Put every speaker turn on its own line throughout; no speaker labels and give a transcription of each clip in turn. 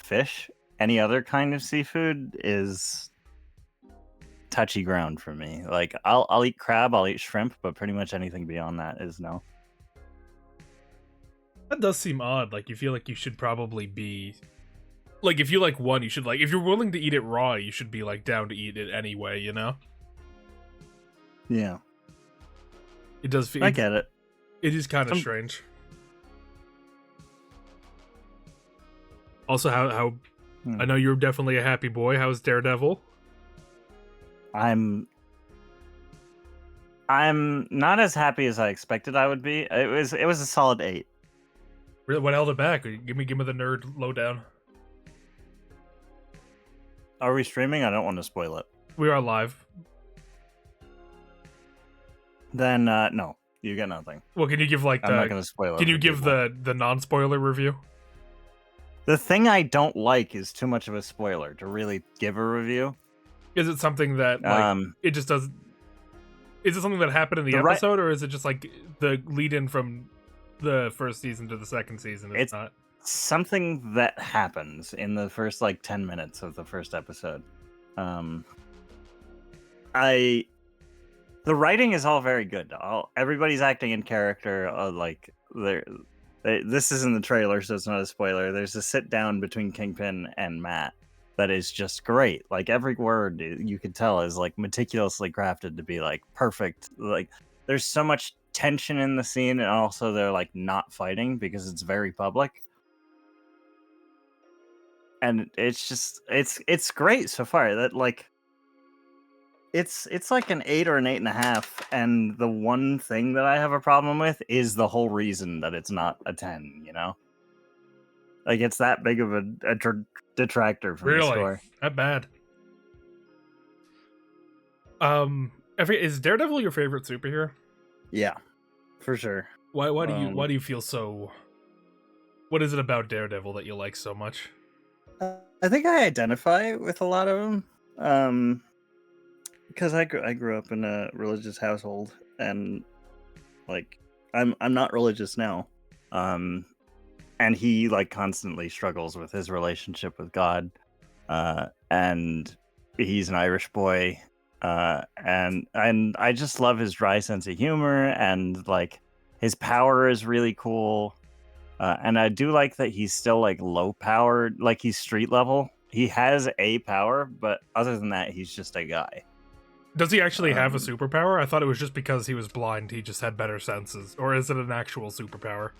fish. Any other kind of seafood is touchy ground for me. Like I'll eat crab, I'll eat shrimp, but pretty much anything beyond that is no.
That does seem odd. Like, you feel like you should probably be... Like, if you like one, you should, like... If you're willing to eat it raw, you should be, like, down to eat it anyway, you know?
Yeah.
It does feel...
I get it.
It is kind of strange. Also, how I know you're definitely a happy boy. How's Daredevil?
I'm not as happy as I expected I would be. It was a solid 8.
Really, what held it back? Give me the nerd lowdown.
Are we streaming? I don't want to spoil it.
We are live.
Then no, you get nothing.
Well, can you give like
I'm not going to spoil it.
Can you give the non-spoiler review?
The thing I don't like is too much of a spoiler to really give a review.
Is it something that like it just does? Is it something that happened in the episode, or is it just like the lead in from the first season to the second season?
It's not something that happens in the first like 10 minutes of the first episode. The writing is all very good. Everybody's acting in character. Like this is in the trailer, so it's not a spoiler. There's a sit down between Kingpin and Matt that is just great. Like every word you could tell is like meticulously crafted to be like perfect. Like there's so much tension in the scene, and also they're like not fighting because it's very public. And it's just it's great so far. That like it's like an 8 or an 8.5, and the one thing that I have a problem with is the whole reason that it's not a 10. You know, like it's that big of a detractor from the score.
That bad? Is Daredevil your favorite superhero?
Yeah, for sure.
Why do you feel so? What is it about Daredevil that you like so much?
I think I identify with a lot of them. Because I grew up in a religious household, and like I'm not religious now. And he like constantly struggles with his relationship with God. And he's an Irish boy. And I just love his dry sense of humor, and like his power is really cool. And I do like that he's still like low powered, like he's street level. He has a power, but other than that, he's just a guy.
Does he actually have a superpower? I thought it was just because he was blind, he just had better senses. Or is it an actual superpower?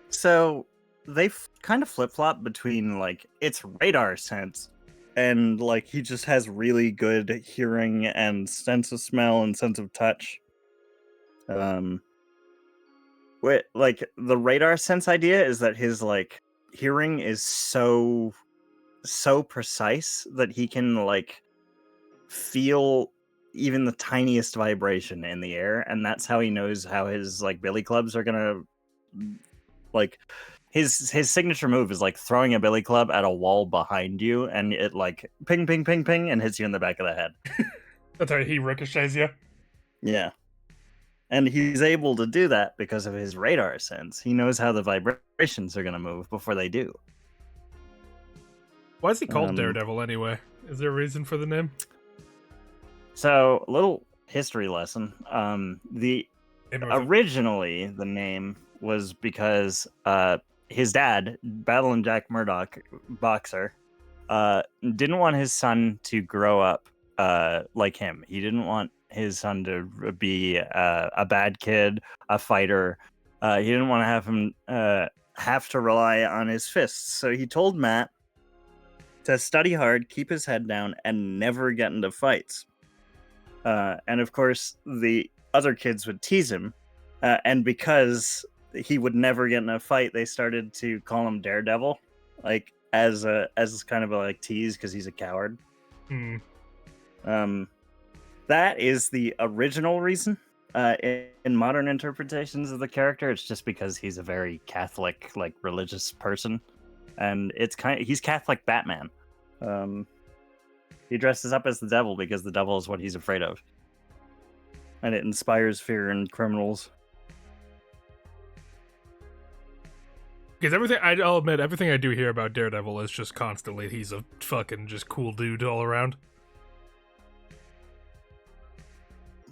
So they kind of flip-flop between like it's radar sense, and like he just has really good hearing and sense of smell and sense of touch. Like the radar sense idea is that his like hearing is so precise that he can like feel even the tiniest vibration in the air, and that's how he knows how his like billy clubs are gonna like his signature move is like throwing a billy club at a wall behind you, and it like ping ping ping ping and hits you in the back of the head.
That's how he ricochets you.
Yeah. And he's able to do that because of his radar sense. He knows how the vibrations are going to move before they do.
Why is he called Daredevil anyway? Is there a reason for the name?
So, a little history lesson. Originally, the name was because his dad, Battling Jack Murdoch, boxer, didn't want his son to grow up like him. He didn't want his son to be a bad kid, a fighter. He didn't want to have him have to rely on his fists. So he told Matt to study hard, keep his head down, and never get into fights. And of course, the other kids would tease him. And because he would never get in a fight, they started to call him Daredevil, like as kind of a like tease because he's a coward. That is the original reason. In modern interpretations of the character, it's just because he's a very Catholic, like religious person, and he's Catholic Batman. He dresses up as the devil because the devil is what he's afraid of, and it inspires fear in criminals.
Because I'll admit, everything I do hear about Daredevil is just constantly he's a fucking just cool dude all around.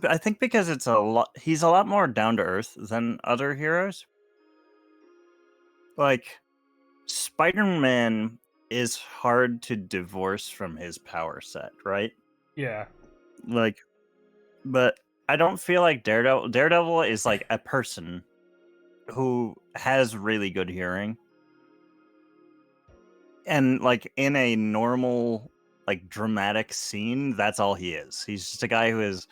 But I think because he's a lot more down to earth than other heroes. Like, Spider-Man is hard to divorce from his power set, right?
Yeah.
Like, but I don't feel like Daredevil is like a person who has really good hearing. And like in a normal, like dramatic scene, that's all he is. He's just a guy who is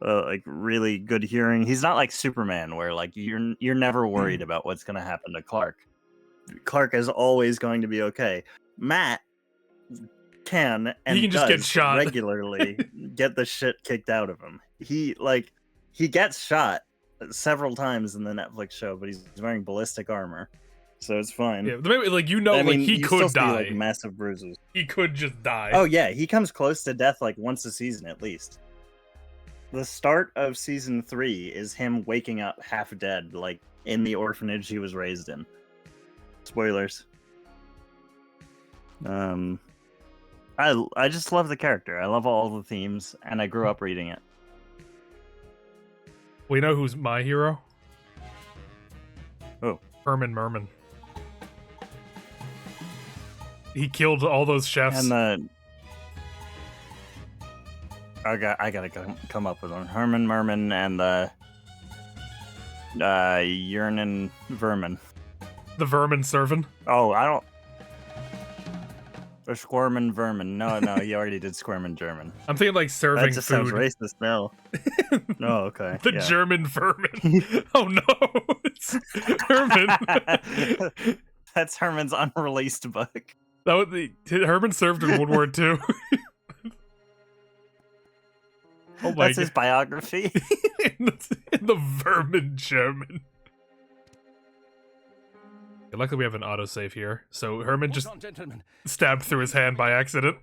like really good hearing. He's not like Superman, where like you're never worried about what's gonna happen to Clark. Clark is always going to be okay. Matt can and
he can just
does
get shot
regularly get the shit kicked out of him. He gets shot several times in the Netflix show, but he's wearing ballistic armor, so it's fine.
Yeah, like I mean, he could die.
Like massive bruises.
He could just die.
Oh yeah, he comes close to death like once a season at least. The start of season 3 is him waking up half dead, like in the orphanage he was raised in. Spoilers. I just love the character. I love all the themes, and I grew up reading it.
We know who's my hero?
Oh.
Herman Merman. He killed all those chefs.
And I gotta come up with one. Herman Merman and the Yearnin Vermin.
The Vermin Servant.
Oh, I don't. Or Squirmin Vermin. No, you already did Squirmin German.
I'm thinking like serving
that just
food.
Sounds racist now. No, okay.
The German Vermin. Oh no, it's Herman.
That's Herman's unreleased book.
Herman served in World War II.
Oh my! That's his biography.
in the Vermin German. Luckily, we have an autosave here, so Herman just stabbed through his hand by accident.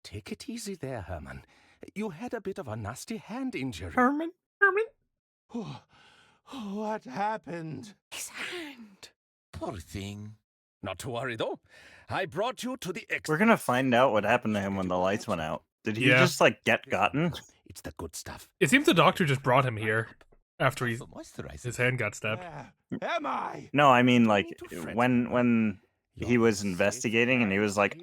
Take it easy there, Herman. You had a bit of a nasty hand injury.
Herman?
What happened?
His hand.
Poor thing. Not to worry, though. I brought you to the
We're gonna find out what happened to him when the lights went out. Did he just, like, get gotten?
It's the good stuff.
It seems the doctor just brought him here after his hand got stabbed.
Where am I?
No, I mean, like, when he was investigating and he was like,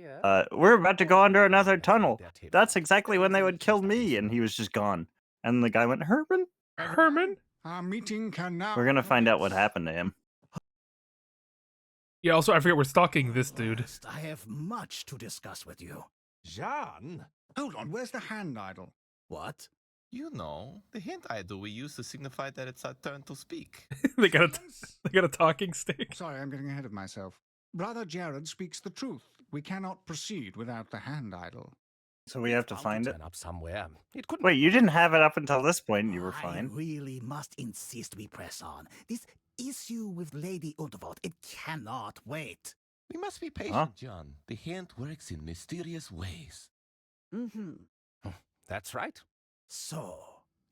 we're about to go under another tunnel. That's exactly when they would kill me. And he was just gone. And the guy went, Herman?
Herman?
Our meeting can now...
We're gonna find out what happened to him.
Yeah, also, I forget we're stalking this dude.
I have much to discuss with you.
Jean?
Hold on, where's the hand idol?
What?
You know, the hint idol we use to signify that it's our turn to speak.
they got a talking stick.
Sorry, I'm getting ahead of myself. Brother Jared speaks the truth. We cannot proceed without the hand idol.
So we have to find it?
Turn up somewhere. It couldn't...
Wait, you didn't have it up until this point. You were fine.
I really must insist we press on. This issue with Lady Unterwald, it cannot wait.
We must be patient, John. The hint works in mysterious ways.
That's right.
So,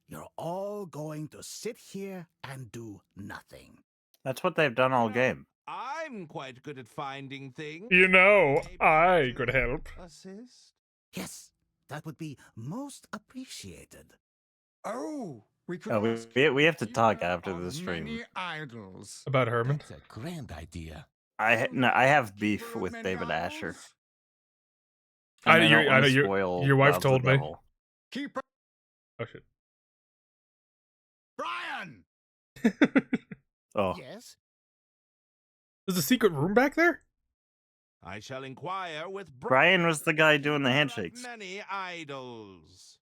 you're all going to sit here and do nothing.
That's what they've done all game.
I'm quite good at finding things.
You know, I could help.
Assist?
Yes, that would be most appreciated.
Oh, we could...
Oh, we have to talk after the stream.
Many idols.
About Herman?
That's a grand idea.
I have beef with David Asher.
I know your wife told me.
Keep...
Oh shit.
Brian!
Oh.
Yes?
There's a secret room back there?
I shall inquire with
Brian was the guy doing the handshakes.
Many idols.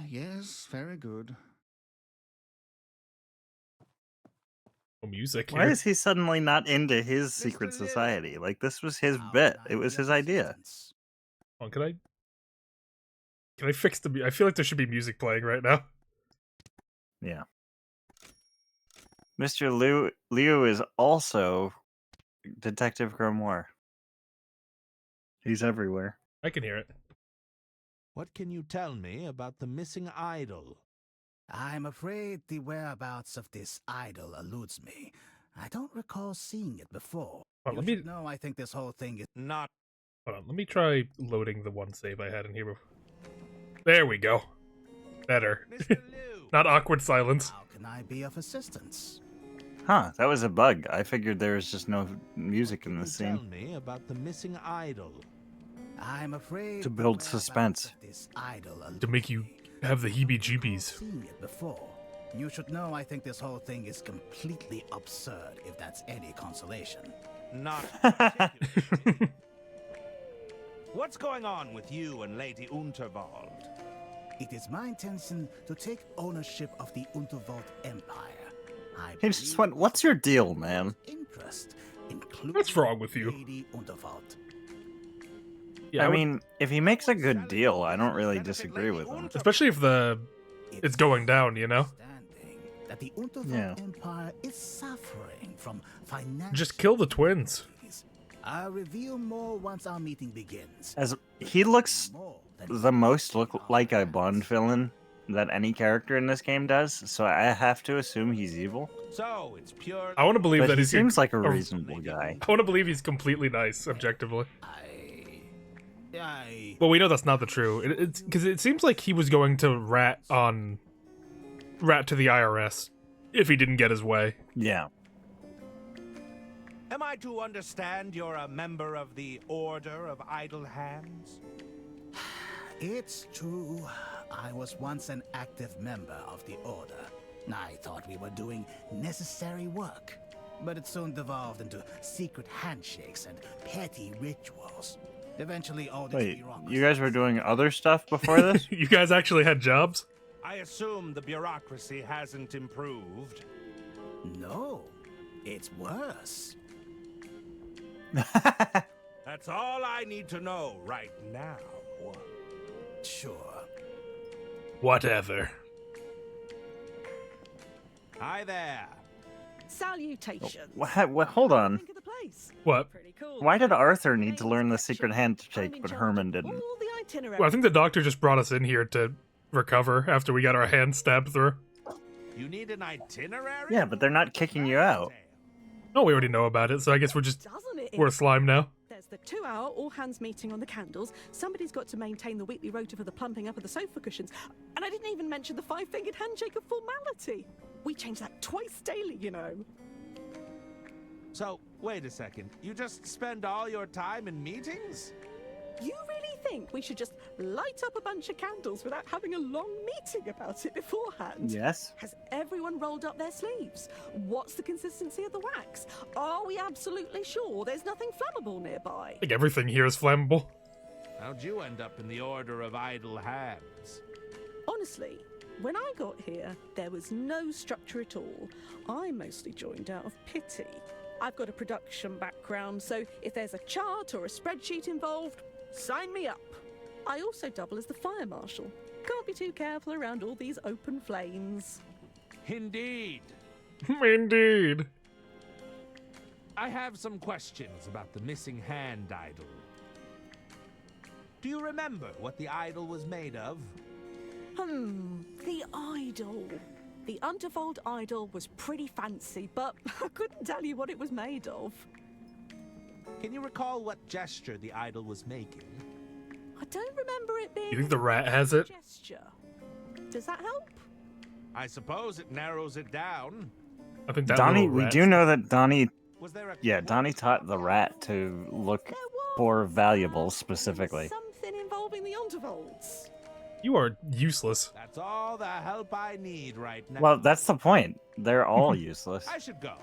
Yes, very good.
Oh, music.
Why
here.
is he suddenly not into his secret society? Like, this was his bit. It was his idea.
Oh, can I fix the... I feel like there should be music playing right now.
Yeah. Mr. Liu is also Detective Grimoire. He's everywhere.
I can hear it.
What can you tell me about the missing idol?
I'm afraid the whereabouts of this idol eludes me. I don't recall seeing it before.
Hold on,
No, I think this whole thing is
Not.
hold on, let me try loading the one save I had in here. There we go. Better.
Mr. Liu.
Not awkward silence.
How can I be of assistance?
Huh, that was a bug. I figured there was just no music in
Can you
this
tell
scene.
me about the missing idol?
I'm afraid
To build
the
suspense.
whereabouts of this idol
To make you have the heebie-jeebies.
seen it before. You should know I think this whole thing is completely absurd, if that's any consolation.
Not particularly. What's going on with you and Lady Unterwald?
It is my intention to take ownership of the Unterwald Empire.
He just went, "What's your deal, man?"
Interest, including
What's wrong with you?
Lady Unterwald.
Yeah,
I mean, if he makes a good deal, I don't really disagree with him.
especially if it's going down, you know?
Understanding that the Unterwald
Yeah.
Empire is suffering from financial.
Just kill the twins.
I'll reveal more once our meeting begins.
As he looks
More than
the most like a Bond villain that any character in this game does, so I have to assume he's evil.
So it's pure.
I want to believe
But
that
he
he's
seems like a
oh,
reasonable guy.
I want to believe he's completely nice, objectively.
I
Well, we know that's not the true. It's because it seems like he was going to rat to the IRS if he didn't get his way.
Yeah.
Am I to understand you're a member of the Order of Idle Hands?
It's true. I was once an active member of the Order. I thought we were doing necessary work. But it soon devolved into secret handshakes and petty rituals. Eventually, all this
Wait,
bureaucracy...
you guys were doing other stuff before this?
You guys actually had jobs?
I assume the bureaucracy hasn't improved.
No, it's worse.
That's all I need to know right now.
Sure.
Whatever.
Hi there.
Salutations.
Hold on.
Think of the place.
What?
Pretty cool.
Why did Arthur need to learn the secret handshake,
I'm in
but
charge
Herman
of
didn't?
all the itinerary.
Well, I think the doctor just brought us in here to recover after we got our hands stabbed through.
You need an itinerary?
Yeah, but they're not kicking you out.
No, we already know about it, so I guess we're
Doesn't it?
slime now.
There's the 2-hour all-hands meeting on the candles. Somebody's got to maintain the weekly rota for the plumping up of the sofa cushions. And I didn't even mention the 5-fingered handshake of formality. We change that twice daily, you know.
So, wait a second. You just spend all your time in meetings?
You really think we should just light up a bunch of candles without having a long meeting about it beforehand?
Yes.
Has everyone rolled up their sleeves? What's the consistency of the wax? Are we absolutely sure there's nothing flammable nearby?
I think everything here is flammable.
How'd you end up in the Order of Idle Hands?
Honestly, when I got here, there was no structure at all. I mostly joined out of pity. I've got a production background, so if there's a chart or a spreadsheet involved, sign me up. I also double as the fire marshal. Can't be too careful around all these open flames.
Indeed.
Indeed.
I have some questions about the missing hand idol. Do you remember what the idol was made of?
The idol. The Unterwald idol was pretty fancy, but I couldn't tell you what it was made of.
Can you recall what gesture the idol was making?
I don't remember it being
You think the rat has it?
gesture. Does that help?
I suppose it narrows it down.
I think that
Donnie,
little
we
rat.
do know that Donnie,
Was there a
yeah, Donnie taught the rat to look
There was.
for valuables specifically.
Something involving the Unterwalds.
You are useless.
That's all the help I need right now.
Well, that's the point. They're all useless.
I should go.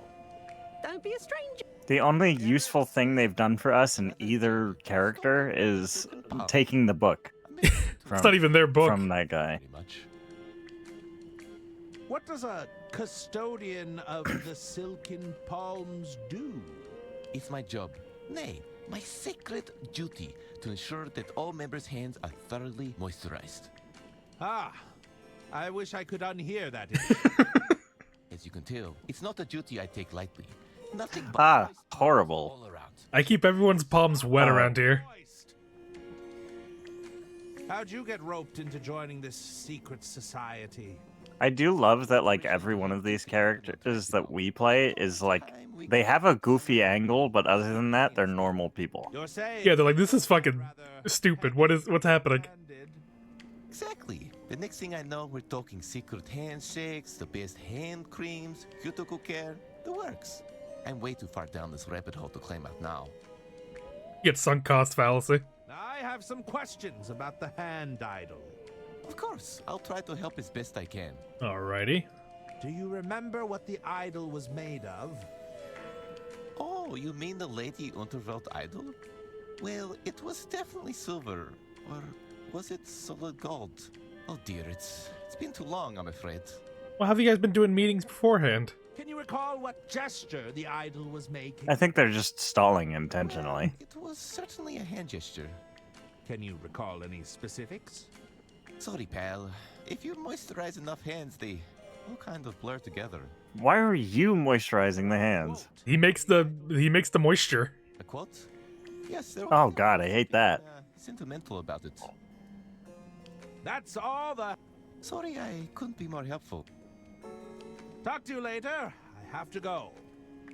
Don't be a stranger.
The only useful thing they've done for us in either character is taking the book from,
It's not even their book.
from that guy.
What does a custodian of the Silken Palms do?
It's my job, nay, my sacred duty, to ensure that all members' hands are thoroughly moisturized.
Ah, I wish I could unhear that.
As you can tell, it's not a duty I take lightly. Nothing but
Ah,
moist
horrible.
all around.
I keep everyone's palms wet
Oh.
around here.
Moist. How'd you get roped into joining this secret society?
I do love that like every one of these characters that we play is like they have a goofy angle, but other than that, they're normal people.
Yeah, they're like, this is fucking stupid. What's happening?
Exactly. The next thing I know, we're talking secret handshakes, the best hand creams, cuticle care, the works. I'm way too far down this rabbit hole to climb out now.
Get sunk cost fallacy.
I have some questions about the hand idol.
Of course, I'll try to help as best I can.
Alrighty.
Do you remember what the idol was made of?
Oh, you mean the Lady Unterwelt idol? Well, it was definitely silver. Or was it solid gold? Oh dear, it's been too long, I'm afraid.
Well, have you guys been doing meetings beforehand?
Can you recall what gesture the idol was making?
I think they're just stalling intentionally.
It was certainly a hand gesture.
Can you recall any specifics?
Sorry, pal. If you moisturize enough hands, they all kind of blur together.
Why are you moisturizing the hands?
He makes the moisture.
A quote? Yes, there
Oh
was
god, I hate that.
sentimental about it.
That's all the...
Sorry, I couldn't be more helpful.
Talk to you later. I have to go.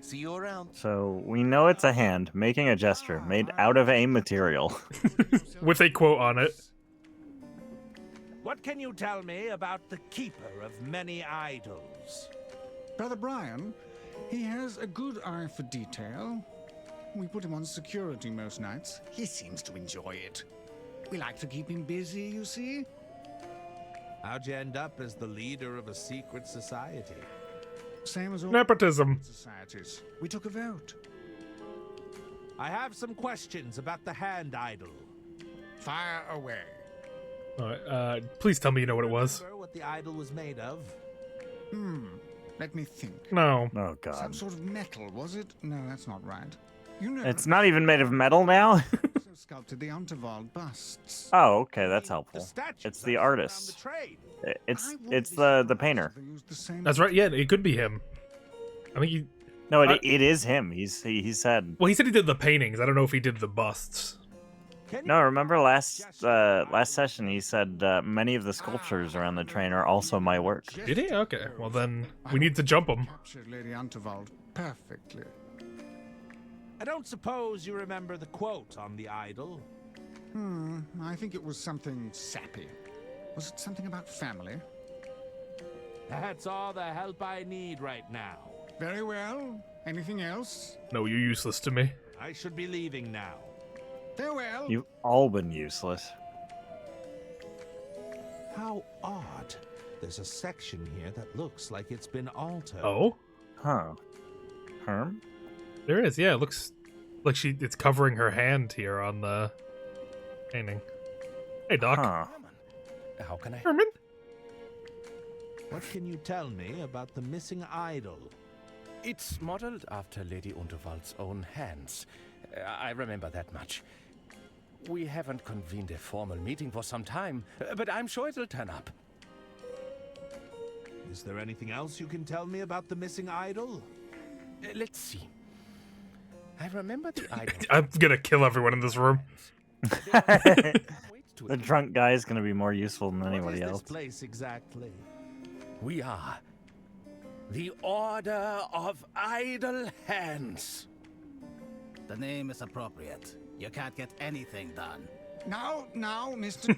See you around.
So we know it's a hand making a gesture made out of a material.
With a quote on it.
What can you tell me about the keeper of many idols?
Brother Brian, he has a good eye for detail. We put him on security most nights. He seems to enjoy it. We like to keep him busy, you see.
How'd you end up as the leader of a secret society?
Same as all
Nepotism.
societies. We took a vote.
I have some questions about the hand idol.
Fire away.
Please tell me you know what it was.
Remember what the idol was made of?
Let me think.
No.
Oh
Some
god.
sort of metal, was it? No, that's not right. You know,
It's not even made of metal now?
so sculpted the Unterwald busts.
Oh, okay, that's
The
helpful.
statues
It's
that
the
sit around
artist.
the train.
It's
I wouldn't
it's
be
the
surprised
painter.
if they used the same
That's right. Yeah, it could be him. I think he.
No,
I-
it is him. He said.
Well, he said he did the paintings. I don't know if he did the busts.
Can you
No, remember
recall
last
what gesture the
last
idol-
session he said many of the sculptures around the train are also my work.
Did he? Okay. Well, then we need to jump him.
Captured Lady Unterwald perfectly.
I don't suppose you remember the quote on the idol.
I think it was something sappy. Was it something about family?
That's all the help I need right now.
Very well. Anything else?
No, you're useless to me.
I should be leaving now.
Farewell.
You've all been useless.
How odd. There's a section here that looks like it's been altered.
Oh,
Huh. Herm?
there is. Yeah, it looks like it's covering her hand here on the painting. Hey, Doc.
Huh.
How can I?
Herman?
What can you tell me about the missing idol?
It's modeled after Lady Unterwald's own hands. I remember that much. We haven't convened a formal meeting for some time, but I'm sure it'll turn up.
Is there anything else you can tell me about the missing idol?
Let's see. I remember the idol.
I'm gonna kill everyone in this room.
The drunk guy is gonna be more useful than anybody
What is
else.
this place exactly?
We are the Order of Idle Hands.
The name is appropriate. You can't get anything done.
Now, mister.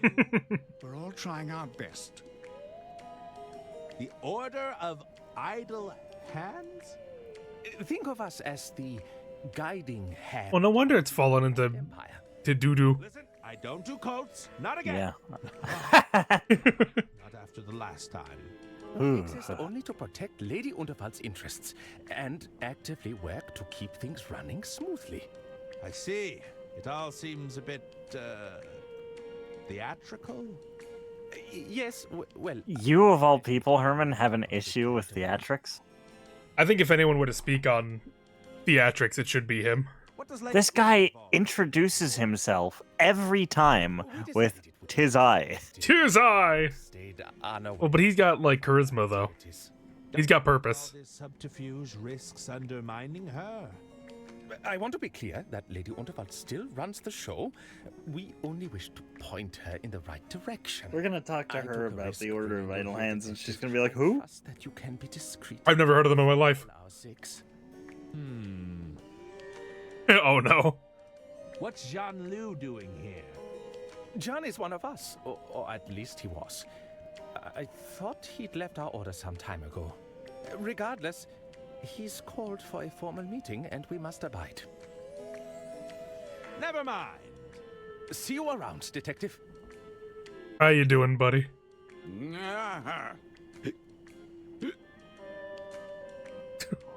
We're all trying our best.
The Order of Idle Hands?
Think of us as the guiding hand.
Well, no wonder it's fallen into
Empire.
doo-doo.
Listen, I don't do coats. Not again.
Yeah.
Not after the last time.
We exist only to protect Lady Unterwald's interests and actively work to keep things running smoothly.
I see. It all seems a bit, theatrical?
Yes, well,
You of all people, Herman, have an issue with theatrics?
I think if anyone were to speak on theatrics, it should be him.
What does Lady
This guy
involve?
introduces himself every time with
decided it would
"tis I."
Tis I.
stayed on our
Well, but he's got like charisma though. He's got
All
purpose.
this subterfuge risks undermining her.
I want to be clear that Lady Unterwald still runs the show. We only wish to point her in the right direction.
We're gonna talk to
I
her
took a
about
risk
the Order of
bringing you
Idle
here,
Hands, and
detective.
she's gonna be like, "Who?"
Trust that you can be discreet.
I've never heard of them in my life.
For our sakes.
Oh no.
What's Jean Lu doing here?
John is one of us, or at least he was. I thought he'd left our order some time ago. Regardless, he's called for a formal meeting, and we must abide.
Never mind.
See you around, Detective.
How you doing, buddy?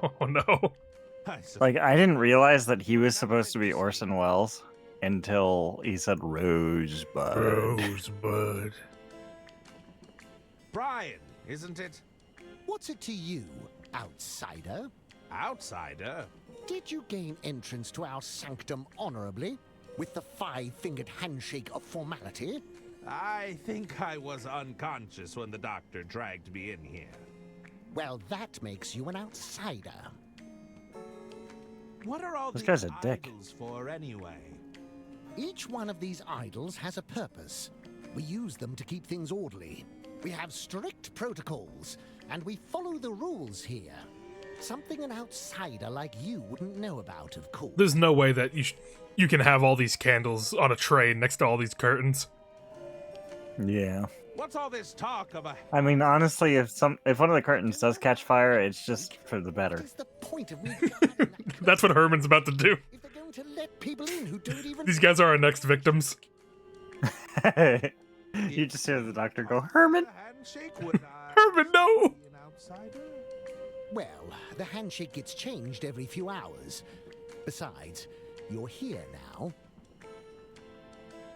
Oh no.
Like, I didn't realize that he was supposed to be Orson Welles until he said Rosebud.
Rosebud.
Brian, isn't it?
What's it to you, outsider?
Outsider?
Did you gain entrance to our sanctum honorably, with the five-fingered handshake of formality?
I think I was unconscious when the doctor dragged me in here.
Well, that makes you an outsider.
What are all
This
these
guy's a dick.
idols for anyway?
Each one of these idols has a purpose. We use them to keep things orderly. We have strict protocols, and we follow the rules here. Something an outsider like you wouldn't know about, of course.
There's no way that you can have all these candles on a tray next to all these curtains.
Yeah.
What's all this talk of a...
I mean, honestly, if one of the curtains does catch fire, it's just for the better.
What is the point of me?
That's what Herman's about to do.
If they're going to let people in who don't even...
These guys are our next victims.
You just hear the doctor go, Herman!
Handshake, would I
Herman, no!
be an outsider?
Well, the handshake gets changed every few hours. Besides, you're here now.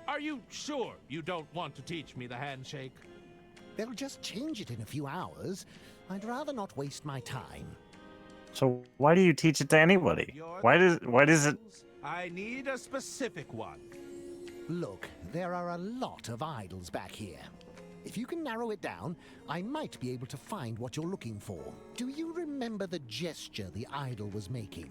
Are you sure you don't want to teach me the handshake?
They'll just change it in a few hours. I'd rather not waste my time.
So why do you teach it to anybody?
Your
Why does it...
I need a specific one.
Look, there are a lot of idols back here. If you can narrow it down, I might be able to find what you're looking for. Do you remember the gesture the idol was making?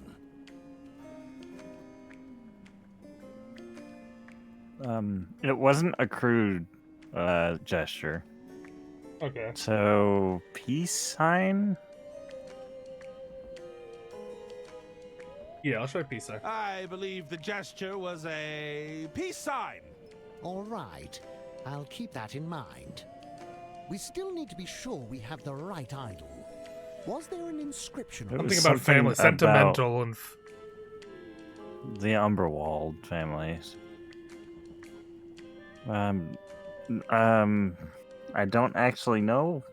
It wasn't a crude gesture.
Okay.
So, peace sign?
Yeah, I'll try peace sign.
I believe the gesture was a peace sign.
All right, I'll keep that in mind. We still need to be sure we have the right idol. Was there an inscription?
It was
Something about family,
something
sentimental, and
the Umberwald families. I don't actually know.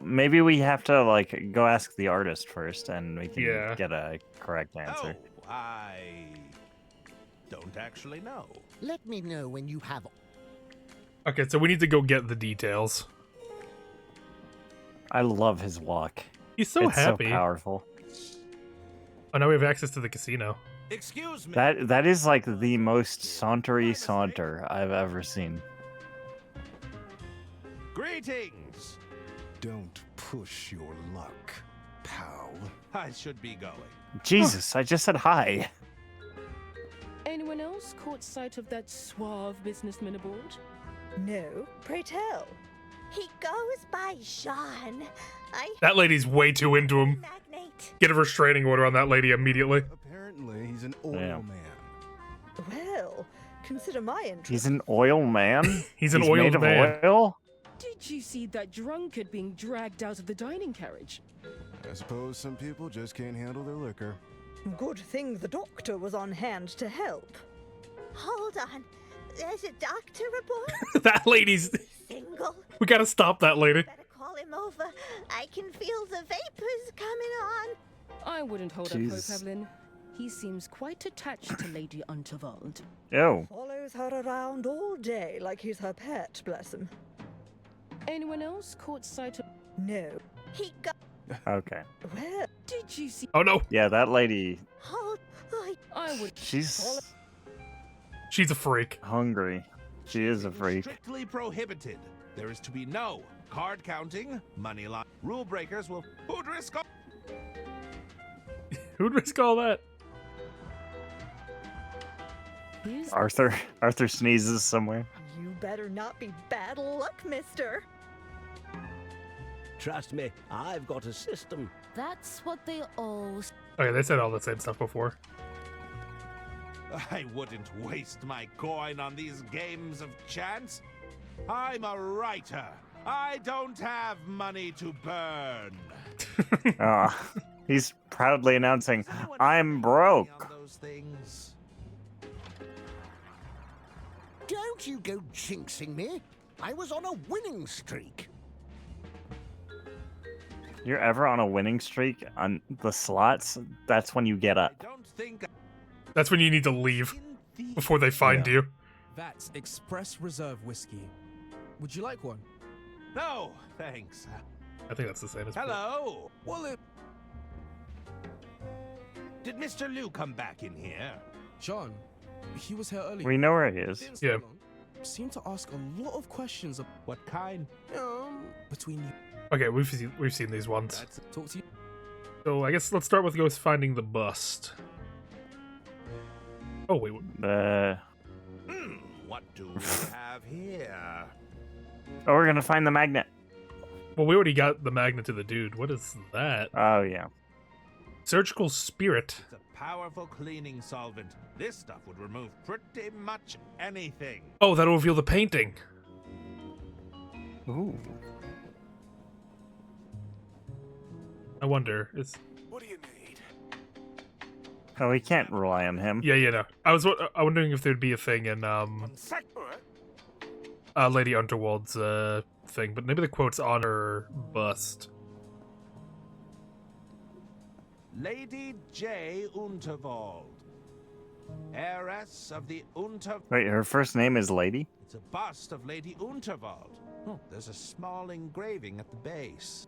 Maybe we have to, like, go ask the artist first, and we can get a correct answer.
Oh, I don't actually know.
Let me know when you have...
okay, so we need to go get the details.
I love his walk.
He's so
it's
happy.
so powerful.
Oh, now we have access to the casino.
Excuse me.
That is like the most sauntery saunter I've ever seen.
Greetings.
Don't push your luck, pal.
I should be going.
Jesus, I just said hi.
Anyone else caught sight of that suave businessman aboard?
No, pray tell.
He goes by Jean.
That lady's way too into him.
Magnate.
Get a restraining order on that lady immediately.
Apparently, he's an oil
Yeah.
man.
Well, consider my interest.
He's an oil man?
He's an
made
oiled
of
man.
oil?
Did you see that drunkard being dragged out of the dining carriage?
I suppose some people just can't handle their liquor.
Good thing the doctor was on hand to help.
Hold on. There's a doctor aboard?
That lady's...
Single?
We gotta stop that lady.
Better call him over. I can feel the vapors coming on.
I wouldn't hold up hope,
Jesus.
Evelyn. He seems quite attached to Lady Unterwald.
Yo.
Follows her around all day like he's her pet, bless him.
Anyone else caught sight of...
No.
He got...
Okay.
Well,
Did you see...
Oh no,
Yeah, that lady,
Hold...
I would...
she's
she's a freak.
hungry. She is a freak.
Strictly prohibited. There is to be no card counting, money line. Rule breakers will... Who'd risk all...
Who'd risk all that?
Arthur sneezes somewhere.
You better not be bad luck, mister.
Trust me, I've got a system.
That's what they all...
Okay, they said all the same stuff before.
I wouldn't waste my coin on these games of chance. I'm a writer. I don't have money to burn.
He's proudly announcing, I'm broke.
Those things.
Don't you go jinxing me. I was on a winning streak.
You're ever on a winning streak on the slots, that's when you get up.
That's when you need to leave before they find you.
That's Express Reserve whiskey. Would you like one?
No, thanks.
I think that's the same as
Hello. Well, did Mr. Liu come back in here?
John, he was here earlier.
We know where he is.
Yeah.
Seemed to ask a lot of questions.
What kind?
Between you.
Okay, we've seen these ones.
Talk to you.
So I guess let's start with Ghost finding the bust. Oh wait.
What do we have here?
Oh, we're gonna find the magnet.
Well, we already got the magnet to the dude. What is that?
Oh yeah.
Surgical spirit.
It's a powerful cleaning solvent. This stuff would remove pretty much anything.
Oh, that'll reveal the painting.
Ooh.
I wonder.
What do you need?
Oh, we can't rely on him.
Yeah, no. I was wondering if there'd be a thing in Lady Unterwald's thing, but maybe the quote's on her bust.
Lady J. Unterwald, heiress of the
Wait, her first name is Lady?
It's a bust of Lady Unterwald. Oh, there's a small engraving at the base.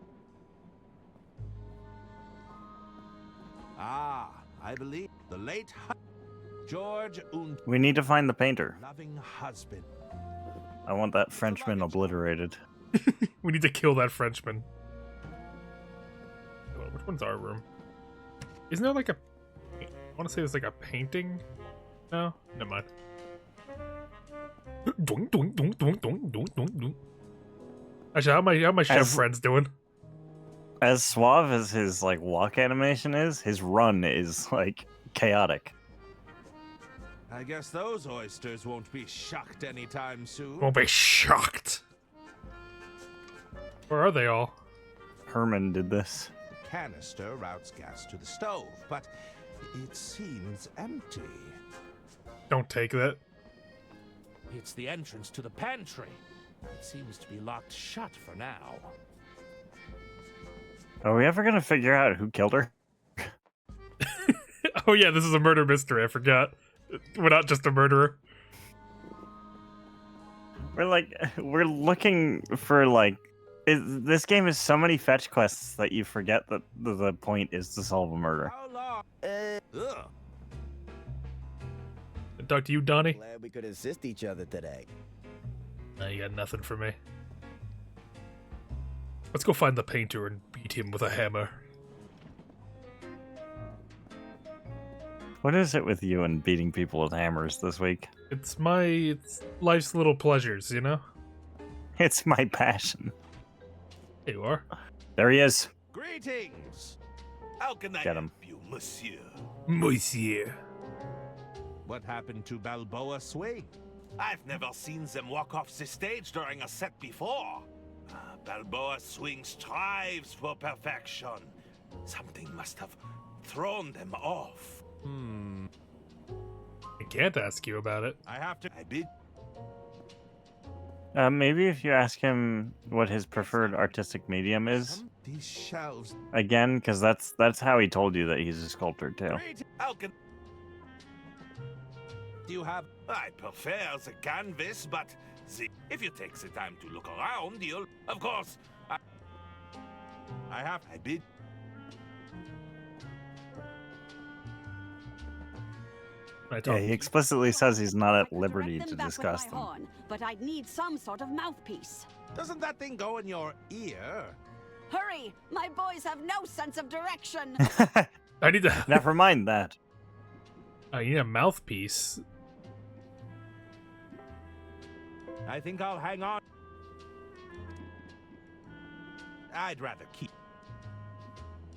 Ah, I believe the late George
We need to find the painter.
loving husband.
I want that Frenchman obliterated.
We need to kill that Frenchman. Which one's our room? Isn't there like a... I want to say there's like a painting? No? Never mind. Doink, doink, doink, doink, doink, doink, doink, doink. Actually, how my chef friends doing?
As suave as his like walk animation is, his run is like chaotic.
I guess those oysters won't be shocked anytime soon.
Won't be shocked. Where are they all?
Herman did this.
The canister routes gas to the stove, but it seems empty.
Don't take that.
It's the entrance to the pantry. It seems to be locked shut for now.
Are we ever gonna figure out who killed her?
Oh yeah, this is a murder mystery, I forgot. We're not just a murderer.
We're looking for this game is so many fetch quests that you forget that the point is to solve a murder.
How long?
Talk to you, Donnie.
Glad we could assist each other today.
No, you got nothing for me. Let's go find the painter and beat him with a hammer.
What is it with you and beating people with hammers this week?
It's life's little pleasures, you know?
It's my passion.
There you are.
There he is.
Greetings. How can I
Get him.
help you, monsieur?
Monsieur.
What happened to Balboa Swing?
I've never seen them walk off the stage during a set before. Balboa Swing strives for perfection. Something must have thrown them off.
I can't ask you about it.
I have to. I did.
Maybe if you ask him what his preferred artistic medium is.
These shelves.
Again, because that's how he told you that he's a sculptor too.
Do you have?
I prefer the canvas, but if you take the time to look around, you'll, of course.
I did.
Yeah, he explicitly says he's not at liberty to discuss them.
Horn, but I'd need some sort of mouthpiece.
Doesn't that thing go in your ear?
Hurry! My boys have no sense of direction.
I need to.
Never mind that.
I need a mouthpiece.
I think I'll hang on. I'd rather keep.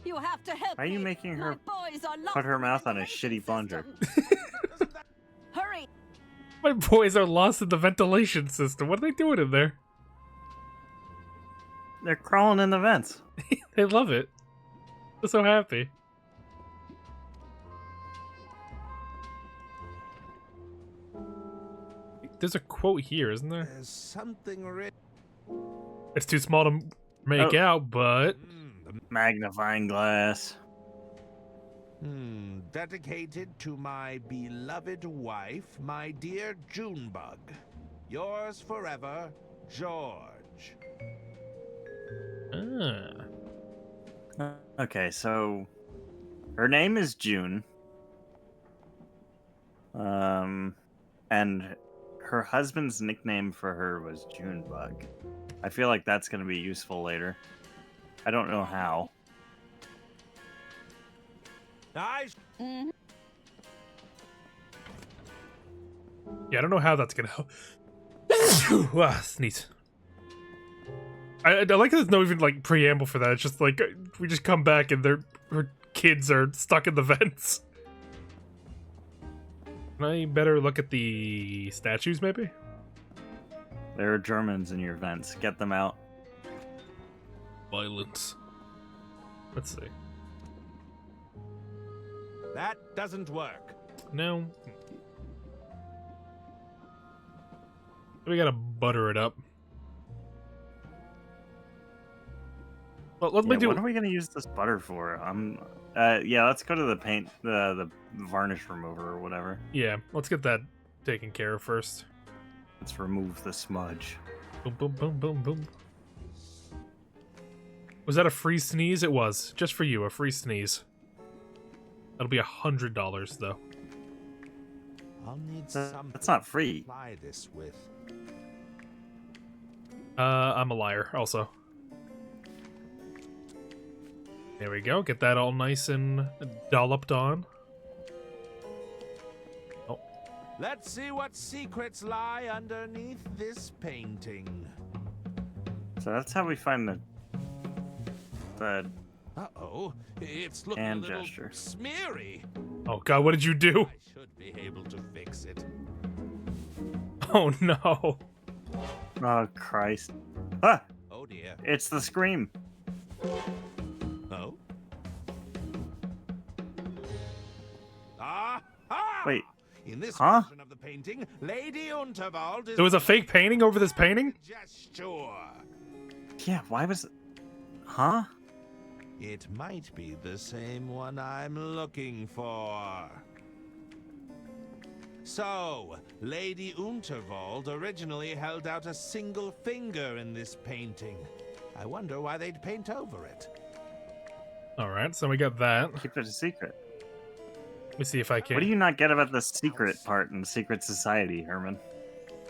You have to help
Why are you
me.
making her
My boys are locked
put her
in the
mouth on a
ventilation
shitty plunger?
Hurry!
My boys are lost in the ventilation system. What are they doing in there?
They're crawling in the vents.
They love it. They're so happy. There's a quote here, isn't there?
There's something written.
It's too small to make out, but...
Magnifying glass.
Dedicated to my beloved wife, my dear Junebug. Yours forever, George.
Okay, so her name is June. And her husband's nickname for her was Junebug. I feel like that's going to be useful later. I don't know how.
Nice.
Yeah, I don't know how that's gonna help. Sneeze. I like that there's no even like preamble for that. It's just like we just come back and her kids are stuck in the vents. Can I better look at the statues, maybe?
There are Germans in your vents. Get them out.
Violence. Let's see.
That doesn't work.
No. We gotta butter it up. Well, let me do.
What are we gonna use this butter for? Yeah, let's go to the paint, the varnish remover or whatever.
Yeah, let's get that taken care of first.
Let's remove the smudge.
Boom, boom, boom, boom, boom. Was that a free sneeze? It was. Just for you, a free sneeze. That'll be $100 though.
I'll need something.
That's not free.
To apply this with.
I'm a liar also. There we go. Get that all nice and dolloped on. Oh.
Let's see what secrets lie underneath this painting.
So that's how we find the
Uh-oh, it's looking
hand
a little
gesture.
smeary.
Oh god, what did you do?
I should be able to fix it.
Oh no.
Oh Christ. Ah!
Oh dear.
It's the scream.
Oh? Ah-ha!
Wait.
In this
Huh?
version of the painting, Lady Unterwald is
There was a fake painting over this painting?
gesture.
Yeah, why was it? Huh?
It might be the same one I'm looking for. So, Lady Unterwald originally held out a single finger in this painting. I wonder why they'd paint over it.
Alright, so we got that.
Keep it a secret.
Let me see if I can.
What do you not get about the secret part in Secret Society, Herman?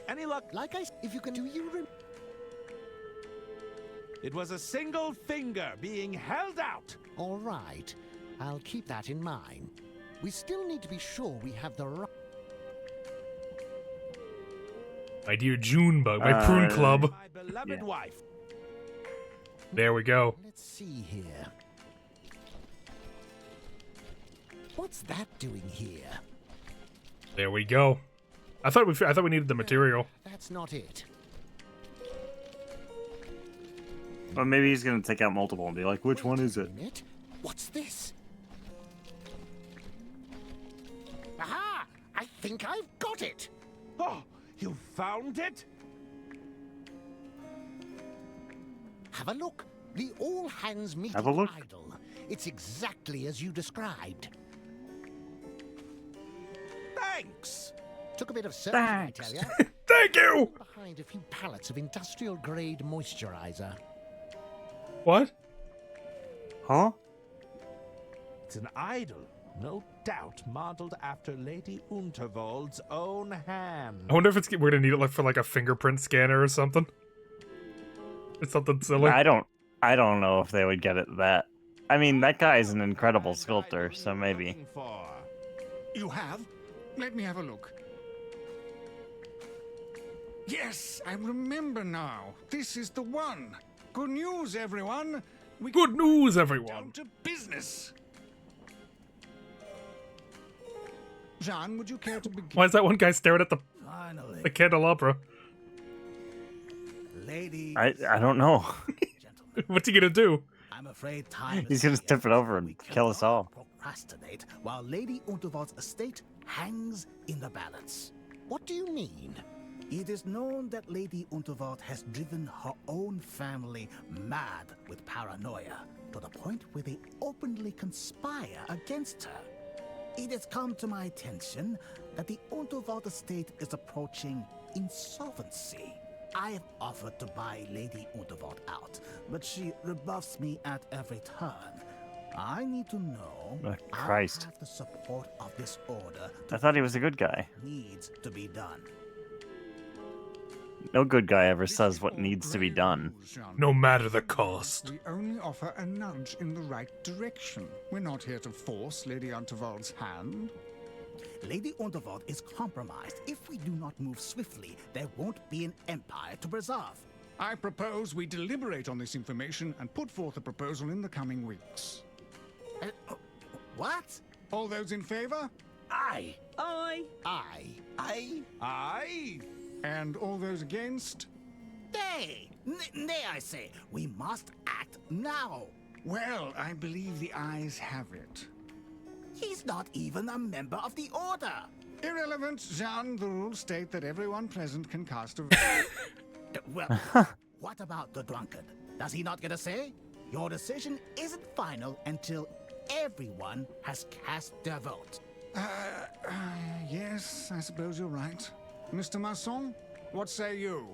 Any luck?
Like I said, if you can do you...
It was a single finger being held out.
All right. I'll keep that in mind. We still need to be sure we have the right...
My dear Junebug, my prune club.
My beloved wife.
There we go.
Let's see here. What's that doing here?
There we go. I thought we needed the material.
That's not it.
Well, maybe he's gonna take out multiple and be like, which one is it?
What's this? Aha! I think I've got it!
Oh, you found it?
Have a look. The all-hands meeting
Have a look.
idol. It's exactly as you described.
Thanks.
Took a bit of searching, I tell ya.
Thank you!
Behind a few pallets of industrial-grade moisturizer.
What?
Huh?
It's an idol, no doubt modeled after Lady Unterwald's own hand.
I wonder if we're gonna need it for like a fingerprint scanner or something. It's something silly.
I don't know if they would get it that. I mean, that guy is an incredible sculptor, so maybe.
You have? Let me have a look. Yes, I remember now. This is the one. Good news, everyone.
Good news,
Down
everyone.
to business. Jean, would you care to begin?
Why is that one guy staring at the
Finally,
candelabra?
ladies.
I don't know.
What's he gonna do?
I'm afraid time
He's
is
gonna
here.
tip it over and
We
kill us all.
cannot procrastinate while Lady Unterwald's estate hangs in the balance.
What do you mean?
It is known that Lady Unterwald has driven her own family mad with paranoia to the point where they openly conspire against her. It has come to my attention that the Unterwald estate is approaching insolvency. I have offered to buy Lady Unterwald out, but she rebuffs me at every turn. I need to know
Christ.
I have the support of this order.
I thought he was a good guy.
Needs to be done.
No good guy ever says what needs to be done.
No matter the cost.
We only offer a nudge in the right direction. We're not here to force Lady Unterwald's hand.
Lady Unterwald is compromised. If we do not move swiftly, there won't be an empire to preserve.
I propose we deliberate on this information and put forth a proposal in the coming weeks.
What?
All those in favor?
Aye.
Aye.
Aye.
Aye.
And all those against?
Nay. Nay, I say. We must act now.
Well, I believe the ayes have it.
He's not even a member of the order.
Irrelevant, Jean. The rules state that everyone present can cast a vote.
Well, what about the drunkard? Does he not get a say? Your decision isn't final until everyone has cast their vote.
Yes, I suppose you're right. Mr. Masson, what say you?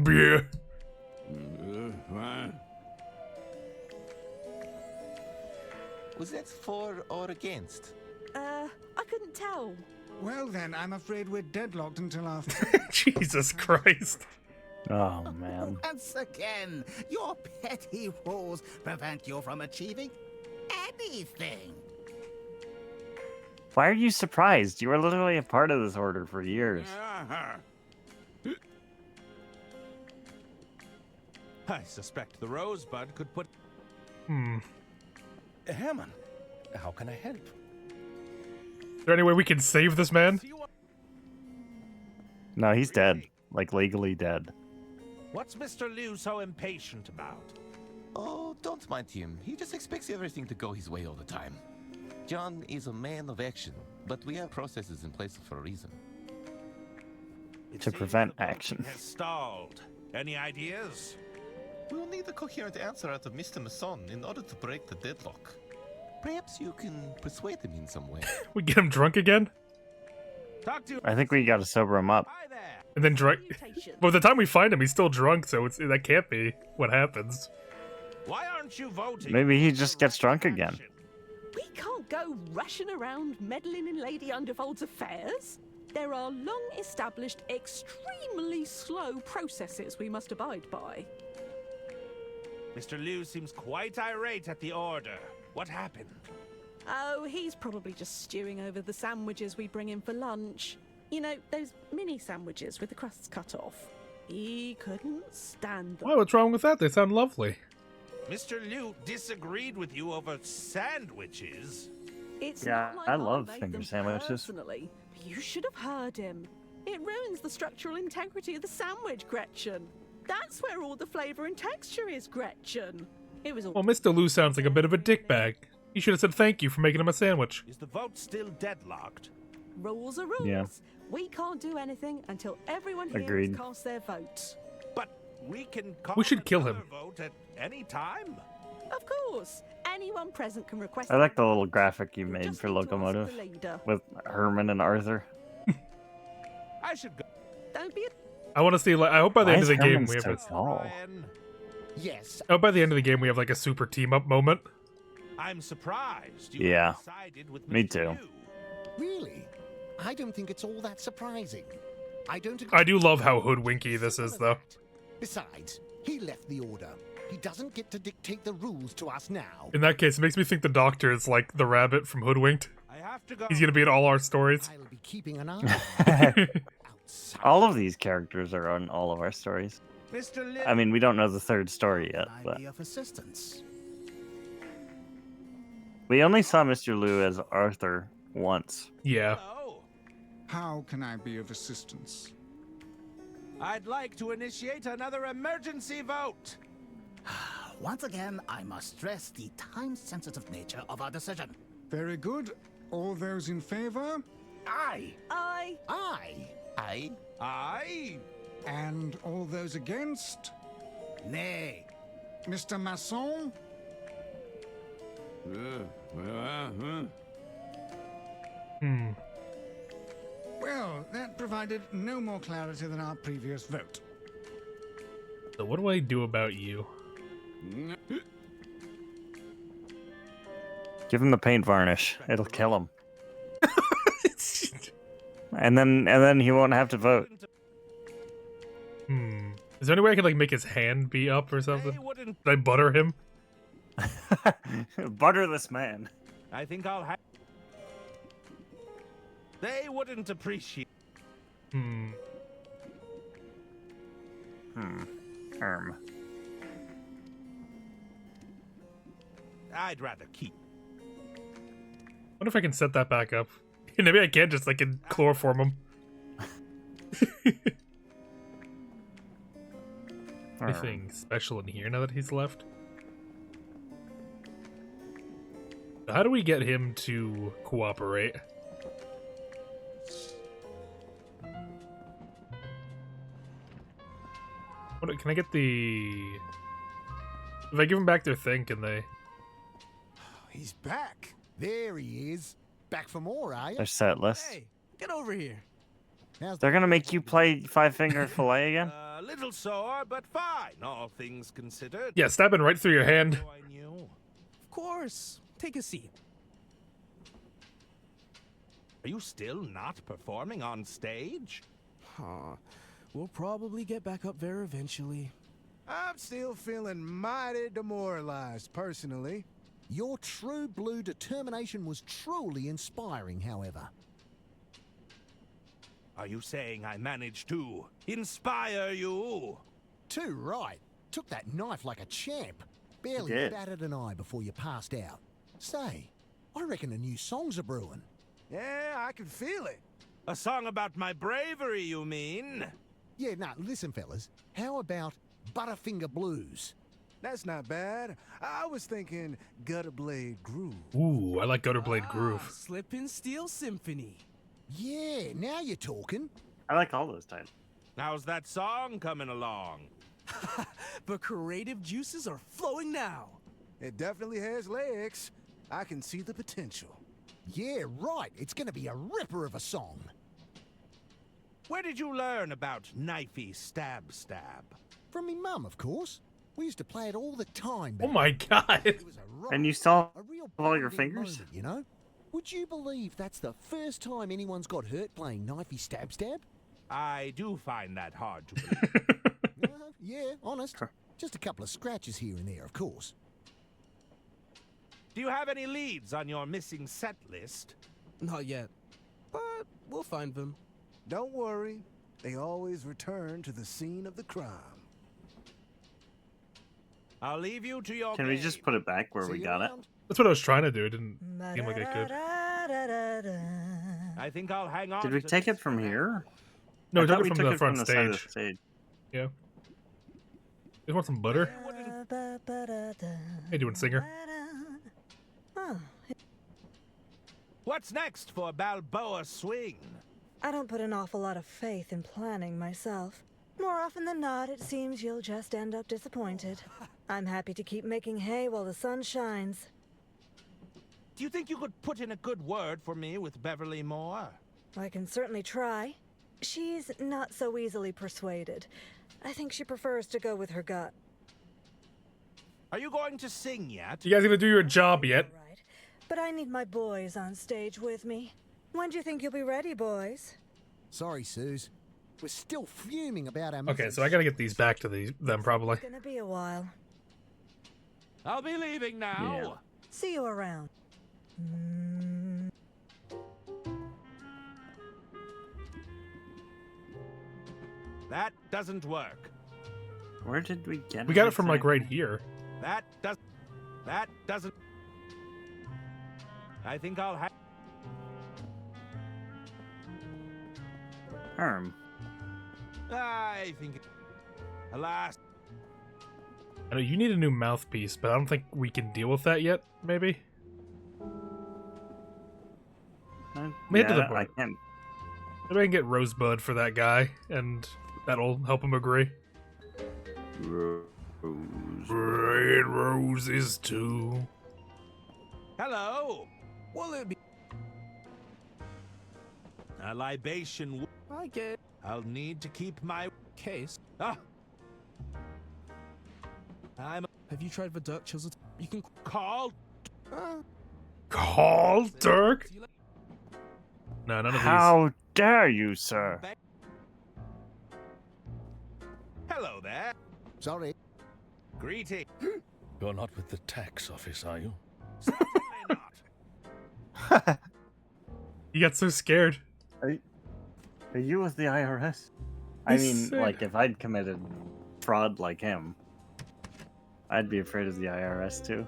Beer.
Was that for or against?
I couldn't tell.
Well then, I'm afraid we're deadlocked until after.
Jesus Christ.
Oh, man.
Once again, your petty rules prevent you from achieving anything.
Why are you surprised? You were literally a part of this order for years.
I suspect the Rosebud could put...
Herman, how can I help?
Is there any way we can save this man?
No, he's dead. Like, legally dead.
What's Mr. Liu so impatient about?
Oh, don't mind him. He just expects everything to go his way all the time. John is a man of action, but we have processes in place for a reason.
To prevent action.
Has stalled. Any ideas?
We'll need a coherent answer out of Mr. Masson in order to break the deadlock. Perhaps you can persuade him in some way.
We get him drunk again?
Talk to
I think we gotta sober him up.
And then drunk. But by the time we find him, he's still drunk, so that can't be what happens.
Why aren't you voting?
Maybe he just gets drunk again.
We can't go rushing around meddling in Lady Undervold's affairs. There are long-established, extremely slow processes we must abide by.
Mr. Liu seems quite irate at the order. What happened?
Oh, he's probably just stewing over the sandwiches we bring in for lunch. You know, those mini sandwiches with the crusts cut off. He couldn't stand them.
Why, what's wrong with that? They sound lovely.
Mr. Liu disagreed with you over sandwiches.
It's
Yeah,
not like
I love
made
finger
them
sandwiches.
Personally, you should have heard him. It ruins the structural integrity of the sandwich, Gretchen. That's where all the flavour and texture is, Gretchen. It was all...
Well, Mr. Liu sounds like a bit of a dickbag. He should have said thank you for making him a sandwich.
Is the vote still deadlocked?
Rules are rules.
Yeah.
We can't do anything until everyone here
Agreed.
has cast their vote.
But we can call
We should kill
another
him.
vote at any time.
Of course. Anyone present can request...
I like the little graphic you made
Just
for
need to ask
Locomotive
the leader.
with Herman and Arthur.
I should go.
Don't be a...
I want to see, like, I hope by the
Why
end
is
of the game
Herman
we have
so
a...
tall?
Yes.
I hope by the end of the game we have, like, a super team-up moment.
I'm surprised you
Yeah,
sided with
me
Mr.
too.
Liu.
Really? I don't think it's all that surprising. I don't agree.
I do love how hoodwinky this is, though.
Besides, he left the order. He doesn't get to dictate the rules to us now.
In that case, it makes me think the Doctor is like the rabbit from Hoodwinked.
I have to go.
He's gonna be in all our stories.
I'll be keeping an eye on him.
All of these characters are on all of our stories.
Mr.
I mean, we don't know the third story yet,
Can I
but
be of assistance?
we only saw Mr. Liu as Arthur once.
Yeah.
How can I be of assistance?
I'd like to initiate another emergency vote.
Once again, I must stress the time-sensitive nature of our decision.
Very good. All those in favor?
Aye.
Aye.
Aye.
Aye.
And all those against?
Nay.
Mr. Masson? Well, that provided no more clarity than our previous vote.
So what do I do about you?
Give him the paint varnish. It'll kill him. and then he won't have to vote.
Is there any way I could like make his hand be up or something? Did I butter him?
Butter this man.
I think I'll have. They wouldn't appreciate.
Herm.
I'd rather keep.
What if I can set that back up? Maybe I can just like chloroform him. Anything special in here now that he's left? How do we get him to cooperate? Can I get the... If I give them back their thing, can they...
He's back. There he is. Back for more, are you?
Their set list.
Hey, get over here.
They're gonna make you play Five Finger Fillet again?
A little sore, but fine, all things considered.
Yeah, stabbing right through your hand.
Of course. Take a seat.
Are you still not performing on stage?
We'll probably get back up there eventually.
I'm still feeling mighty demoralized, personally.
Your true blue determination was truly inspiring, however.
Are you saying I managed to inspire you?
Too right. Took that knife like a champ. Barely
did.
batted an eye before you passed out. Say, I reckon a new song's a brewing.
Yeah, I can feel it.
A song about my bravery, you mean?
Yeah, nah, listen, fellas. How about Butterfinger Blues?
That's not bad. I was thinking Gutter Blade Groove.
Ooh, I like Gutter Blade Groove.
Slip and Steel Symphony.
Yeah, now you're talking.
I like all those titles.
How's that song coming along?
The creative juices are flowing now.
It definitely has legs. I can see the potential.
Yeah, right. It's gonna be a ripper of a song.
Where did you learn about knifey stab?
From me mum, of course. We used to play it all the time.
Oh my god.
And you still have all your fingers?
Moment, you know? Would you believe that's the first time anyone's got hurt playing knifey stab?
I do find that hard to believe.
Yeah, honest. Just a couple of scratches here and there, of course.
Do you have any leads on your missing set list?
Not yet, but we'll find them.
Don't worry. They always return to the scene of the crime.
I'll leave you to your
Can we just put it back where we got it?
That's what I was trying to do. It didn't seem like I could.
I think I'll hang on.
Did we take it from here?
No,
I
we
thought
took it from the front
side of
stage.
the stage.
Yeah. You want some butter? Hey, doing singer?
What's next for Balboa Swing?
I don't put an awful lot of faith in planning myself. More often than not, it seems you'll just end up disappointed. I'm happy to keep making hay while the sun shines.
Do you think you could put in a good word for me with Beverly Moore?
I can certainly try. She's not so easily persuaded. I think she prefers to go with her gut.
Are you going to sing yet?
You guys gonna do your job yet?
But I need my boys on stage with me. When do you think you'll be ready, boys?
Sorry, Suze. We're still fuming about our
Okay, so I gotta get these back to them probably.
It's gonna be a while.
I'll be leaving now.
Yeah.
See you around.
That doesn't work.
Where did we get it?
We got it from like right here.
That doesn't. I think I'll have.
Herm.
I think. Alas.
I know you need a new mouthpiece, but I don't think we can deal with that yet. Maybe.
Yeah, I can't.
Maybe I can get Rosebud for that guy, and that'll help him agree. Red roses too.
Hello. Will it be a libation?
I get.
I'll need to keep my
Case.
Ah.
Have you tried the Dirk Chisel? You can
call.
Call Dirk? No, none of these.
How dare you, sir?
Hello there.
Sorry.
Greeting.
You're not with the tax office, are you?
You got so scared.
Are you with the IRS? I mean, like, if I'd committed fraud like him, I'd be afraid of the IRS too.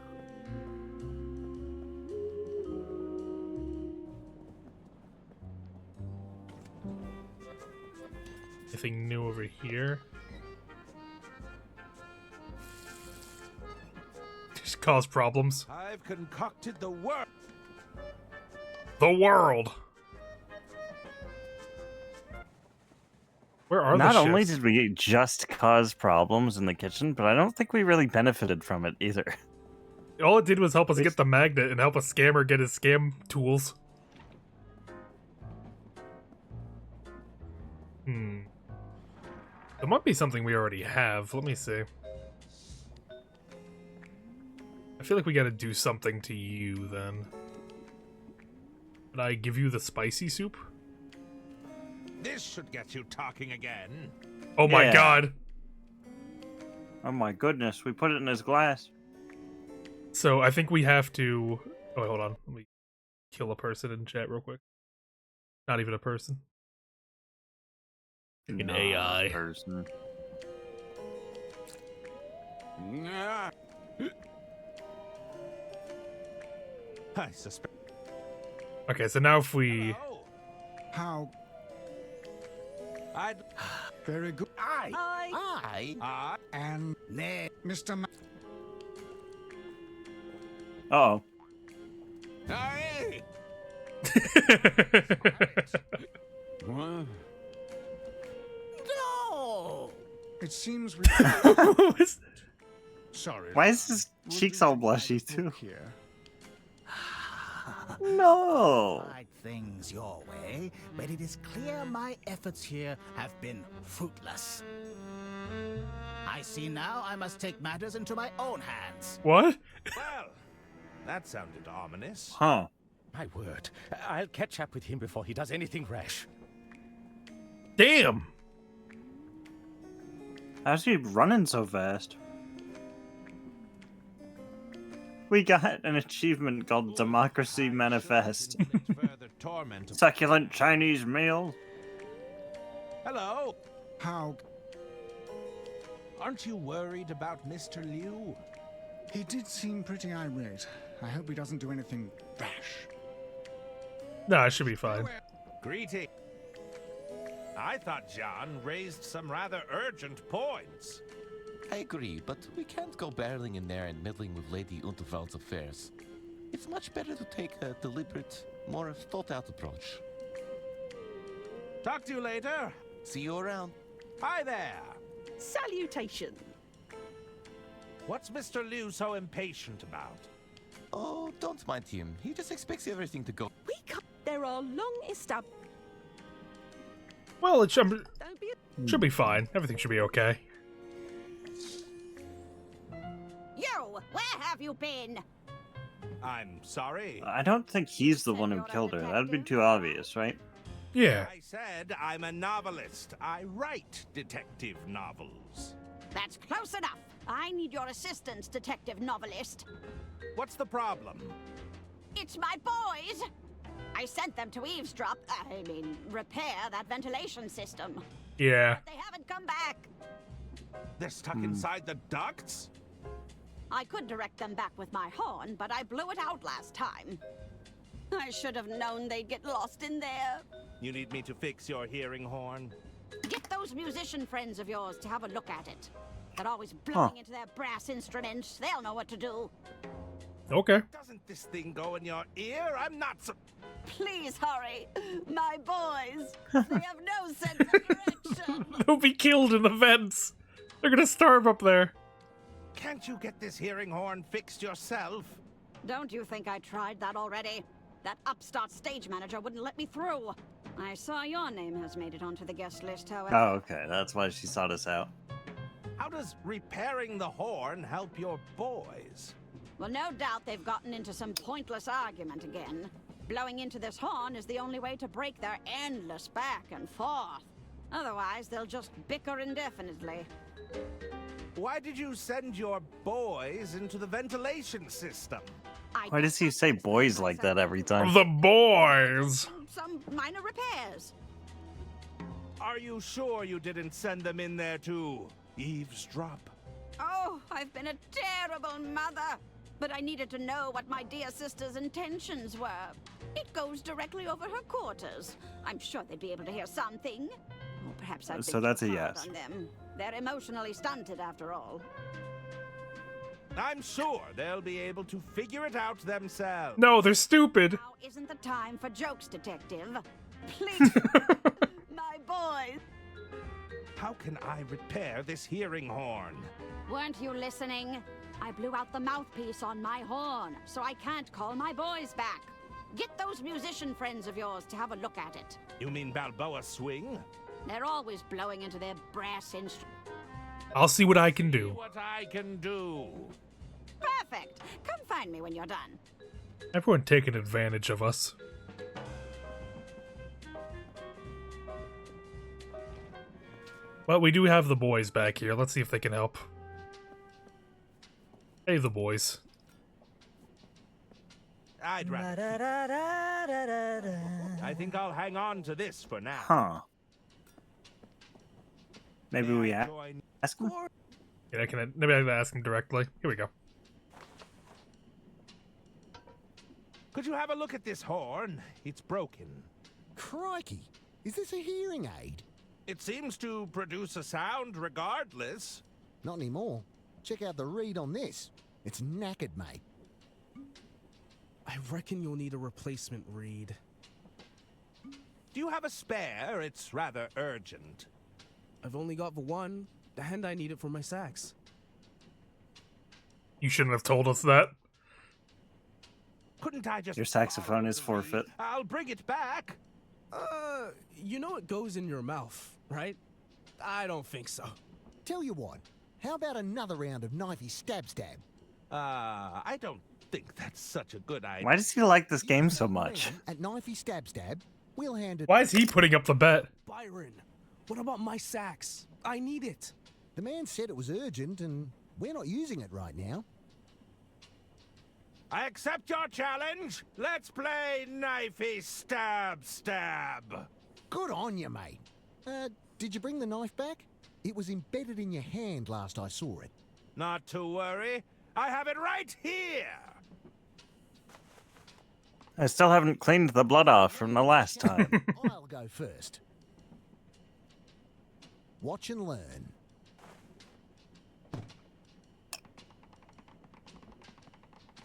Anything new over here? Just cause problems.
I've concocted the work.
The world. Where are
Not
the
only
chefs?
did we just cause problems in the kitchen, but I don't think we really benefited from it either.
All it did was help us get the magnet and help a scammer get his scam tools. There might be something we already have. Let me see. I feel like we gotta do something to you then. Did I give you the spicy soup?
This should get you talking again.
Oh my god.
Oh my goodness, we put it in his glass.
So I think we have to... Oh, wait, hold on. Let me kill a person in chat real quick. Not even a person. An AI.
Person.
I suspect.
Okay, so now if we...
How?
I'd.
Very good.
I.
And Mr.
Uh-oh.
Aye.
No! It seems we. Sorry.
Why is his cheeks all blushy too?
Here.
No.
Tried things your way, but it is clear my efforts here have been fruitless. I see now I must take matters into my own hands.
What?
Well, that sounded ominous.
Huh.
My word. I'll catch up with him before he does anything rash.
Damn!
How's he running so fast? We got an achievement called Democracy Manifest.
Further torment.
Succulent Chinese meal.
Hello.
How?
Aren't you worried about Mr. Liu?
He did seem pretty irate. I hope he doesn't do anything rash.
Nah, it should be fine.
Greeting. I thought John raised some rather urgent points.
I agree, but we can't go barreling in there and meddling with Lady Unterwald's affairs. It's much better to take a deliberate, more thought-out approach.
Talk to you later.
See you around.
Hi there.
Salutation.
What's Mr. Liu so impatient about?
Oh, don't mind him. He just expects everything to go.
We can't. There are long established.
Well, it should be fine. Everything should be okay.
You! Where have you been?
I'm sorry.
I don't think he's the one who killed her. That'd be too obvious, right?
Yeah.
I said I'm a novelist. I write detective novels.
That's close enough. I need your assistance, detective novelist.
What's the problem?
It's my boys! I sent them to eavesdrop, repair that ventilation system.
Yeah.
They haven't come back.
They're stuck inside the ducts?
I could direct them back with my horn, but I blew it out last time. I should have known they'd get lost in there.
You need me to fix your hearing horn?
Get those musician friends of yours to have a look at it. They're always blowing into their brass instruments. They'll know what to do.
Okay.
Doesn't this thing go in your ear? I'm not so...
Please hurry. My boys. They have no sense of direction.
They'll be killed in the vents. They're gonna starve up there.
Can't you get this hearing horn fixed yourself?
Don't you think I tried that already? That upstart stage manager wouldn't let me through. I saw your name has made it onto the guest list, however.
Oh, okay. That's why she sought us out.
How does repairing the horn help your boys?
Well, no doubt they've gotten into some pointless argument again. Blowing into this horn is the only way to break their endless back and forth. Otherwise, they'll just bicker indefinitely.
Why did you send your boys into the ventilation system?
Why does he say boys like that every time?
The boys!
Some minor repairs.
Are you sure you didn't send them in there to eavesdrop?
Oh, I've been a terrible mother. But I needed to know what my dear sister's intentions were. It goes directly over her quarters. I'm sure they'd be able to hear something. Or perhaps I've been
So that's a
too hard
yes.
on them. They're emotionally stunted, after all.
I'm sure they'll be able to figure it out themselves.
No, they're stupid.
Now isn't the time for jokes, detective. Please, my boys.
How can I repair this hearing horn?
Weren't you listening? I blew out the mouthpiece on my horn, so I can't call my boys back. Get those musician friends of yours to have a look at it.
You mean Balboa Swing?
They're always blowing into their brass instruments.
I'll see what I can do.
What I can do.
Perfect. Come find me when you're done.
Everyone taking advantage of us. Well, we do have the boys back here. Let's see if they can help. Hey, the boys.
I'd rather. I think I'll hang on to this for now.
Huh. Maybe we ask him?
Yeah, maybe I can ask him directly. Here we go.
Could you have a look at this horn? It's broken.
Crikey, is this a hearing aid?
It seems to produce a sound regardless.
Not anymore. Check out the reed on this. It's knackered, mate.
I reckon you'll need a replacement reed.
Do you have a spare? It's rather urgent.
I've only got the one, and I need it for my sax.
You shouldn't have told us that.
Couldn't I just...
Your saxophone is forfeit.
I'll bring it back.
You know it goes in your mouth, right? I don't think so.
Tell you what, how about another round of knifey stab-stab?
I don't think that's such a good idea.
Why does he like this game so much?
At knifey stab-stab, we'll hand it...
Why is he putting up the bet?
Byron, what about my sax? I need it.
The man said it was urgent, and we're not using it right now.
I accept your challenge. Let's play knifey stab-stab.
Good on you, mate. Did you bring the knife back? It was embedded in your hand last I saw it.
Not to worry. I have it right here.
I still haven't cleaned the blood off from the last time.
I'll go first. Watch and learn.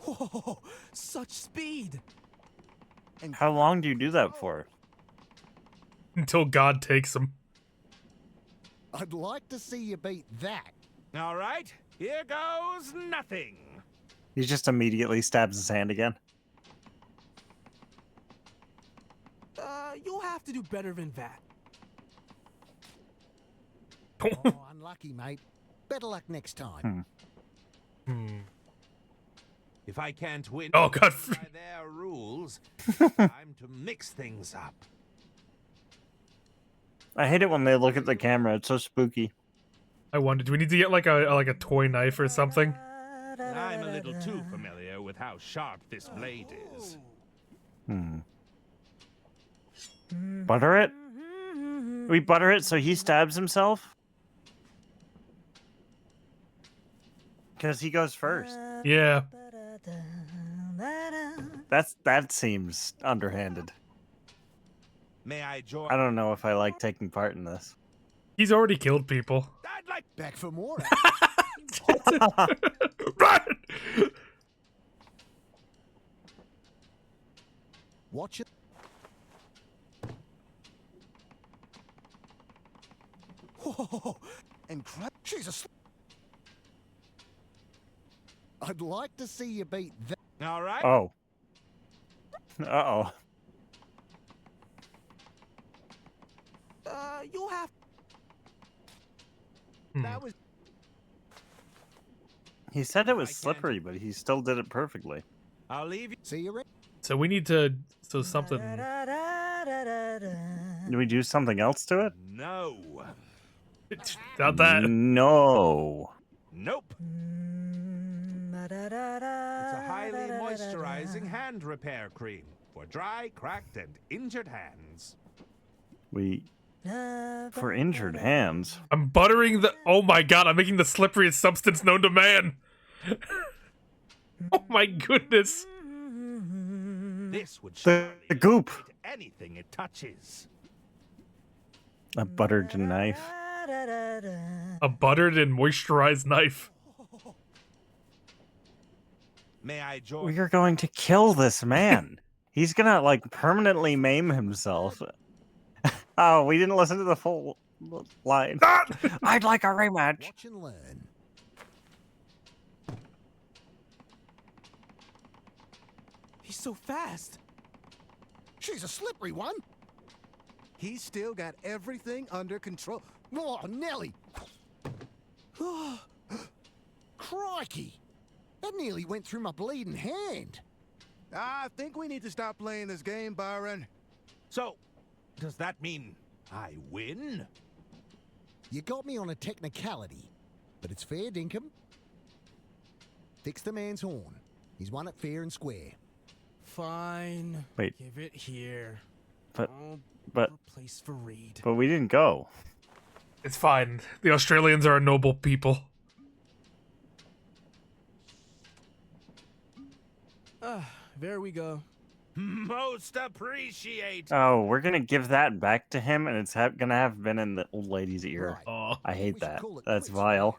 Whoa, such speed!
How long do you do that for?
Until God takes him.
I'd like to see you beat that.
All right, here goes nothing.
He just immediately stabs his hand again.
You'll have to do better than that.
Oh, unlucky, mate. Better luck next time.
If I can't win
Oh, God.
by their rules, time to mix things up.
I hate it when they look at the camera. It's so spooky.
I wonder, do we need to get like a toy knife or something?
I'm a little too familiar with how sharp this blade is.
Butter it? We butter it so he stabs himself? Because he goes first.
Yeah.
That seems underhanded.
May I join?
I don't know if I like taking part in this.
He's already killed people.
I'd like
Back for more.
Run!
Watch it.
Whoa, incredible. She's a.
I'd like to see you beat that.
All right.
Oh. Uh-oh.
You have.
That was.
He said it was slippery, but he still did it perfectly.
I'll leave you.
See you.
So we need to. So something.
Do we do something else to it?
No.
Not that.
No.
Nope. It's a highly moisturizing hand repair cream for dry, cracked, and injured hands.
For injured hands.
I'm buttering the. Oh my god! I'm making the slipperiest substance known to man. Oh my goodness.
This would
The goop.
anything it touches.
A buttered knife.
A buttered and moisturized knife.
May I join?
We are going to kill this man. He's gonna, like, permanently maim himself. Oh, we didn't listen to the full line. I'd like a rematch.
Watch and learn.
He's so fast.
She's a slippery one.
He's still got everything under control.
Oh, Nelly. Crikey. That nearly went through my bleeding hand.
I think we need to stop playing this game, Byron.
So, does that mean I win?
You got me on a technicality, but it's fair dinkum. Fix the man's horn. He's won it fair and square.
Fine.
Wait.
Give it here.
But
A place for Reed.
But we didn't go.
It's fine. The Australians are a noble people.
There we go.
Most appreciate.
Oh, we're gonna give that back to him, and it's gonna have been in the old lady's ear.
Oh,
I hate that. That's vile.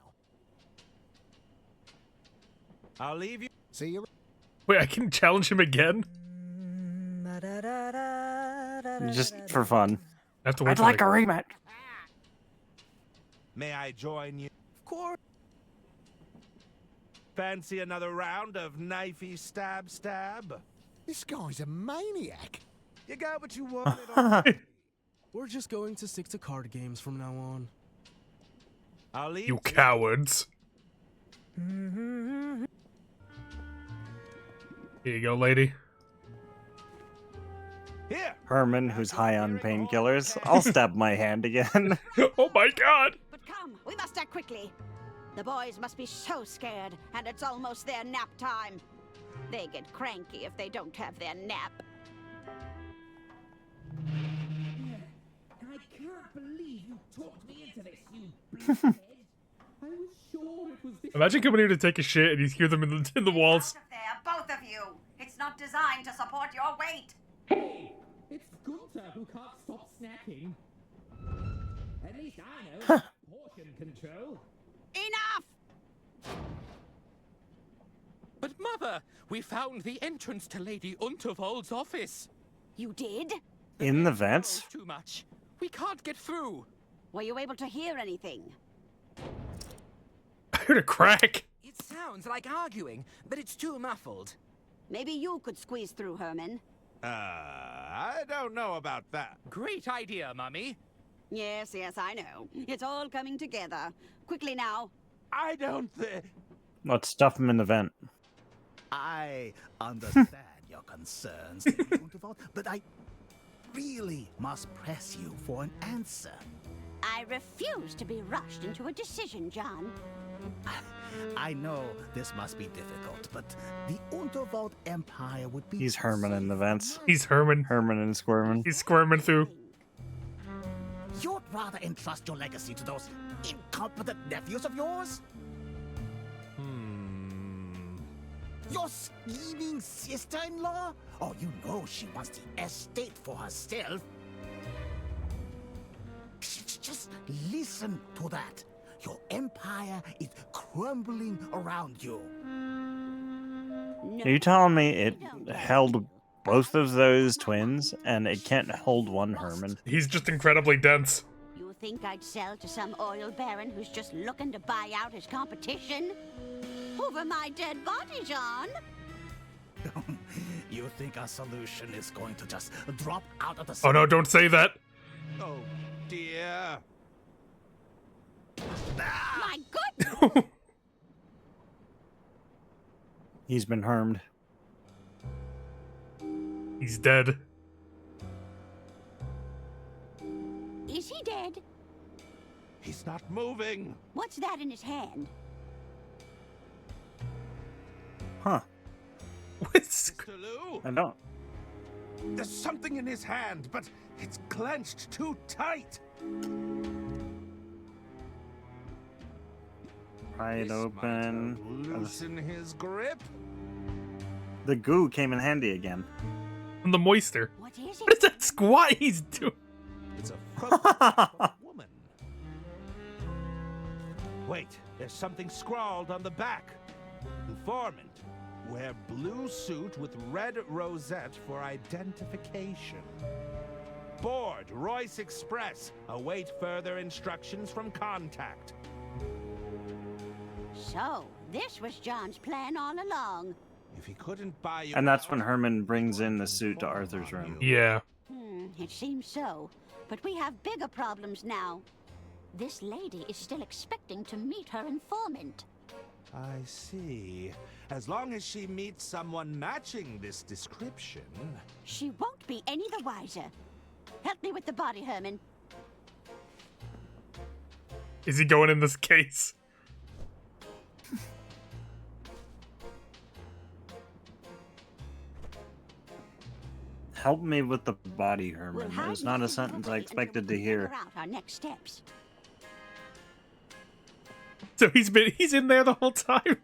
I'll leave you.
See you.
Wait, I can challenge him again?
Just for fun.
I have to wait
I'd
till
like a rematch.
May I join you?
Of course.
Fancy another round of knifey stab?
This guy's a maniac.
You got what you wanted.
We're just going to stick to card games from now on.
I'll leave
You cowards. Here you go, lady.
Here.
Herman, who's high on painkillers. I'll stab my hand again.
Oh my god!
But come, we must act quickly. The boys must be so scared, and it's almost their nap time. They get cranky if they don't have their nap.
I can't believe you talked me into this, you blockhead. I was sure it was this.
Imagine coming here to take a shit and you hear them in the walls.
There, both of you. It's not designed to support your weight.
Hey, it's Gunther who can't stop snacking. At least I know. Portion control.
Enough!
But Mother, we found the entrance to Lady Unterwald's office.
You did?
In the vents?
Too much. We can't get through.
Were you able to hear anything?
I heard a crack.
It sounds like arguing, but it's too muffled.
Maybe you could squeeze through, Herman.
I don't know about that.
Great idea, Mummy.
Yes, I know. It's all coming together. Quickly now.
I don't think...
Let's stuff him in the vent.
I understand your concerns, Lady Unterwald, but I really must press you for an answer.
I refuse to be rushed into a decision, John.
I know this must be difficult, but the Unterwald Empire would be...
He's Herman in the vents.
He's Herman.
Herman and Squirmin.
He's squirming through.
You're
rather entrust your legacy to those incompetent nephews of yours? Your scheming sister-in-law? Oh, you know she wants the estate for herself. Just listen to that. Your empire is crumbling around you.
Are you telling me it held both of those twins and it can't hold one Herman?
He's just incredibly dense.
You think I'd sell to some oil baron who's just looking to buy out his competition? Over my dead body, John.
You think our solution is going to just drop out of the
Oh no, don't say that.
Oh, dear.
My goodness!
He's been harmed.
He's dead.
Is he dead?
He's not moving.
What's that in his hand?
Huh.
What's...
Mr. Lou?
I don't.
There's something in his hand, but it's clenched too tight.
Pry it open.
Loosen his grip.
The goo came in handy again.
And the moisture.
What is
What is that squat he's doing?
It's a photograph of a woman. Wait, there's something scrawled on the back. Informant. Wear blue suit with red rosette for identification. Board, Royce Express. Await further instructions from contact.
So, this was John's plan all along.
If he couldn't buy you...
And that's when Herman brings in the suit to Arthur's room.
Yeah.
It seems so. But we have bigger problems now. This lady is still expecting to meet her informant.
I see. As long as she meets someone matching this description...
She won't be any the wiser. Help me with the body, Herman.
Is he going in this case?
Help me with the body, Herman. It's not a sentence I expected to hear.
Out our next steps.
So he's in there the whole time?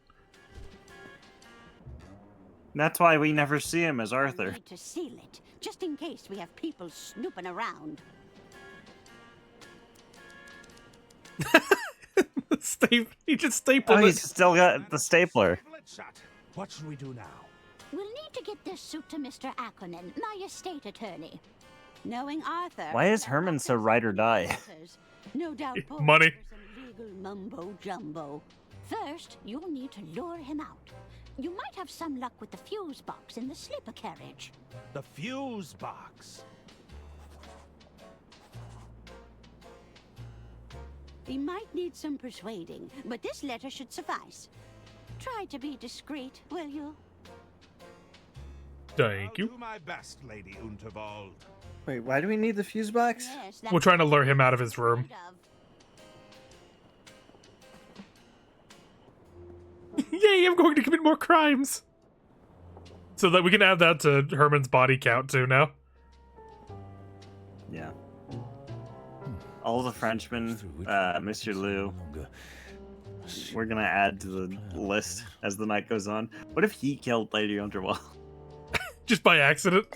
That's why we never see him as
We
Arthur.
need to seal it, just in case we have people snooping around.
He just stapled
Oh,
it.
he's still got the stapler.
What should we do now?
We'll need to get this suit to Mr. Ackerman, my estate attorney. Knowing Arthur...
Why is Herman so ride or die?
No doubt
Money.
for some legal mumbo-jumbo. First, you'll need to lure him out. You might have some luck with the fuse box in the sleeper carriage.
The fuse box.
He might need some persuading, but this letter should suffice. Try to be discreet, will you?
Thank you.
I'll do my best, Lady Unterwald.
Wait, why do we need the fuse box?
Yes,
We're trying to lure him out of his room. Yay, I'm going to commit more crimes! So that we can add that to Herman's body count too now.
Yeah. All the Frenchmen, Mr. Lou. We're gonna add to the list as the night goes on. What if he killed Lady Underwell?
Just by accident?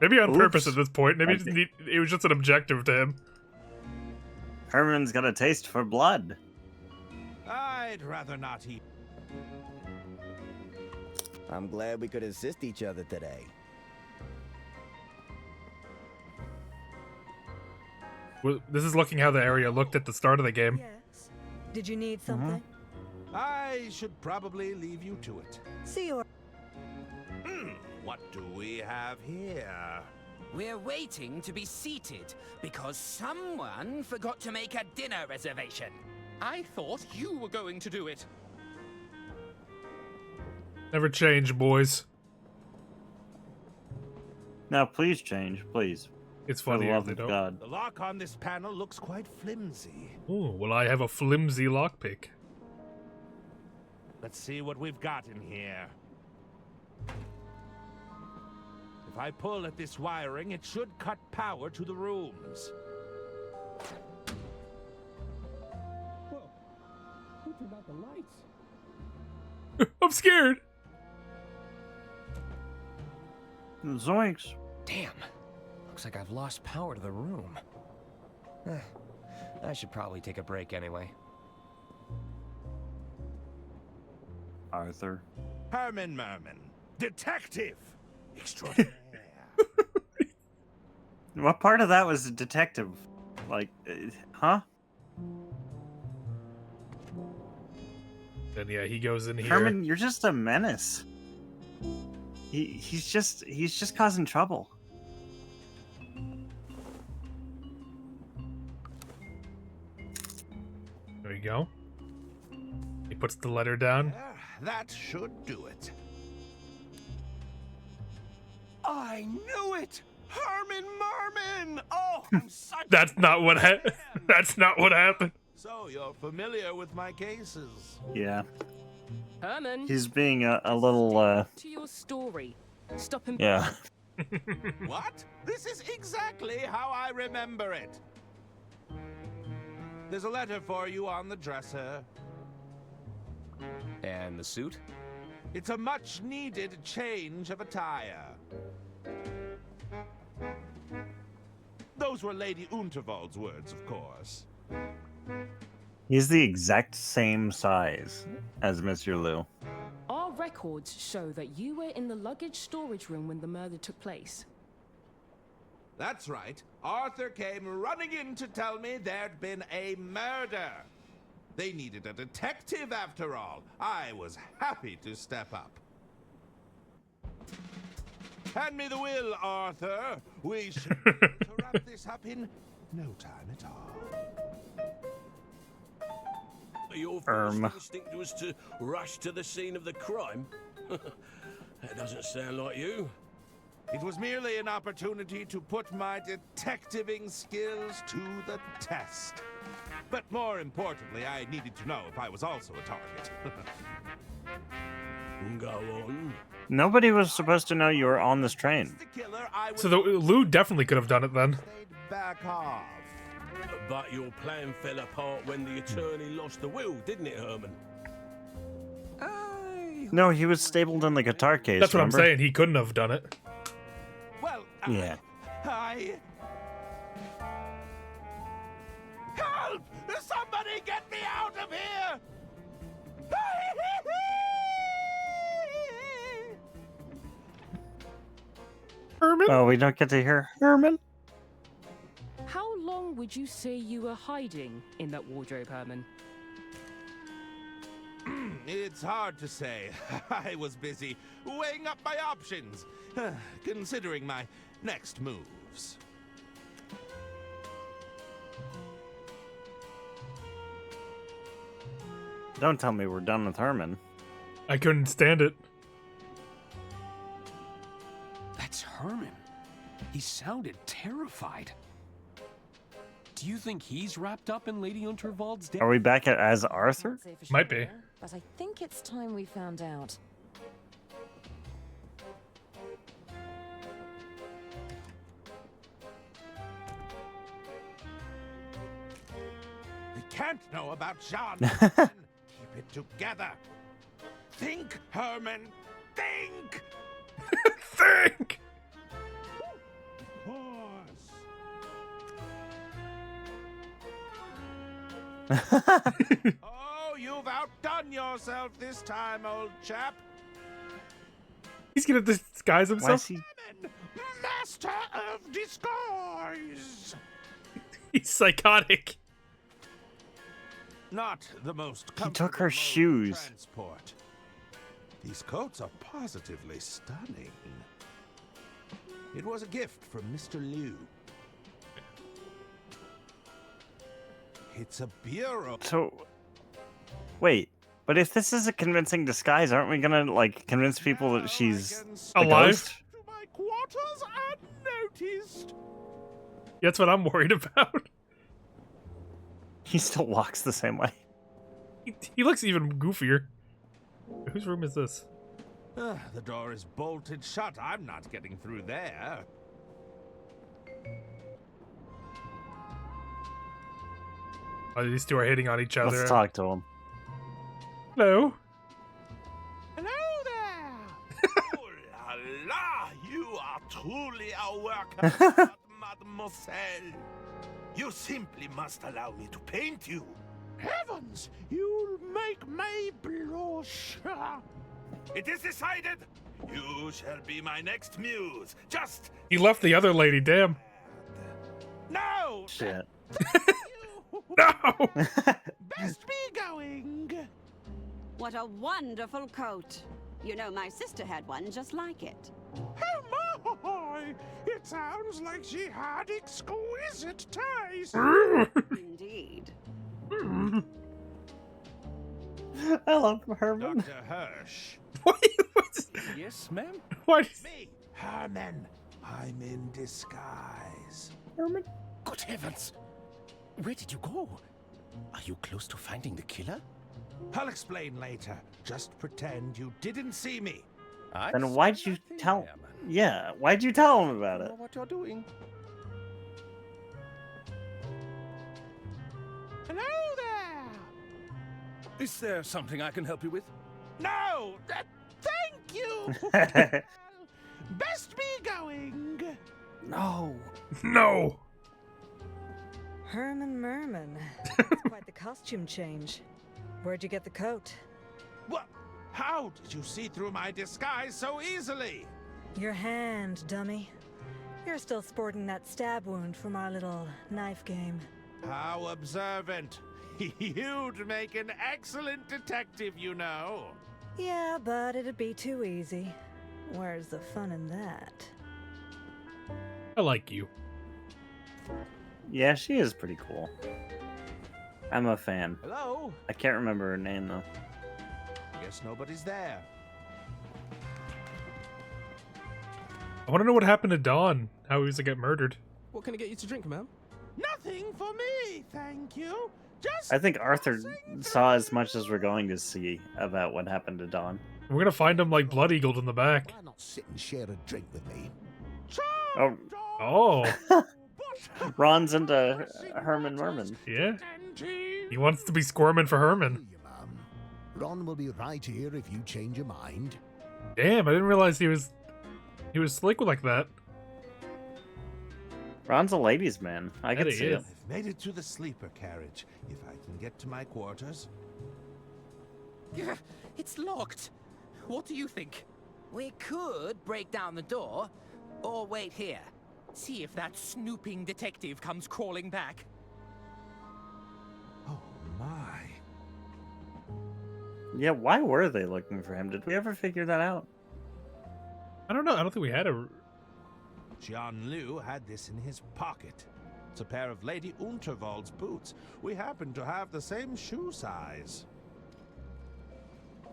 Maybe on purpose at this point. Maybe it was just an objective to him.
Herman's got a taste for blood.
I'd rather not eat.
I'm glad we could assist each other today.
Well, this is looking how the area looked at the start of the game.
Yes. Did you need something?
I should probably leave you to it.
See you.
What do we have here?
We're waiting to be seated because someone forgot to make a dinner reservation. I thought you were going to do it.
Never change, boys.
Now, please change, please.
It's
For the
funny if
love
they
of
don't.
God.
The lock on this panel looks quite flimsy.
Oh, well, I have a flimsy lockpick.
Let's see what we've got in here. If I pull at this wiring, it should cut power to the rooms.
I'm scared.
Zoinks.
Damn. Looks like I've lost power to the room. I should probably take a break anyway.
Arthur.
Herman Merman, detective extraordinaire.
What part of that was a detective? Like, huh?
Then yeah, he goes in here.
Herman, you're just a menace. He's just causing trouble.
There you go. He puts the letter down.
That should do it. I knew it! Herman Merman! Oh, I'm such
That's not what That's not what happened.
So you're familiar with my cases.
Yeah.
Herman.
He's being a little,
To your story. Stop him.
yeah.
What? This is exactly how I remember it. There's a letter for you on the dresser.
And the suit?
It's a much-needed change of attire. Those were Lady Unterwald's words, of course.
He's the exact same size as Mr. Liu.
Our records show that you were in the luggage storage room when the murder took place.
That's right. Arthur came running in to tell me there'd been a murder. They needed a detective after all. I was happy to step up. Hand me the will, Arthur. We should be able to wrap this up in no time at all.
Your first instinct was to rush to the scene of the crime? That doesn't sound like you.
It was merely an opportunity to put my detectiving skills to the test. But more importantly, I needed to know if I was also a target.
Go on.
Nobody was supposed to know you were on this train.
So Lou definitely could have done it then.
Back off.
But your plan fell apart when the attorney lost the will, didn't it, Herman?
No, he was stapled in the guitar case.
That's what
remember?
I'm saying. He couldn't have done it.
Well,
Yeah.
Help! Somebody get me out of here!
Herman?
Oh, we don't get to hear Herman?
How long would you say you were hiding in that wardrobe, Herman?
It's hard to say. I was busy weighing up my options, considering my next moves.
Don't tell me we're done with Herman.
I couldn't stand it.
That's Herman. He sounded terrified. Do you think he's wrapped up in Lady Unterwald's death?
Are we back as Arthur?
Might be.
But I think it's time we found out.
We can't know about Jean. Keep it together. Think, Herman. Think.
Think.
Oh, you've outdone yourself this time, old chap.
He's gonna disguise himself.
Master of disguise.
He's psychotic.
Not the most
He took her shoes.
transport. These coats are positively stunning. It was a gift from Mr. Liu. It's a bureau.
So, wait. But if this is a convincing disguise, aren't we gonna, like, convince people that she's a
alive?
ghost?
To my quarters unnoticed.
That's what I'm worried about.
He still walks the same way.
He looks even goofier. Whose room is this?
The door is bolted shut. I'm not getting through there.
Oh, these two are hitting on each other.
Let's talk to him.
Hello.
truly a work of art, mademoiselle. You simply must allow me to paint you.
Heavens, you'll make me blush.
It is decided. You shall be my next muse. Just
He left the other lady, damn.
No!
Shit.
No!
Best be going.
What a wonderful coat. You know, my sister had one just like it.
Oh my! It sounds like she had exquisite taste.
Indeed.
I love Herman.
Dr. Hirsch.
Yes, ma'am?
What?
Me, Herman. I'm in disguise.
Herman?
Good heavens! Where did you go? Are you close to finding the killer?
I'll explain later. Just pretend you didn't see me.
Then why'd you tell? Yeah, why'd you tell him about
I
it?
know what you're doing.
Hello there.
Is there something I can help you with?
No, thank you. Best be going.
No.
No.
Herman Merman. That's quite the costume change. Where'd you get the coat?
What? How did you see through my disguise so easily?
Your hand, dummy. You're still sporting that stab wound from our little knife game.
How observant. You'd make an excellent detective, you know.
Yeah, but it'd be too easy. Where's the fun in that?
I like you.
Yeah, she is pretty cool. I'm a fan.
Hello?
I can't remember her name though.
Guess nobody's there.
I want to know what happened to Don. How he was to get murdered.
What can I get you to drink, ma'am?
Nothing for me, thank you. Just
I think Arthur saw as much as we're going to see about what happened to Don.
We're gonna find him like blood eagled in the back.
Why not sit and share a drink with me?
Oh,
Oh.
Ron's into Herman Merman.
Yeah. He wants to be Squirmin for Herman.
Ron will be right here if you change your mind.
Damn, I didn't realize he was slick like that.
Ron's a ladies' man. I
That
can
he
see
is.
it.
I've made it to the sleeper carriage. If I can get to my quarters.
It's locked. What do you think? We could break down the door, or wait here. See if that snooping detective comes crawling back.
Oh my.
Yeah, why were they looking for him? Did we ever figure that out?
I don't know. I don't think we had a.
John Liu had this in his pocket. It's a pair of Lady Unterwald's boots. We happen to have the same shoe size.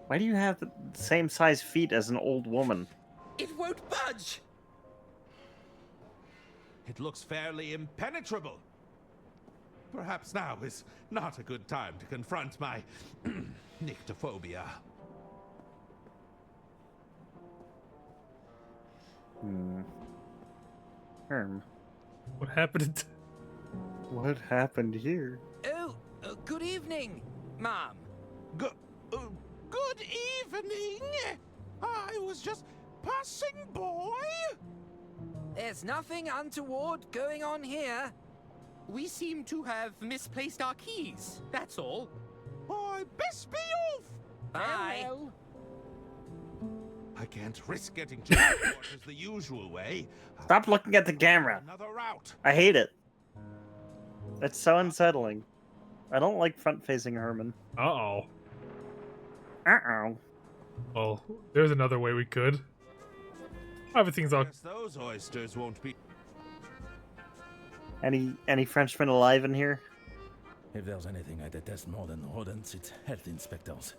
Why do you have the same size feet as an old woman?
It won't budge!
It looks fairly impenetrable. Perhaps now is not a good time to confront my nyctophobia.
Herm.
What happened?
What happened here?
Oh, good evening, Mom.
Good evening. I was just passing by.
There's nothing untoward going on here. We seem to have misplaced our keys, that's all.
I best be off.
Bye.
Farewell. I can't risk getting to my quarters the usual way.
Stop looking at the camera.
Another route.
I hate it. It's so unsettling. I don't like front-facing Herman.
Uh-oh.
Uh-oh.
Well, there's another way we could. Everything's all...
Guess those oysters won't be.
Any Frenchmen alive in here?
If there's anything I detest more than rodents, it's health inspectors.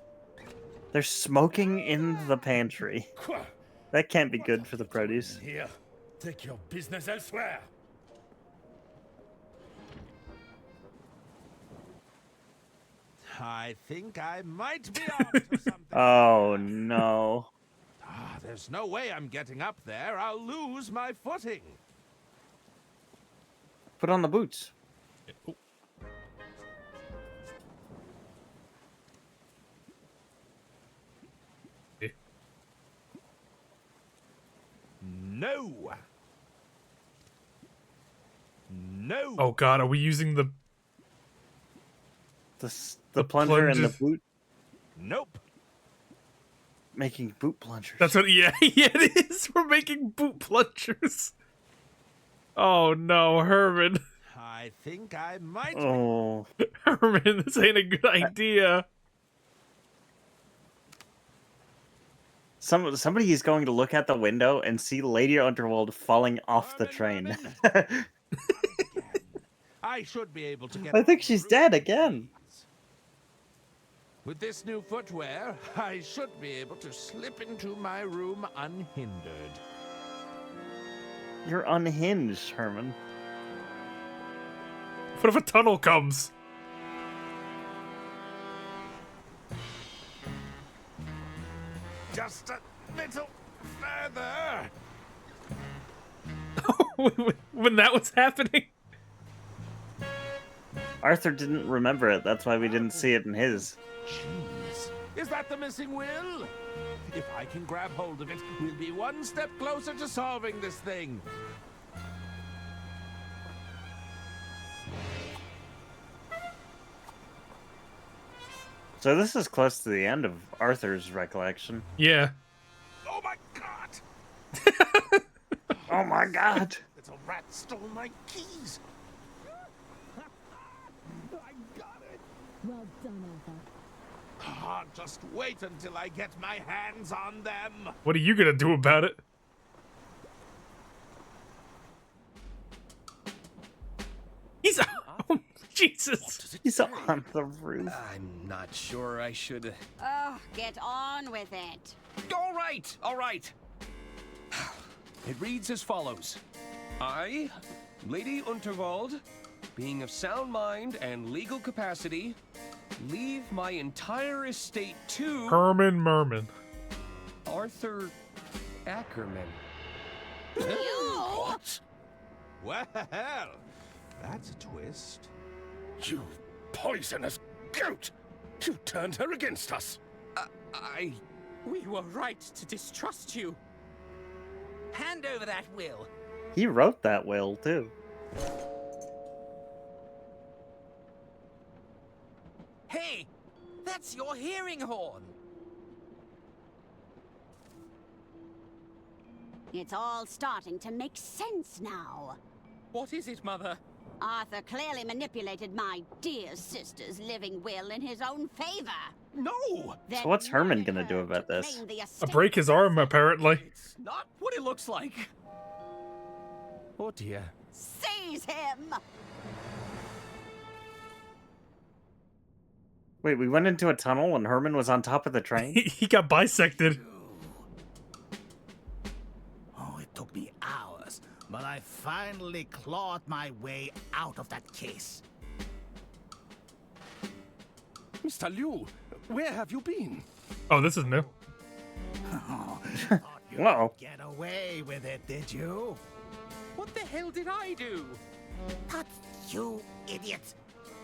They're smoking in the pantry. That can't be good for the produce.
Here, take your business elsewhere.
I think I might be on to something.
Oh no.
There's no way I'm getting up there. I'll lose my footing.
Put on the boots.
No!
No.
Oh god, are we using the
plunger and the
plunges?
boot?
Nope.
Making boot plungers.
That's what. Yeah, yeah, it is. We're making boot plungers. Oh no, Herman.
I think I might.
Oh,
Herman, this ain't a good idea.
Somebody is going to look out the window and see Lady Underworld falling off the train.
I should be able to get.
I think she's dead again.
With this new footwear, I should be able to slip into my room unhindered.
You're unhinged, Herman.
What if a tunnel comes?
Just a little further.
When that was happening?
Arthur didn't remember it. That's why we didn't see it in his.
Jeez. Is that the missing will? If I can grab hold of it, we'll be one step closer to solving this thing.
So this is close to the end of Arthur's recollection.
Yeah.
Oh my god!
Oh my god!
Little rat stole my keys. I got it.
Well done, Arthur.
Ah, just wait until I get my hands on them.
What are you gonna do about it? He's oh, Jesus.
He's on the roof.
I'm not sure I should.
Oh, get on with it.
All right, all right. It reads as follows. I, Lady Unterwald, being of sound mind and legal capacity, leave my entire estate to
Herman Merman.
Arthur Ackerman.
What? Well, that's a twist.
You poisonous goat! You turned her against us.
We were right to distrust you. Hand over that will.
He wrote that will, too.
Hey, that's your hearing horn.
It's all starting to make sense now.
What is it, Mother?
Arthur clearly manipulated my dear sister's living will in his own favor.
No!
So what's Herman gonna do about this?
Break his arm, apparently.
Not what it looks like. Oh dear.
Seize him!
Wait, we went into a tunnel and Herman was on top of the train?
He got bisected.
Oh, it took me hours, but I finally clawed my way out of that case.
Mr. Liu, where have you been?
Oh, this is new.
Whoa.
Get away with it, did you?
What the hell did I do?
But you idiot!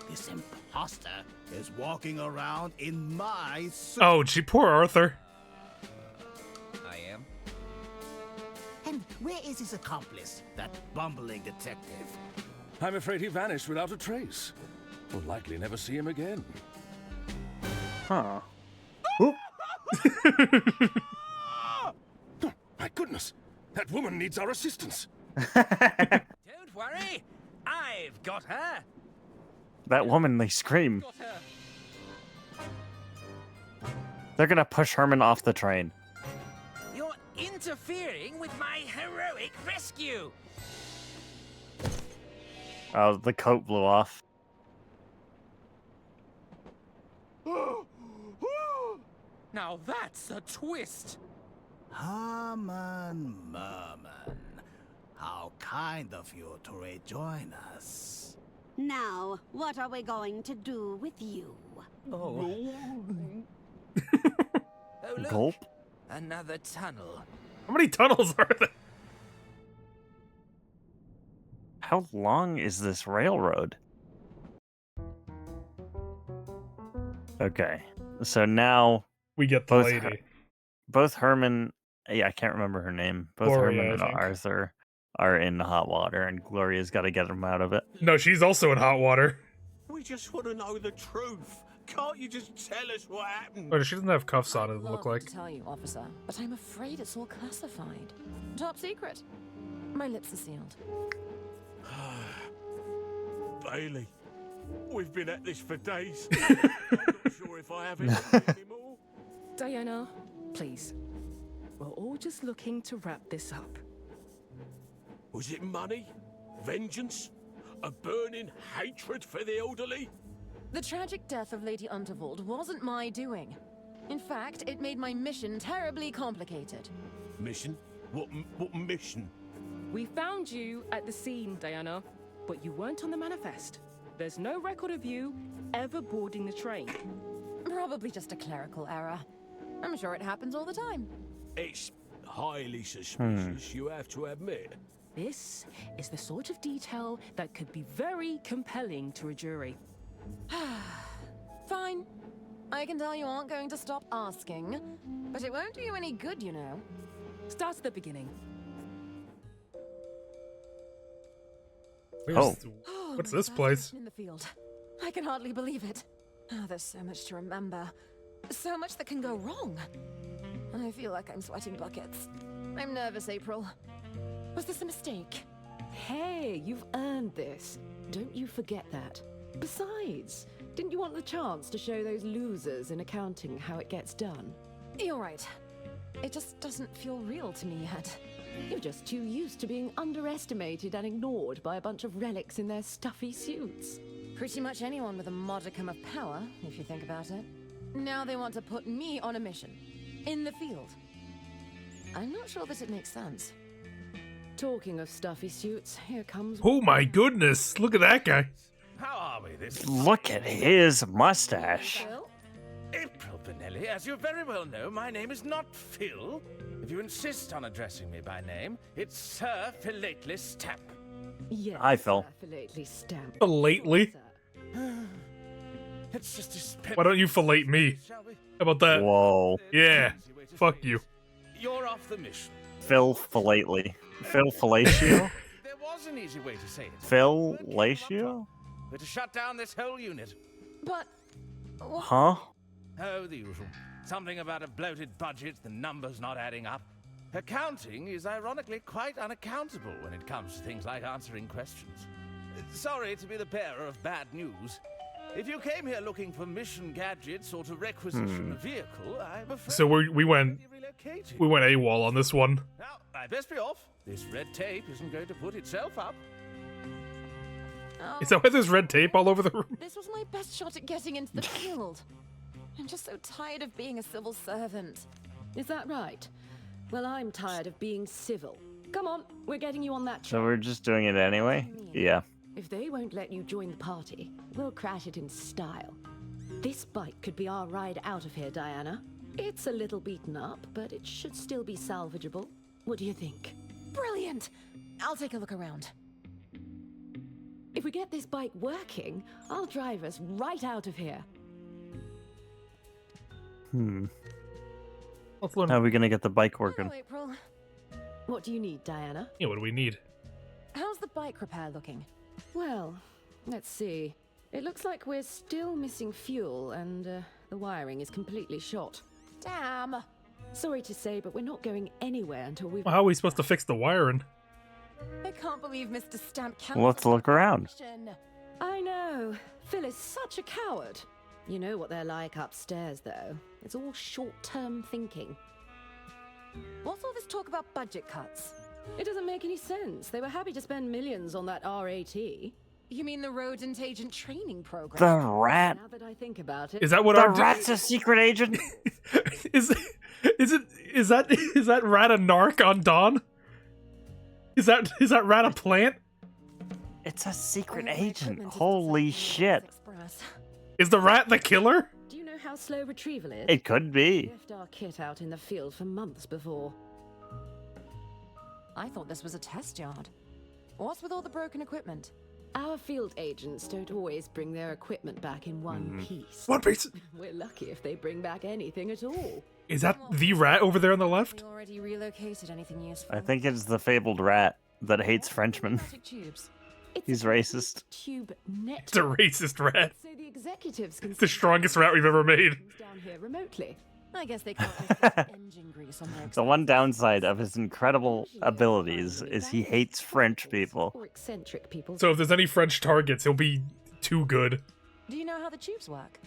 This imposter is walking around in my suit.
Oh, gee, poor Arthur.
I am.
And where is his accomplice, that bumbling detective?
I'm afraid he vanished without a trace. We'll likely never see him again.
Huh.
My goodness! That woman needs our assistance.
Don't worry, I've got her.
That womanly scream.
Got her.
They're gonna push Herman off the train.
You're interfering with my heroic rescue.
Oh, the coat blew off.
Now that's a twist.
Herman Merman, how kind of you to rejoin us.
Now, what are we going to do with you?
Oh. Oh, look.
Gulp.
Another tunnel.
How many tunnels are there?
How long is this railroad? Okay, so now
we get the lady.
Both Herman, yeah, I can't remember her name. Both
Gloria,
Herman and
I think.
Arthur are in hot water, and Gloria's got to get them out of it.
No, she's also in hot water.
We just want to know the truth. Can't you just tell us what happened?
But she doesn't have cuffs on, it doesn't
I'd
look
love
like.
to tell you, officer, but I'm afraid it's all classified. Top secret. My lips are sealed.
Bailey, we've been at this for days. I'm not sure if I have anything anymore.
Diana, please. We're all just looking to wrap this up.
Was it money? Vengeance? A burning hatred for the elderly?
The tragic death of Lady Unterwald wasn't my doing. In fact, it made my mission terribly complicated.
Mission? What mission?
We found you at the scene, Diana, but you weren't on the manifest. There's no record of you ever boarding the train.
Probably just a clerical error. I'm sure it happens all the time.
It's highly suspicious, you have to admit.
This is the sort of detail that could be very compelling to a jury.
Fine. I can tell you aren't going to stop asking, but it won't do you any good, you know.
Start at the beginning.
What's this place?
In the field. I can hardly believe it. Oh, there's so much to remember. So much that can go wrong. I feel like I'm sweating buckets. I'm nervous, April. Was this a mistake?
Hey, you've earned this. Don't you forget that. Besides, didn't you want the chance to show those losers in accounting how it gets done?
You're right. It just doesn't feel real to me yet.
You're just too used to being underestimated and ignored by a bunch of relics in their stuffy suits.
Pretty much anyone with a modicum of power, if you think about it. Now they want to put me on a mission. In the field. I'm not sure that it makes sense.
Talking of stuffy suits, here comes...
Oh my goodness, look at that guy.
How are we this?
Look at his mustache.
April Benelli, as you very well know, my name is not Phil. If you insist on addressing me by name, it's Sir Philately Stamp.
Yes,
Hi, Phil.
Philately Stamp.
Fillately?
It's just a
Why don't you fillet me? How about that?
Whoa.
Yeah. Fuck you.
You're off the mission.
Phil Fillately. Phil Fellatio?
There was an easy way to say it.
Phil Latio?
We're to shut down this whole unit.
But...
Huh?
Oh, the usual. Something about a bloated budget, the numbers not adding up. Accounting is ironically quite unaccountable when it comes to things like answering questions. Sorry to be the bearer of bad news. If you came here looking for mission gadgets or to requisition a vehicle, I'm afraid
So we went AWOL on this one.
Now, I'd best be off. This red tape isn't going to put itself up.
Is that why there's red tape all over the room?
This was my best shot at getting into the field. I'm just so tired of being a civil servant.
Is that right? Well, I'm tired of being civil. Come on, we're getting you on that train.
So we're just doing it anyway? Yeah.
If they won't let you join the party, we'll crash it in style. This bike could be our ride out of here, Diana. It's a little beaten up, but it should still be salvageable. What do you think?
Brilliant! I'll take a look around.
If we get this bike working, I'll drive us right out of here.
How are we gonna get the bike working?
Hello, April.
What do you need, Diana?
Yeah, what do we need?
How's the bike repair looking?
Well, let's see. It looks like we're still missing fuel, and the wiring is completely shot.
Damn!
Sorry to say, but we're not going anywhere until we've...
Well, how are we supposed to fix the wiring?
I can't believe Mr. Stamp
Well, let's look around.
I know. Phil is such a coward. You know what they're like upstairs, though. It's all short-term thinking.
What's all this talk about budget cuts?
It doesn't make any sense. They were happy to spend millions on that RAT.
You mean the rodent agent training program?
The rat.
Now that I think about it...
Is that what
the rat's a secret agent?
Is that rat a narc on Dawn? Is that rat a plant?
It's a secret agent. Holy shit.
Is the rat the killer?
Do you know how slow retrieval is?
It could be.
We left our kit out in the field for months before.
I thought this was a test yard. What's with all the broken equipment?
Our field agents don't always bring their equipment back in one piece.
One piece?
We're lucky if they bring back anything at all.
Is that the rat over there on the left?
We already relocated anything useful?
I think it's the fabled rat. that hates Frenchmen.
Tubes.
He's racist.
Tube network.
It's a racist rat.
So the executives can
It's the strongest rat we've ever made.
down here remotely. I guess they can't engine grease on their
The one downside of his incredible abilities is he hates French people.
or eccentric people.
So if there's any French targets, he'll be too good.
Do you know how the tubes work?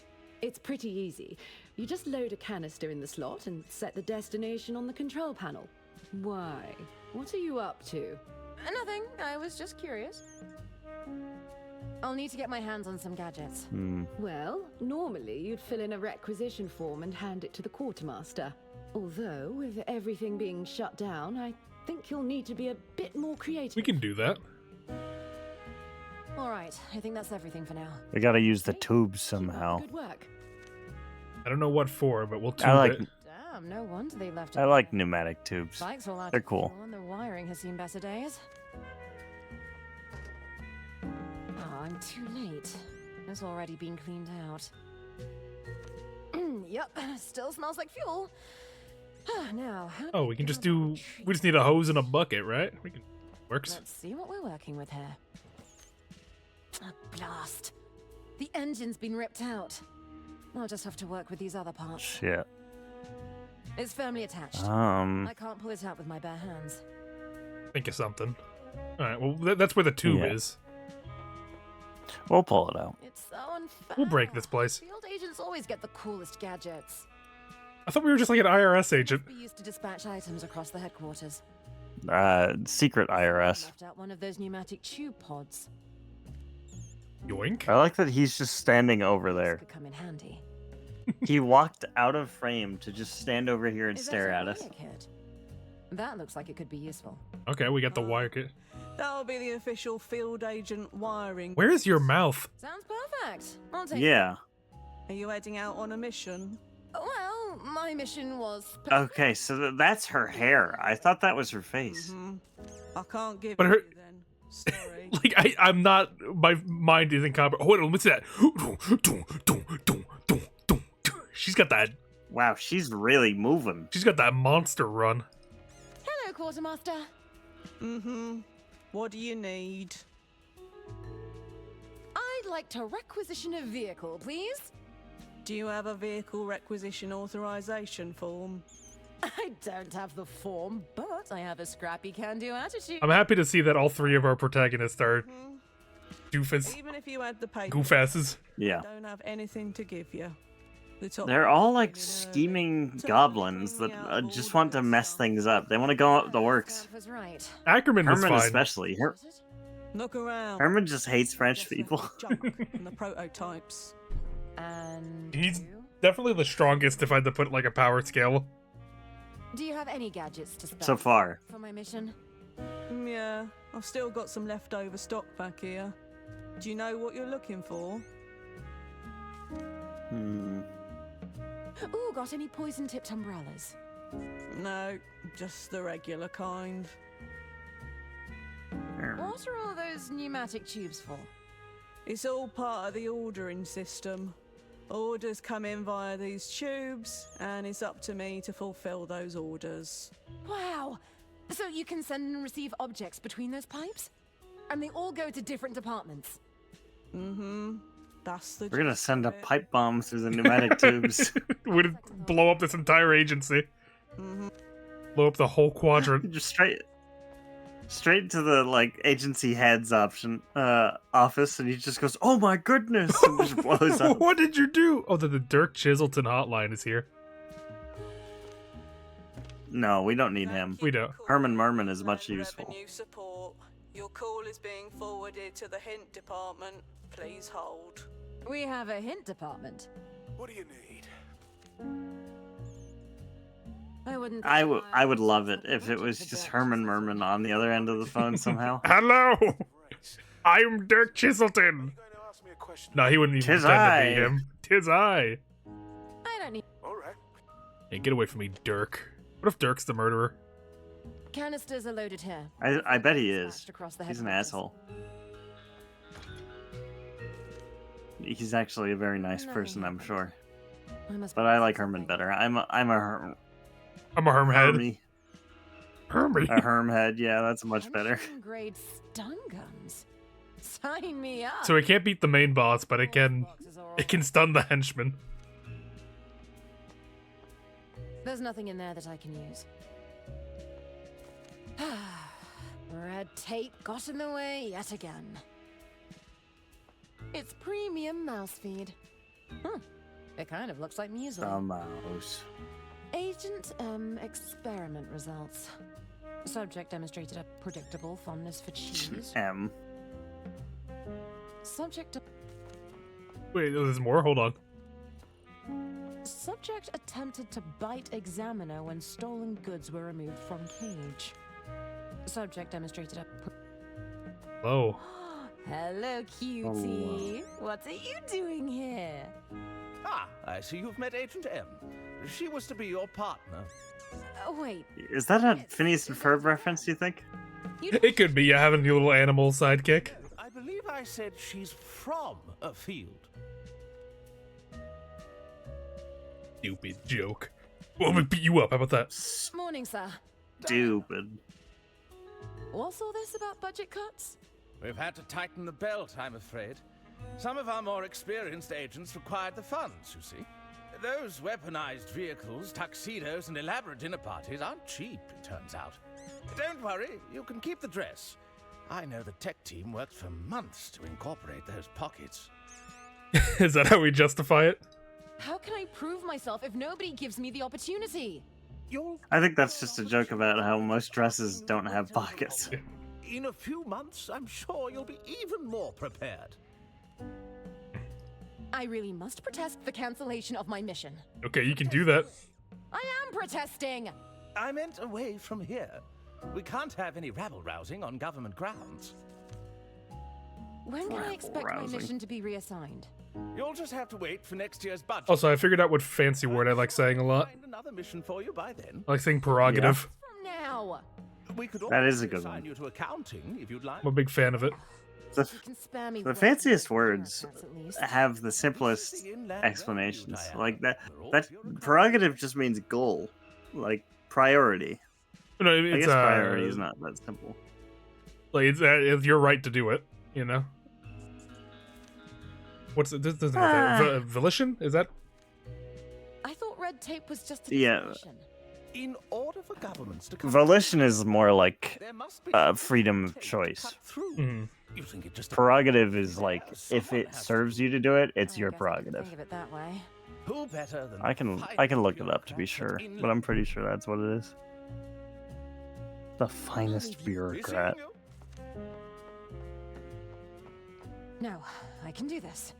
It's pretty easy. You just load a canister in the slot and set the destination on the control panel. Why? What are you up to?
Nothing. I was just curious. I'll need to get my hands on some gadgets.
Well, normally you'd fill in a requisition form and hand it to the quartermaster. Although, with everything being shut down, I think you'll need to be a bit more creative.
We can do that.
All right, I think that's everything for now.
We gotta use the tubes somehow.
Good work.
I don't know what for, but we'll tube
I like
it.
Damn, no wonder they left.
I like pneumatic tubes.
Bikes are all out
They're
of
cool.
fuel and the wiring has seen better days. Oh, I'm too late. It's already been cleaned out. Yep, still smells like fuel. Now, how do
Oh, we can just do. We just need a hose and a bucket, right? We can. Works.
Let's see what we're working with here. A blast. The engine's been ripped out. I'll just have to work with these other parts.
Shit.
It's firmly attached.
Um.
I can't pull it out with my bare hands.
Think of something. All right. Well, that's where the tube
Yeah.
is.
We'll pull it out.
It's so unfair.
We'll break this place.
Field agents always get the coolest gadgets.
I thought we were just like an IRS agent.
We used to dispatch items across the headquarters.
Secret IRS.
Left out one of those pneumatic tube pods.
Yoink.
I like that he's just standing over there.
Could come in handy.
He walked out of frame to just stand over here and
Is
stare
that
at
a
us.
kit? That looks like it could be useful.
Okay, we got the wire kit.
That'll be the official field agent wiring.
Where's your mouth?
Sounds perfect. I'll take
Yeah.
Are you heading out on a mission?
Well, my mission was.
Okay, so that's her hair. I thought that was her face.
I can't give
But
you
her-
then. Sorry.
Like I'm not. My mind isn't comprehending. Hold on, what's that? She's got that.
Wow, she's really moving.
She's got that monster run.
Hello, quartermaster.
What do you need?
I'd like to requisition a vehicle, please.
Do you have a vehicle requisition authorization form?
I don't have the form, but I have a scrappy can-do attitude.
I'm happy to see that all three of our protagonists are doofus,
Even if you had the paper,
goofasses.
Yeah.
I don't have anything to give you. The top
They're all like scheming goblins that just want to mess things up. They want to go up the works.
Was right.
Ackerman was
Herman
fine.
especially.
Look around.
Herman just hates French people.
Junk and the prototypes.
And
He's definitely the strongest if I had to put like a power scale.
do you have any gadgets to spare
So far.
for my mission?
Yeah, I've still got some leftover stock back here. Do you know what you're looking for?
Ooh, got any poison-tipped umbrellas?
No, just the regular kind.
What are all those pneumatic tubes for?
It's all part of the ordering system. Orders come in via these tubes, and it's up to me to fulfill those orders.
Wow! So you can send and receive objects between those pipes? And they all go to different departments?
That's the
We're gonna
gist
send a
of it.
pipe bomb through the pneumatic tubes.
Would blow up this entire agency. Blow up the whole quadrant.
Just straight to the like agency heads option office, and he just goes, "Oh my goodness!" and just blows up.
What did you do? Oh, the Dirk Chiselton hotline is here.
No, we don't need him.
We don't.
Herman Merman is much useful.
Revenue support. Your call is being forwarded to the hint department. Please hold.
We have a hint department.
What do you need?
I wouldn't.
I would love it if it was just Herman Merman on the other end of the phone somehow.
Hello, I'm Dirk Chiselton. No, he wouldn't even
Tis
pretend
I.
to be him. Tis I.
I don't need.
All right.
Hey, get away from me, Dirk. What if Dirk's the murderer?
Canisters are loaded here.
I bet he is.
Dispatched across the
He's an
headquarters.
asshole. He's actually a very nice person, I'm sure.
I must
But I like Herman better. I'm a
I'm a Hermhead.
Hermy.
Herman.
A Herm head, yeah, that's much better.
Grade stun guns. Sign me up.
So it can't beat the main boss, but it can stun the henchman.
There's nothing in there that I can use. Red tape got in the way yet again. It's premium mouse feed. It kind of looks like muesli.
The mouse.
Agent M experiment results. Subject demonstrated a predictable fondness for cheese.
M.
Subject.
Wait, there's more? Hold on.
Subject attempted to bite examiner when stolen goods were removed from cage. Subject demonstrated a.
Hello.
Hello, cutie. What are you doing here?
Ah, I see you've met Agent M. She was to be your partner.
Wait.
Is that a Phineas and Ferb reference, you think?
It could be. You having your little animal sidekick.
I believe I said she's from a field.
Stupid joke. Well, we beat you up. How about that?
Morning, sir.
Stupid.
What's all this about budget cuts?
We've had to tighten the belt, I'm afraid. Some of our more experienced agents required the funds, you see. Those weaponized vehicles, tuxedos, and elaborate dinner parties aren't cheap, it turns out. Don't worry, you can keep the dress. I know the tech team worked for months to incorporate those pockets.
Is that how we justify it?
How can I prove myself if nobody gives me the opportunity?
I think that's just a joke about how most dresses don't have pockets.
In a few months, I'm sure you'll be even more prepared.
I really must protest the cancellation of my mission.
Okay, you can do that.
I am protesting!
I meant away from here. We can't have any rabble-rousing on government grounds.
When can I expect my mission to be reassigned?
You'll just have to wait for next year's budget.
Also, I figured out what fancy word I like saying a lot.
Find another mission for you by then.
I like saying prerogative.
From now.
We could
That is a good
assign
one.
you to accounting if you'd like.
I'm a big fan of it.
The fanciest words have the simplest explanations. Like that prerogative just means goal, like priority.
No,
I
it's
guess priority is not that simple.
Like it's your right to do it, you know. What's it? This doesn't have volition? Is that?
I thought red tape was just a
Yeah.
definition.
In order for governments to come
Volition is more like freedom of choice.
Mhm.
You think it just
Prerogative is like if it serves you to do it, it's your prerogative.
Think of it that way.
Who better than
I can look it up to be sure, but I'm pretty sure that's what it is. The finest bureaucrat.
No, I can do this.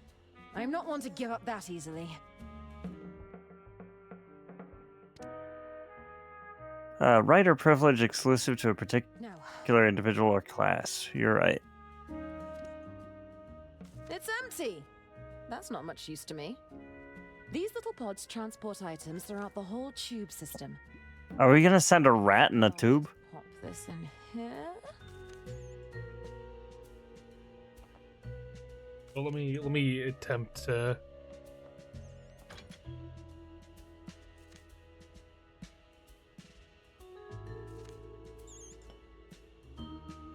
I'm not one to give up that easily.
Right or privilege exclusive to a particular individual or class. You're right.
It's empty. That's not much use to me. These little pods transport items throughout the whole tube system.
Are we gonna send a rat in a tube?
Pop this in here.
Well, let me attempt to.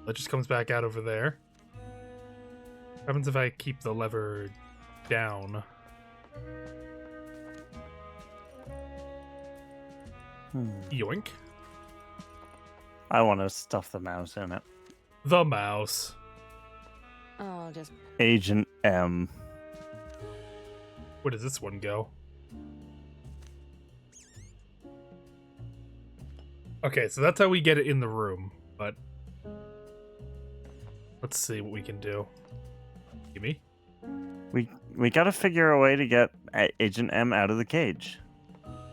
That just comes back out over there. What happens if I keep the lever down? Yoink.
I want to stuff the mouse in it.
The mouse.
I'll just.
Agent M.
Where does this one go? Okay, so that's how we get it in the room, but let's see what we can do. Gimme?
We gotta figure a way to get Agent M out of the cage.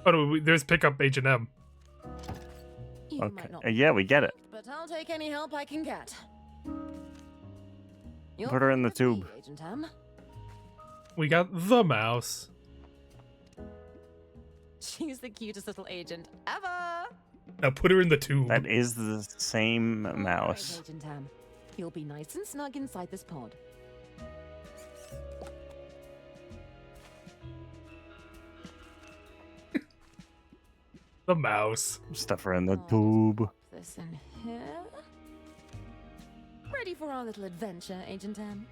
Oh no, there's pickup Agent M.
You
Okay.
might not
Yeah, we get it.
but I'll take any help I can get. You'll
Put her in the
come with
tube.
me, Agent M.
We got the mouse.
She's the cutest little agent ever.
Now put her in the tube.
That is the same
Right,
mouse.
Agent M. You'll be nice and snug inside this pod.
The mouse.
Stuff her in the tube.
this in here. Ready for our little adventure, Agent M?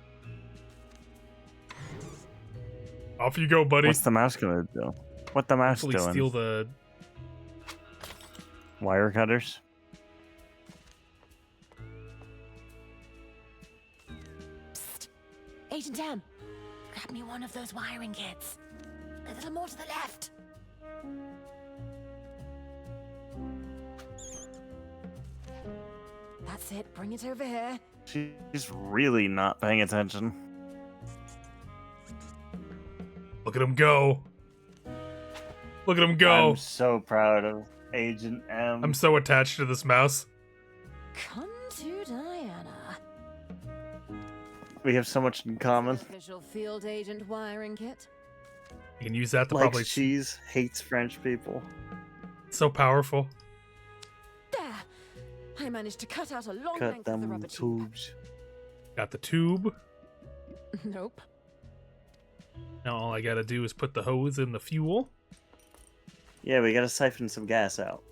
Off you go, buddy.
What's the mouse gonna do? What the mouse
Hopefully
doing?
steal the
wire cutters.
Psst. Agent M, grab me one of those wiring kits. A little more to the left. That's it. Bring it over here.
She's really not paying attention.
Look at him go. Look at him go.
I'm so proud of Agent M.
I'm so attached to this mouse.
Come to Diana.
We have so much in common.
Official field agent wiring kit.
You can use that to
Like
probably...
cheese hates French people.
So powerful.
There. I managed to cut out a long
Cut
length of the
them
rubber tube.
tubes.
Got the tube.
Nope.
Now all I gotta do is put the hose in the fuel.
Yeah, we gotta siphon some gas out.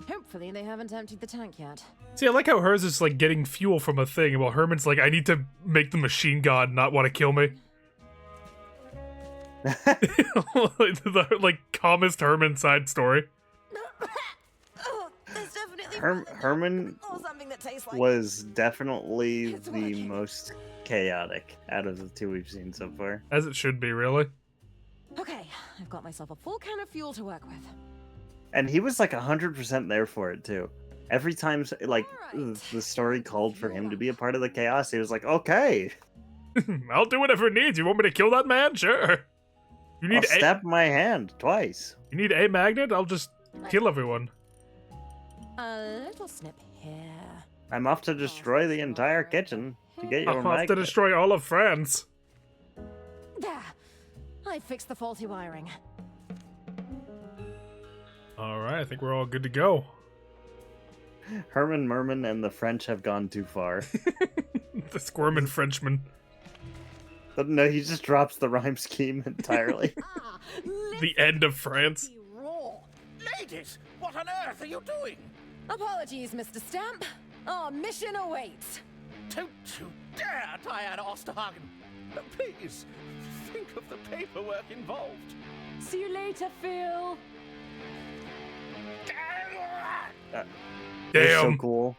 Hopefully they haven't emptied the tank yet.
See, I like how hers is like getting fuel from a thing, while Herman's like, I need to make the machine god not want to kill me. The like calmest Herman side story.
There's definitely
Herman
or something that tastes like
was definitely the most chaotic out of the two we've seen so far.
As it should be, really.
Okay, I've got myself a full can of fuel to work with.
And he was like 100% there for it too. Every time like the story called for him to be a part of the chaos, he was like, okay.
I'll do whatever it needs. You want me to kill that man? Sure. You need
I'll stab my hand twice.
You need a magnet? I'll just kill everyone.
A little snip here.
I'm off to destroy the entire kitchen to get your
I'm off
magnet.
to destroy all of France.
There. I fixed the faulty wiring.
Alright, I think we're all good to go.
Herman, Merman, and the French have gone too far.
The Squirmin Frenchman.
But no, he just drops the rhyme scheme entirely.
The end of France.
Ladies, what on earth are you doing?
Apologies, Mr. Stamp. Our mission awaits.
Don't you dare, Diana Osterhagen. Please, think of the paperwork involved.
See you later, Phil.
They're so
Damn.
cool.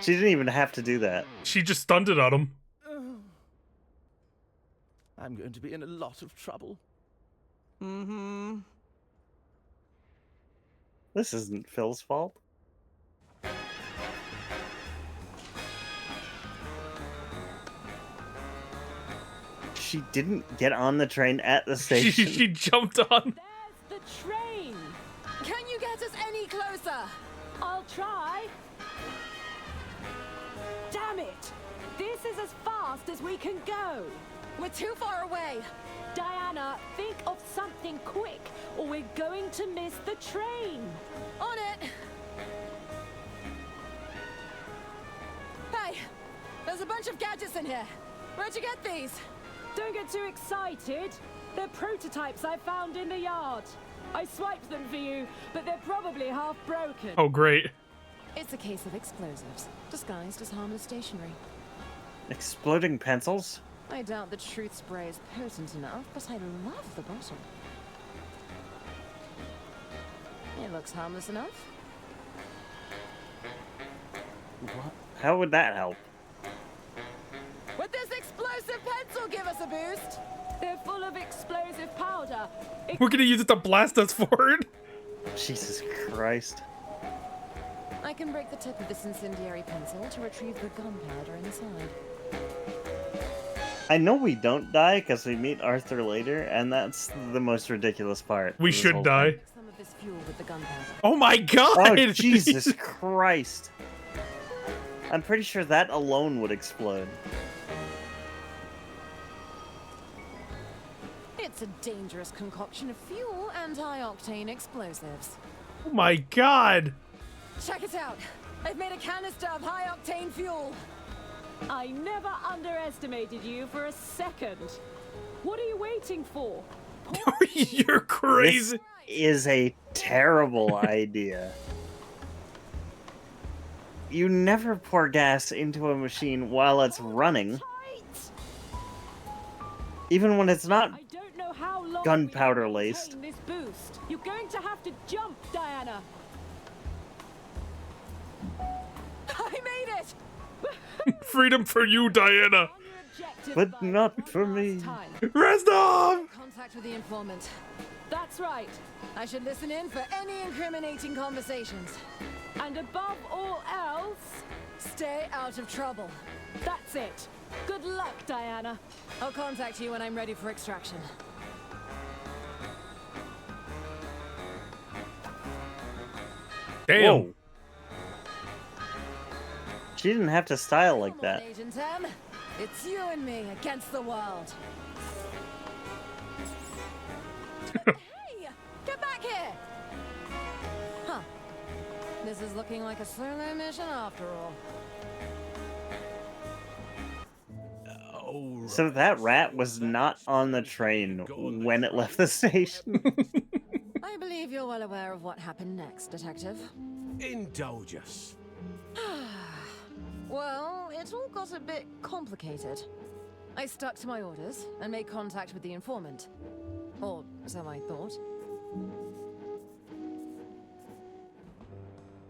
She didn't even have to do that.
She just stunted on him.
I'm going to be in a lot of trouble.
Mm-hmm.
This isn't Phil's fault. She didn't get on the train at the station.
She jumped on.
The train.
Can you get us any closer?
I'll try. Damn it! This is as fast as we can go.
We're too far away.
Diana, think of something quick, or we're going to miss the train.
On it. Hey, there's a bunch of gadgets in here. Where'd you get these?
Don't get too excited. They're prototypes I found in the yard. I swiped them for you, but they're probably half broken.
Oh, great.
It's a case of explosives, disguised as harmless stationery.
Exploding pencils?
I doubt the truth spray is potent enough, but I love the bottle. It looks harmless enough.
What? How would that help?
Would this explosive pencil give us a boost?
They're full of explosive powder.
We're gonna use it to blast us forward.
Jesus Christ.
I can break the tip of this incendiary pencil to retrieve the gunpowder inside.
I know we don't die because we meet Arthur later, and that's the most ridiculous part.
We
of this
should
whole
die.
thing.
Some of this fuel with the gunpowder.
Oh my god!
Oh, Jesus Christ. I'm pretty sure that alone would explode.
It's a dangerous concoction of fuel and high-octane explosives.
Oh my god!
Check it out. I've made a canister of high-octane fuel.
I never underestimated you for a second. What are you waiting for?
You're crazy.
is a terrible idea. You never pour gas into a machine while it's running. Even when it's not
I don't know how long
gunpowder
we can
laced.
maintain this boost. You're going to have to jump, Diana.
I made it!
Freedom for you, Diana.
But not for me.
Reznov!
Contact with the informant. That's right. I should listen in for any incriminating conversations.
And above all else,
stay out of trouble.
That's it. Good luck, Diana.
I'll contact you when I'm ready for extraction.
Damn.
Whoa. She didn't have to style like that.
Agent M, it's you and me against the world. Hey, get back here! Huh. This is looking like a solo mission after all.
So that rat was not on the train when it left the station.
I believe you're well aware of what happened next, Detective.
Indulge us.
Well, it all got a bit complicated. I stuck to my orders and made contact with the informant. Or so I thought.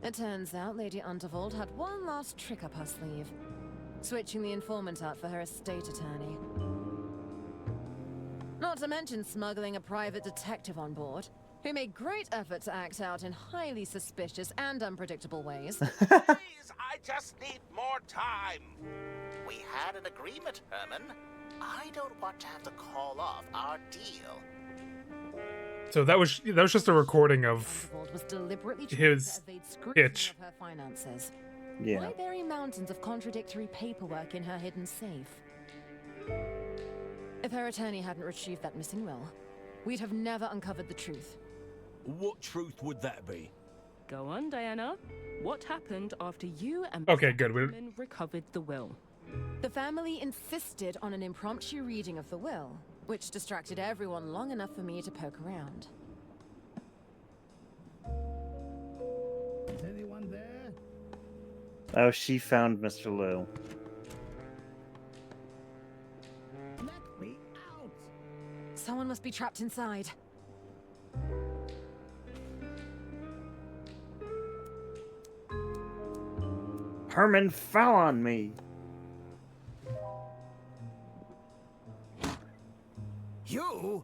It turns out Lady Unterwald had one last trick up her sleeve. Switching the informant out for her estate attorney. Not to mention smuggling a private detective on board, who made great effort to act out in highly suspicious and unpredictable ways.
Please, I just need more time. We had an agreement, Herman. I don't want to have to call off our deal.
So that was just a recording of
Was deliberately
his pitch.
of her finances.
Yeah.
Why bury mountains of contradictory paperwork in her hidden safe? If her attorney hadn't retrieved that missing will, we'd have never uncovered the truth.
What truth would that be?
go on, Diana. What happened after you and
Okay, good.
Merman recovered the will?
The family insisted on an impromptu reading of the will, which distracted everyone long enough for me to poke around.
Anyone there?
Oh, she found Mr. Liu.
Let me out!
Someone must be trapped inside.
Herman fell on me.
You?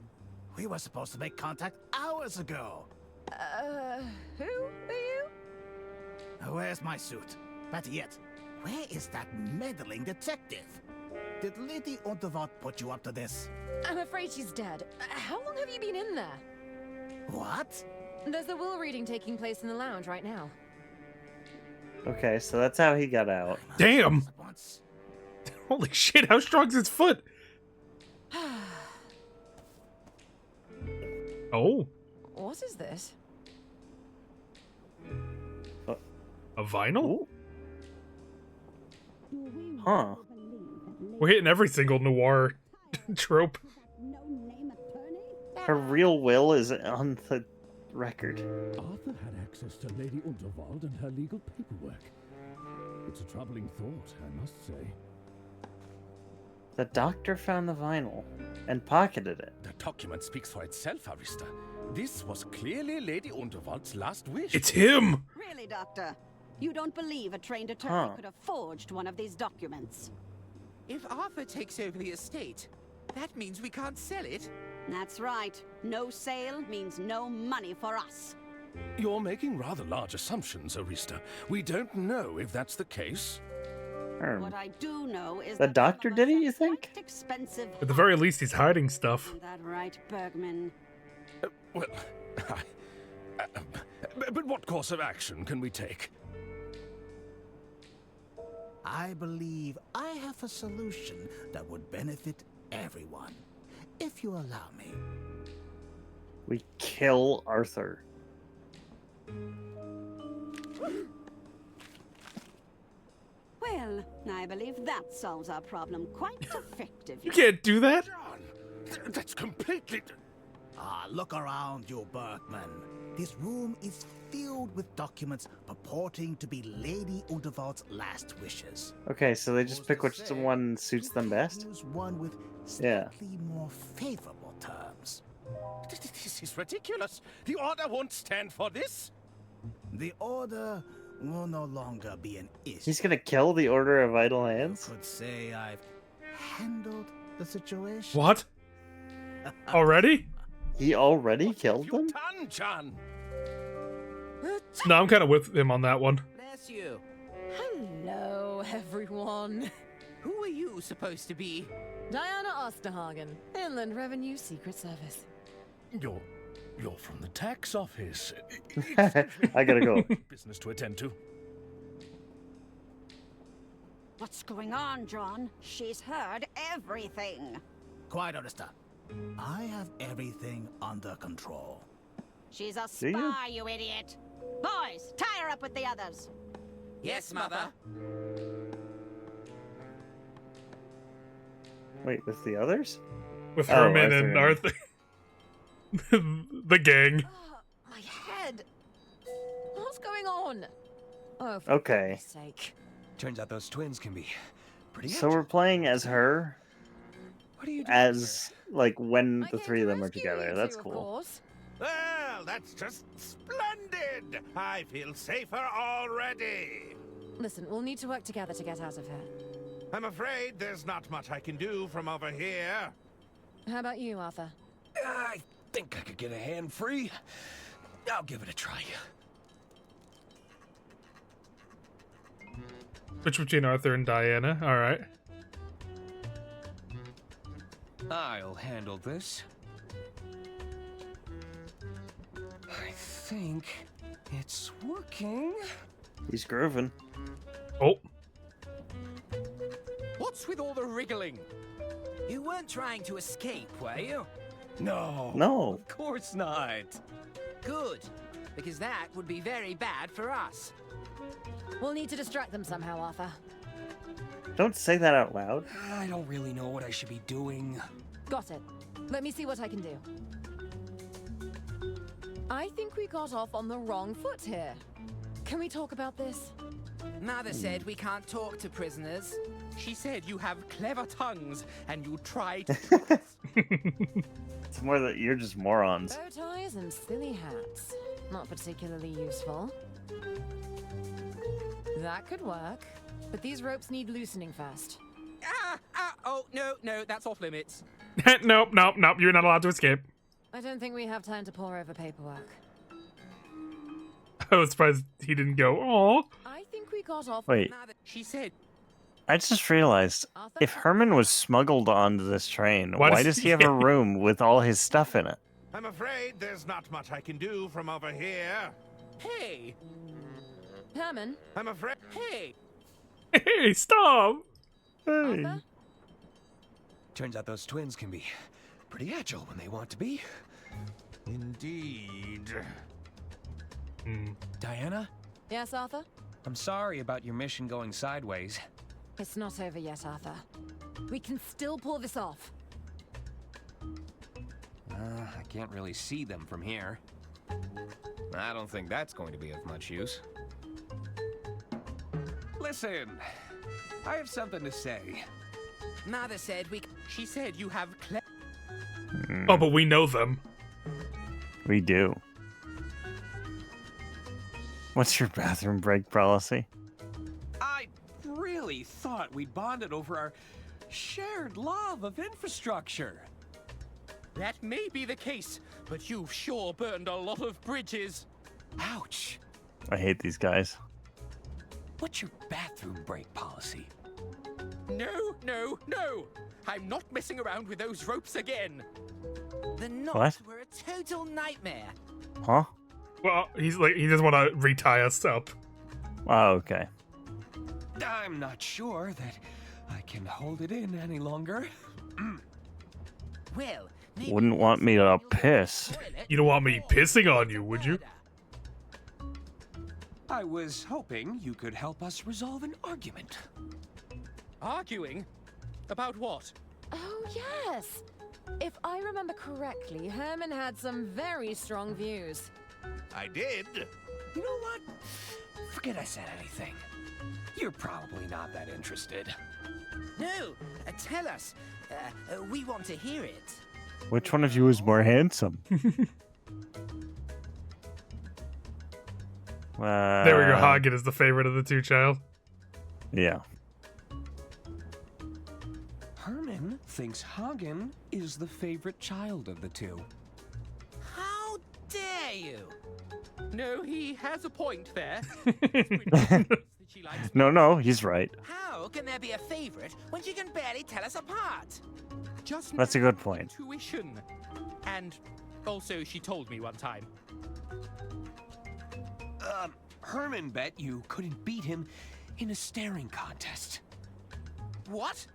We were supposed to make contact hours ago.
Who are you?
Where's my suit? Better yet, where is that meddling detective? Did Lady Unterwald put you up to this?
I'm afraid she's dead. How long have you been in there?
What?
There's a will reading taking place in the lounge right now.
Okay, so that's how he got out.
Damn! Holy shit, how strong's his foot? Oh.
What is this?
A vinyl?
Huh.
We're hitting every single noir trope.
Her real will is on the record.
Arthur had access to Lady Unterwald and her legal paperwork. It's a troubling thought, I must say.
The doctor found the vinyl and pocketed it.
The document speaks for itself, Arista. This was clearly Lady Unterwald's last wish.
It's him!
Really, Doctor? You don't believe a trained attorney
Huh.
could have forged one of these documents?
If Arthur takes over the estate, that means we can't sell it.
That's right. No sale means no money for us.
You're making rather large assumptions, Arista. We don't know if that's the case.
What I do know is
The
that
doctor did it, you think?
expensive.
At the very least, he's hiding stuff.
Isn't that right, Bergman?
Well, but what course of action can we take?
I believe I have a solution that would benefit everyone. If you allow me.
We kill Arthur.
Well, I believe that solves our problem quite effectively.
You can't do that?
That's completely...
Ah, look around you, Berkman. This room is filled with documents purporting to be Lady Unterwald's last wishes.
Okay, so they just pick which one suits them best?
Use one with
Yeah.
slightly more favorable terms.
This is ridiculous. The Order won't stand for this.
The Order will no longer be an issue.
He's gonna kill the Order of Idle Hands?
Could say I've handled the situation.
What? Already?
He already killed them?
Done, John.
No, I'm kind of with him on that one.
Bless you.
Hello, everyone.
Who are you supposed to be?
Diana Osterhagen, Inland Revenue Secret Service.
You're from the tax office.
I gotta go.
Business to attend to.
What's going on, John? She's heard everything.
Quiet, Odessa. I have everything under control.
She's a
Do you?
spy, you idiot. Boys, tie her up with the others.
Yes, Mother.
Wait, with the others?
With
Oh,
Herman and Arthur. The gang.
My head. What's going on? Oh, for
Okay.
goodness sake.
Turns out those twins can be pretty
So we're playing as her?
What are you doing
As, like, when the three of them are together. That's cool.
Well, that's just splendid. I feel safer already.
Listen, we'll need to work together to get out of here.
I'm afraid there's not much I can do from over here.
How about you, Arthur?
I think I could get a hand free. I'll give it a try.
Which between Arthur and Diana. All right.
I'll handle this. I think it's working.
He's grooving.
Oh.
What's with all the wriggling? You weren't trying to escape, were you?
No.
No.
Of course not.
Good, because that would be very bad for us.
We'll need to distract them somehow, Arthur.
Don't say that out loud.
I don't really know what I should be doing.
Got it. Let me see what I can do. I think we got off on the wrong foot here. Can we talk about this?
Mother said we can't talk to prisoners. She said you have clever tongues and you try to...
It's more that you're just morons.
Bow ties and silly hats. Not particularly useful. That could work. But these ropes need loosening first.
Oh, no, that's off limits.
Nope. You're not allowed to escape.
I don't think we have time to pore over paperwork.
I was surprised he didn't go, aw.
I think we got off...
Wait.
She said...
I just realized, if Herman was smuggled onto this train, why does he have a room with all his stuff in it?
I'm afraid there's not much I can do from over here.
Hey!
Herman?
I'm afraid...
Hey!
Hey, stop!
Hey.
Arthur?
Turns out those twins can be pretty agile when they want to be.
Indeed.
Diana?
Yes, Arthur?
I'm sorry about your mission going sideways.
It's not over yet, Arthur. We can still pull this off.
I can't really see them from here. I don't think that's going to be of much use. Listen, I have something to say.
Mother said we... She said you have
Oh, but we know them.
We do. What's your bathroom break policy?
I really thought we bonded over our shared love of infrastructure.
That may be the case, but you've sure burned a lot of bridges.
Ouch.
I hate these guys.
What's your bathroom break policy?
No. I'm not messing around with those ropes again. The knots were a total nightmare.
Huh?
Well, he's like, he doesn't want to retie us up.
Oh, okay.
I'm not sure that I can hold it in any longer.
Well,
Wouldn't want me to piss.
You don't want me pissing on you, would you?
I was hoping you could help us resolve an argument.
Arguing? About what?
Oh, yes. If I remember correctly, Herman had some very strong views.
I did.
You know what? Forget I said anything. You're probably not that interested.
No, tell us. We want to hear it.
Which one of you is more handsome?
There we go. Hagen is the favorite of the two, child.
Yeah.
Herman thinks Hagen is the favorite child of the two.
How dare you?
No, he has a point there.
No, he's right.
How can there be a favorite when she can barely tell us apart?
Just
That's a good point.
intuition. And also, she told me one time.
Herman bet you couldn't beat him in a staring contest.
What?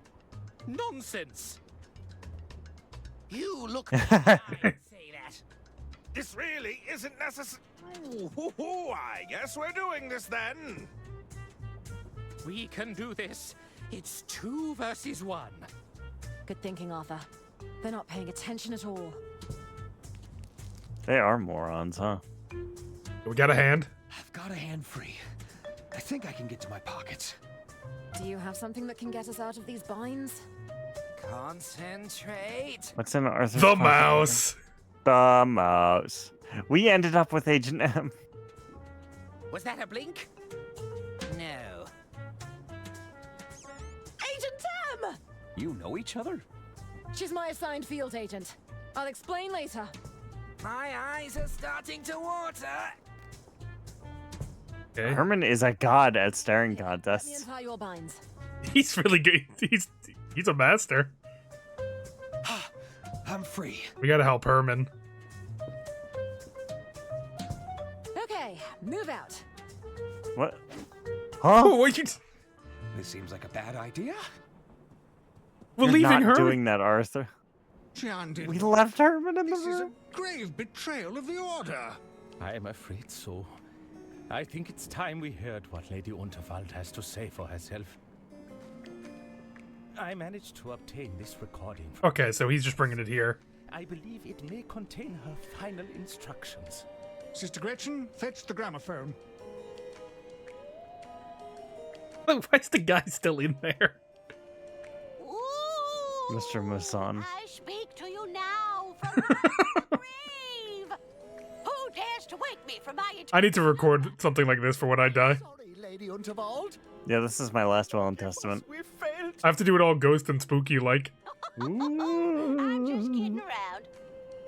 Nonsense.
You look
say that. This really isn't necessary. I guess we're doing this then.
We can do this. It's 2 versus 1.
Good thinking, Arthur. They're not paying attention at all.
They are morons, huh?
We got a hand.
I've got a hand free. I think I can get to my pockets.
Do you have something that can get us out of these binds?
Concentrate.
What's in Arthur's
The
pocket?
mouse.
The mouse. We ended up with Agent M.
Was that a blink? No.
Agent M!
You know each other?
She's my assigned field agent. I'll explain later.
My eyes are starting to water.
Okay.
Herman is a god at staring
Let me
contests.
untie your binds.
He's really good. He's a master.
I'm free.
We gotta help Herman.
Okay, move out.
What? Huh?
Oh, what you?
This seems like a bad idea.
We're
You're
leaving
not
Herman.
doing that, Arthur. We left Herman in the
This is a
room.
grave betrayal of the Order.
I am afraid so. I think it's time we heard what Lady Unterwald has to say for herself. I managed to obtain this recording.
Okay, so he's just bringing it here.
I believe it may contain her final instructions.
Sister Gretchen, fetch the gramophone.
Why is the guy still in there?
Mr. Musan.
I speak to you now from my grave. Who dares to wake me from my
I need to record something like this for when I die.
Sorry, Lady Unterwald.
Yeah, this is my last will and testament.
We failed.
I have to do it all ghost and spooky like.
I'm just kidding around.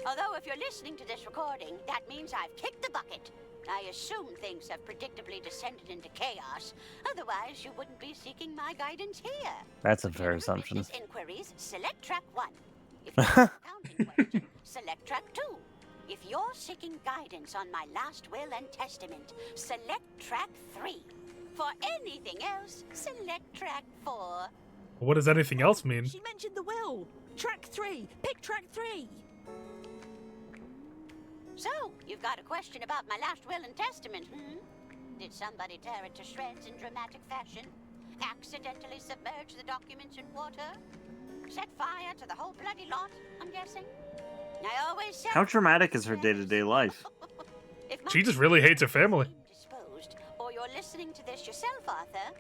Although if you're listening to this recording, that means I've kicked the bucket. I assume things have predictably descended into chaos. Otherwise, you wouldn't be seeking my guidance here.
That's a fair assumption.
Business inquiries, select track 1. If you're accounting question, select track 2. If you're seeking guidance on my last will and testament, select track 3. For anything else, select track 4.
What does anything else mean?
She mentioned the will. Track 3. Pick track 3.
So, you've got a question about my last will and testament, hmm? Did somebody tear it to shreds in dramatic fashion? Accidentally submerge the documents in water? Set fire to the whole bloody lot, I'm guessing? I always said...
How dramatic is her day-to-day life?
She just really hates her family.
Disposed, or you're listening to this yourself, Arthur,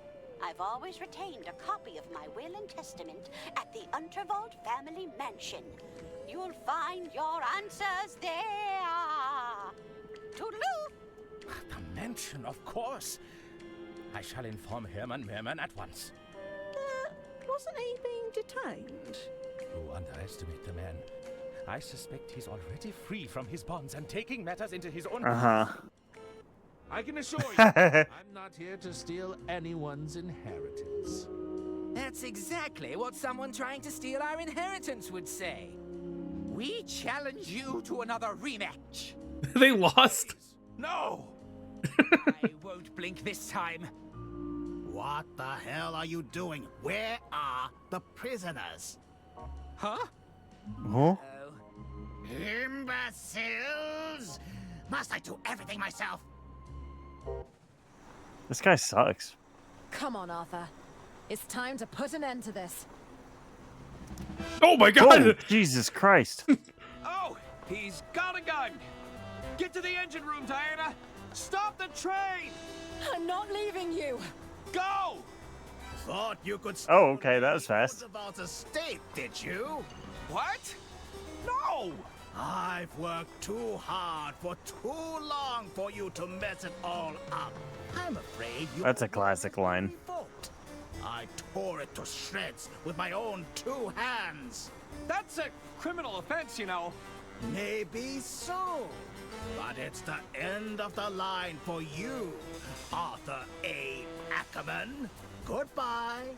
I've always retained a copy of my will and testament at the Unterwald family mansion. You'll find your answers there. Toodaloo!
The mansion, of course. I shall inform Herman Merman at once.
Wasn't he being detained?
You underestimate the man. I suspect he's already free from his bonds and taking matters into his own hands.
I can assure you, I'm not here to steal anyone's inheritance.
That's exactly what someone trying to steal our inheritance would say. We challenge you to another rematch.
They lost.
No!
I won't blink this time.
What the hell are you doing? Where are the prisoners?
Huh?
Huh?
Imbeciles! Must I do everything myself?
This guy sucks.
Come on, Arthur. It's time to put an end to this.
Oh my god!
Oh, Jesus Christ.
Oh, he's got a gun. Get to the engine room, Diana. Stop the train.
I'm not leaving you.
Go.
Thought you could
Oh, okay, that was fast.
Roosevelt estate, did you?
What? No.
I've worked too hard for too long for you to mess it all up. I'm afraid you.
That's a classic line.
I tore it to shreds with my own 2 hands.
That's a criminal offense, you know.
Maybe so. But it's the end of the line for you, Arthur A. Ackerman. Goodbye.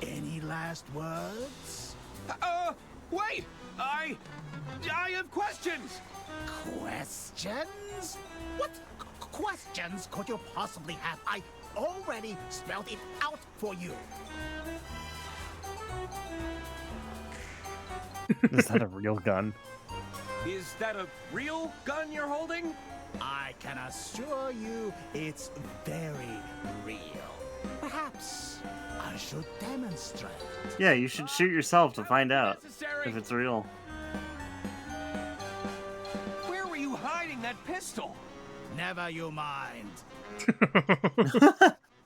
Any last words?
Wait! I have questions!
Questions? What questions could you possibly have? I already spelled it out for you.
Is that a real gun?
Is that a real gun you're holding?
I can assure you it's very real. Perhaps I should demonstrate.
Yeah, you should shoot yourself to find out if it's real.
Where were you hiding that pistol?
Never you mind.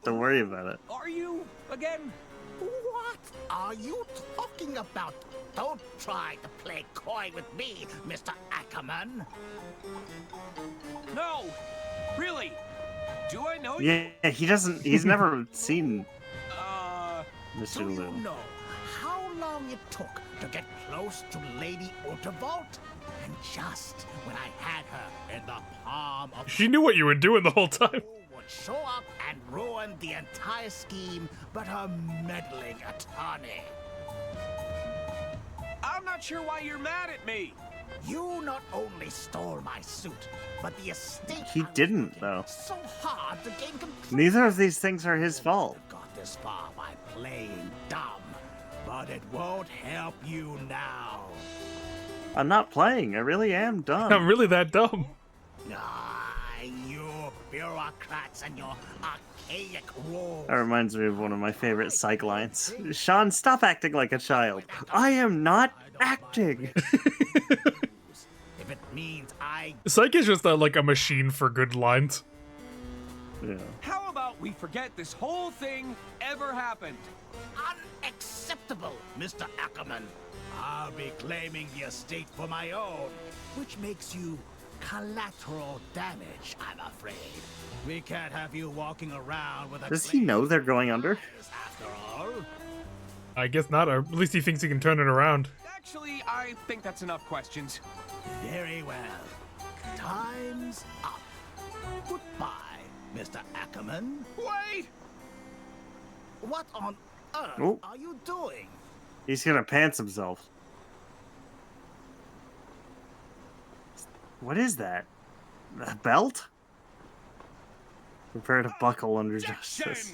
Don't worry about it.
Are you, again?
What are you talking about? Don't try to play coy with me, Mr. Ackerman.
No, really. Do I know you?
Yeah, he doesn't. He's never seen Mr.
Do you
Lou.
know how long it took to get close to Lady Unterwald? And just when I had her in the palm of
She knew what you were doing the whole time.
would show up and ruin the entire scheme, but her meddling attorney.
I'm not sure why you're mad at me.
You not only stole my suit, but the estate.
He didn't, though.
So hard to gain control.
Neither of these things are his fault.
Got this far by playing dumb, but it won't help you now.
I'm not playing. I really am dumb.
I'm really that dumb.
You bureaucrats and your archaic rules.
That reminds me of one of my favorite psych lines. Sean, stop acting like a child. I am not acting.
If it means I.
Psych is just like a machine for good lines.
Yeah.
How about we forget this whole thing ever happened?
Unacceptable, Mr. Ackerman. I'll be claiming the estate for my own, which makes you collateral damage, I'm afraid. We can't have you walking around with a.
Does he know they're going under?
After all.
I guess not, or at least he thinks he can turn it around.
Actually, I think that's enough questions.
Very well. Time's up. Goodbye, Mr. Ackerman.
Wait!
What on earth
Oh.
are you doing?
He's gonna pants himself. What is that? A belt? Prepare to buckle under justice.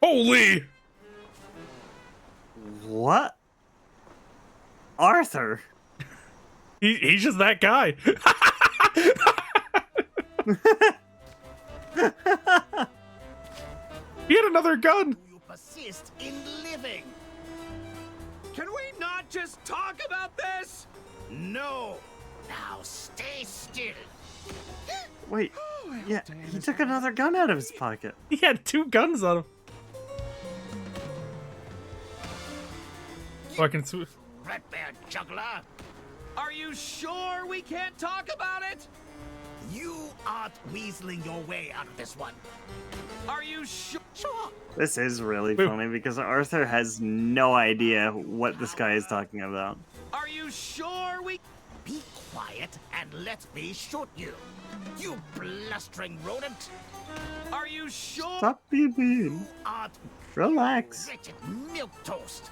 Holy!
What? Arthur?
He's just that guy. He had another gun.
You persist in living.
Can we not just talk about this?
No. Now stay still.
Wait, yeah, he took another gun out of his pocket.
He had 2 guns on him. Fucking sweet.
Red Bear Juggler.
Are you sure we can't talk about it?
You aren't weaseling your way out of this one.
Are you sure?
Sure.
This is really funny because Arthur has no idea what this guy is talking about.
Are you sure we...
Be quiet and let me shoot you. You blustering rodent.
Are you sure?
Stop being mean.
Aren't
Relax.
wretched milquetoast.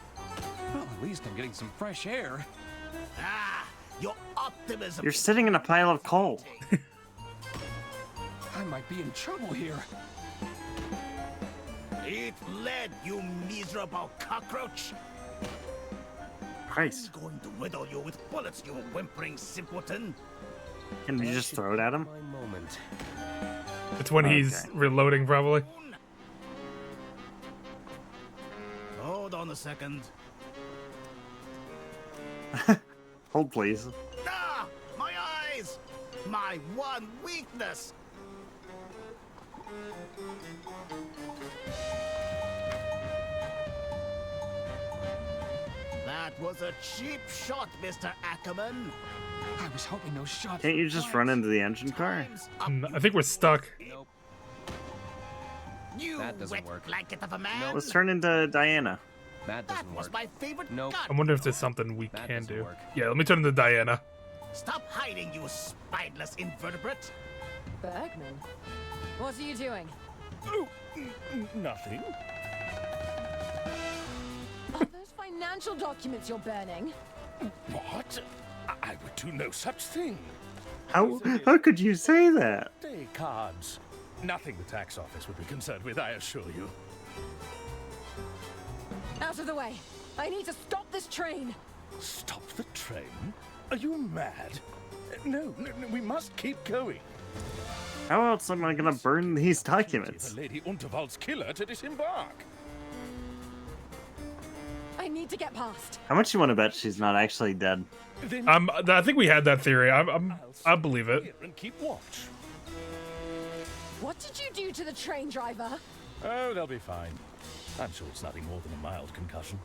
Well, at least I'm getting some fresh air.
Ah, your optimism.
You're sitting in a pile of coal.
I might be in trouble here.
Eat lead, you miserable cockroach.
Christ.
I'm going to riddle you with bullets, you whimpering simpleton.
Can you just throw it at him?
My moment.
It's when he's reloading, probably.
Hold on a second.
Hold, please.
Ah! My eyes! My one weakness! That was a cheap shot, Mr. Ackerman.
I was hoping those shots.
Can't you just run into the engine car?
I think we're stuck.
Nope.
You
That doesn't
wet
work.
blanket of a man.
Let's turn into Diana.
That doesn't
was
work.
my favorite
Nope.
I wonder if there's something we
That
can
doesn't
do.
work.
Yeah, let me turn into Diana.
Stop hiding, you spineless invertebrate.
Bergman, what are you doing?
Oh, nothing.
Are those financial documents you're burning?
What? I would do no such thing.
How could you say that?
Day cards. Nothing the tax office would be concerned with, I assure you.
Out of the way. I need to stop this train.
Stop the train? Are you mad? No, we must keep going.
How else am I gonna burn these documents?
For Lady Unterwald's killer to disembark.
I need to get past.
How much you want to bet she's not actually dead?
I think we had that theory. I believe it.
And keep watch.
What did you do to the train driver?
Oh, they'll be fine. I'm sure it's nothing more than a mild concussion.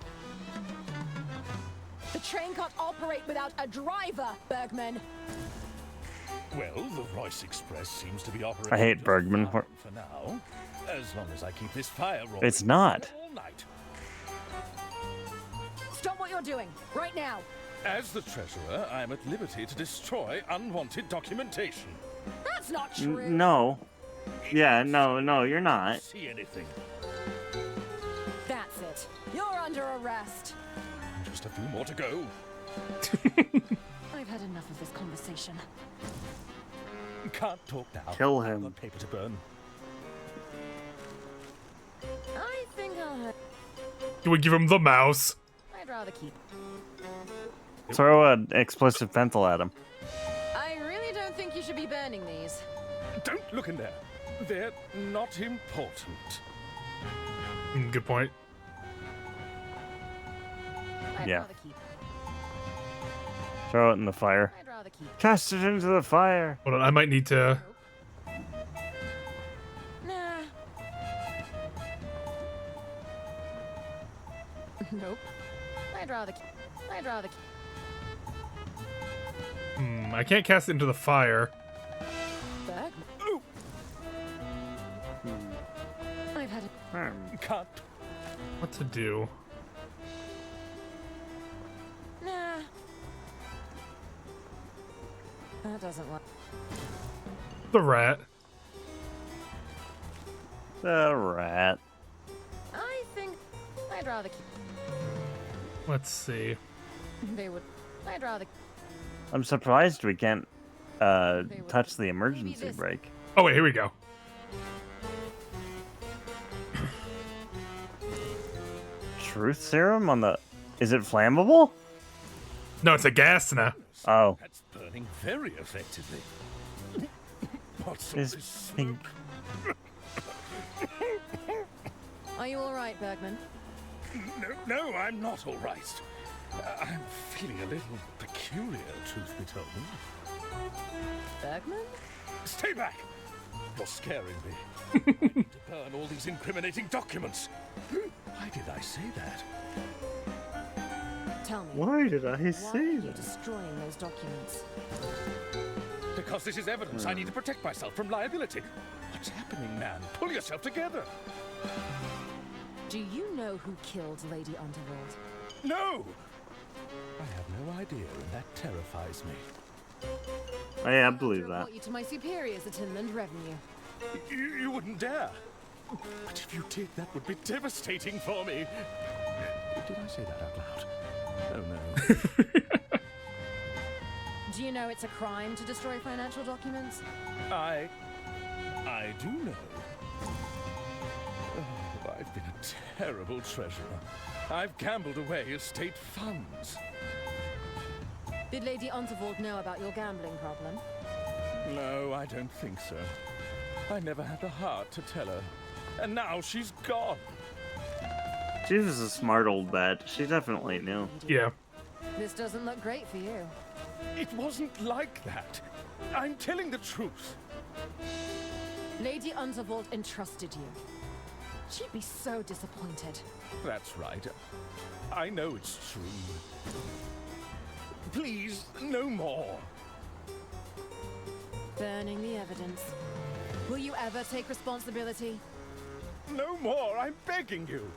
The train can't operate without a driver, Bergman.
Well, the Royce Express seems to be operating.
I hate Bergman.
For now, as long as I keep this fire rolling.
It's not.
All night.
Stop what you're doing, right now.
As the treasurer, I am at liberty to destroy unwanted documentation.
That's not true.
No. Yeah, no, you're not.
See anything?
That's it. You're under arrest.
Just a few more to go.
I've had enough of this conversation.
Can't talk now.
Kill
I've
him.
got paper to burn.
I think I'll have...
Do we give him the mouse?
I'd rather keep.
Throw an explosive pencil at him.
I really don't think you should be burning these.
Don't look in there. They're not important.
Good point.
I'd
Yeah.
rather keep.
Throw it in the fire.
I'd rather keep.
Cast it into the fire.
Hold on, I might need to.
Nah. Nope. I'd rather keep. I'd rather keep.
I can't cast it into the fire.
Bergman. I've had a...
Can't.
What to do?
Nah. That doesn't work.
The rat.
The rat.
I think I'd rather keep.
Let's see.
They would. I'd rather.
I'm surprised we can't touch the emergency brake.
Oh wait, here we go.
Truth serum on the... Is it flammable?
No, it's a gas now.
Oh.
That's burning very effectively. What's all
This
this
thing...
Are you all right, Bergman?
No, I'm not all right. I'm feeling a little peculiar, truth be told.
Bergman?
Stay back! You're scaring me. I need to burn all these incriminating documents. Why did I say that?
Tell me.
Why did I
Why
say
are you
that?
destroying those documents?
Because this is evidence. I need to protect myself from liability. What's happening, man? Pull yourself together.
Do you know who killed Lady Unterwald?
No! I have no idea, and that terrifies me.
Oh, yeah, I believe that.
Report you to my superiors at Inland Revenue.
You wouldn't dare. But if you did, that would be devastating for me. Did I say that out loud? Oh, no.
Do you know it's a crime to destroy financial documents?
I do know. Oh, I've been a terrible treasurer. I've gambled away estate funds.
Did Lady Unterwald know about your gambling problem?
No, I don't think so. I never had the heart to tell her. And now she's gone.
She was a smart old bat. She definitely knew.
Yeah.
This doesn't look great for you.
It wasn't like that. I'm telling the truth.
Lady Unterwald entrusted you. She'd be so disappointed.
That's right. I know it's true. Please, no more.
Burning the evidence. Will you ever take responsibility?
No more, I'm begging you.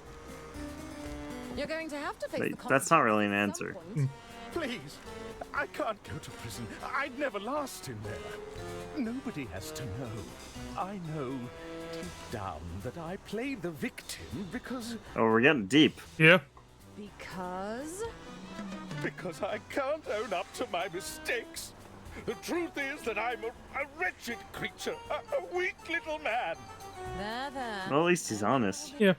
You're going to have to face
Wait,
the
that's not really an answer.
Please, I can't go to prison. I'd never last in there. Nobody has to know. I know deep down that I played the victim because...
Oh, we're getting deep.
Yeah.
Because?
Because I can't own up to my mistakes. The truth is that I'm a wretched creature, a weak little man.
There.
Well, at least he's honest.
Yeah.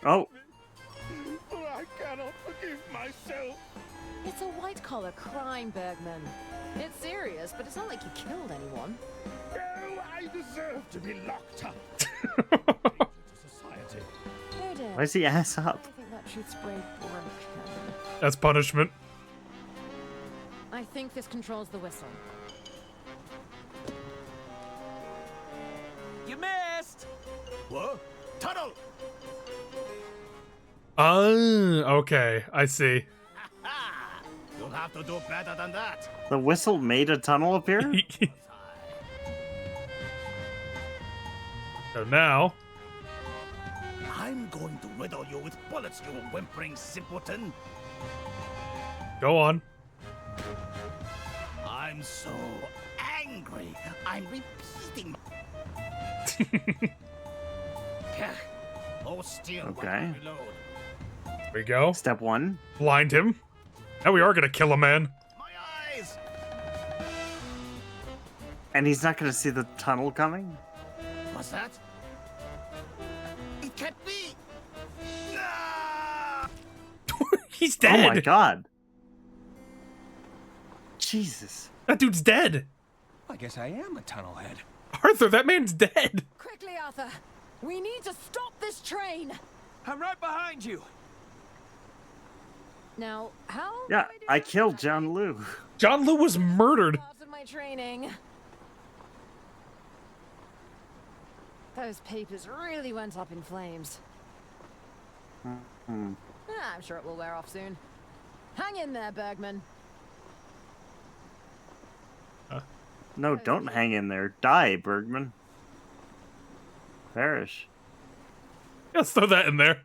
Oh.
I cannot forgive myself.
It's a white-collar crime, Bergman. It's serious, but it's not like you killed anyone.
No, I deserve to be locked up. Society.
Who did?
Why is he ass up?
I think that truth spray broke.
That's punishment.
I think this controls the whistle.
You missed!
What? Tunnel!
Okay, I see.
You'll have to do better than that.
The whistle made a tunnel appear?
So now...
I'm going to riddle you with bullets, you whimpering simpleton.
Go on.
I'm so angry. I'm repeating. Hold still.
Okay.
While I reload.
There we go.
Step 1.
Blind him. Now we are gonna kill a man.
My eyes.
And he's not gonna see the tunnel coming?
What's that? It can't be.
He's dead.
Oh my god. Jesus.
That dude's dead.
I guess I am a tunnelhead.
Arthur, that man's dead.
Quickly, Arthur. We need to stop this train.
I'm right behind you.
Now, how?
Yeah, I killed John Liu.
John Liu was murdered.
Part of my training. Those papers really went up in flames. I'm sure it will wear off soon. Hang in there, Bergman.
No, don't hang in there. Die, Bergman. Perish.
Let's throw that in there.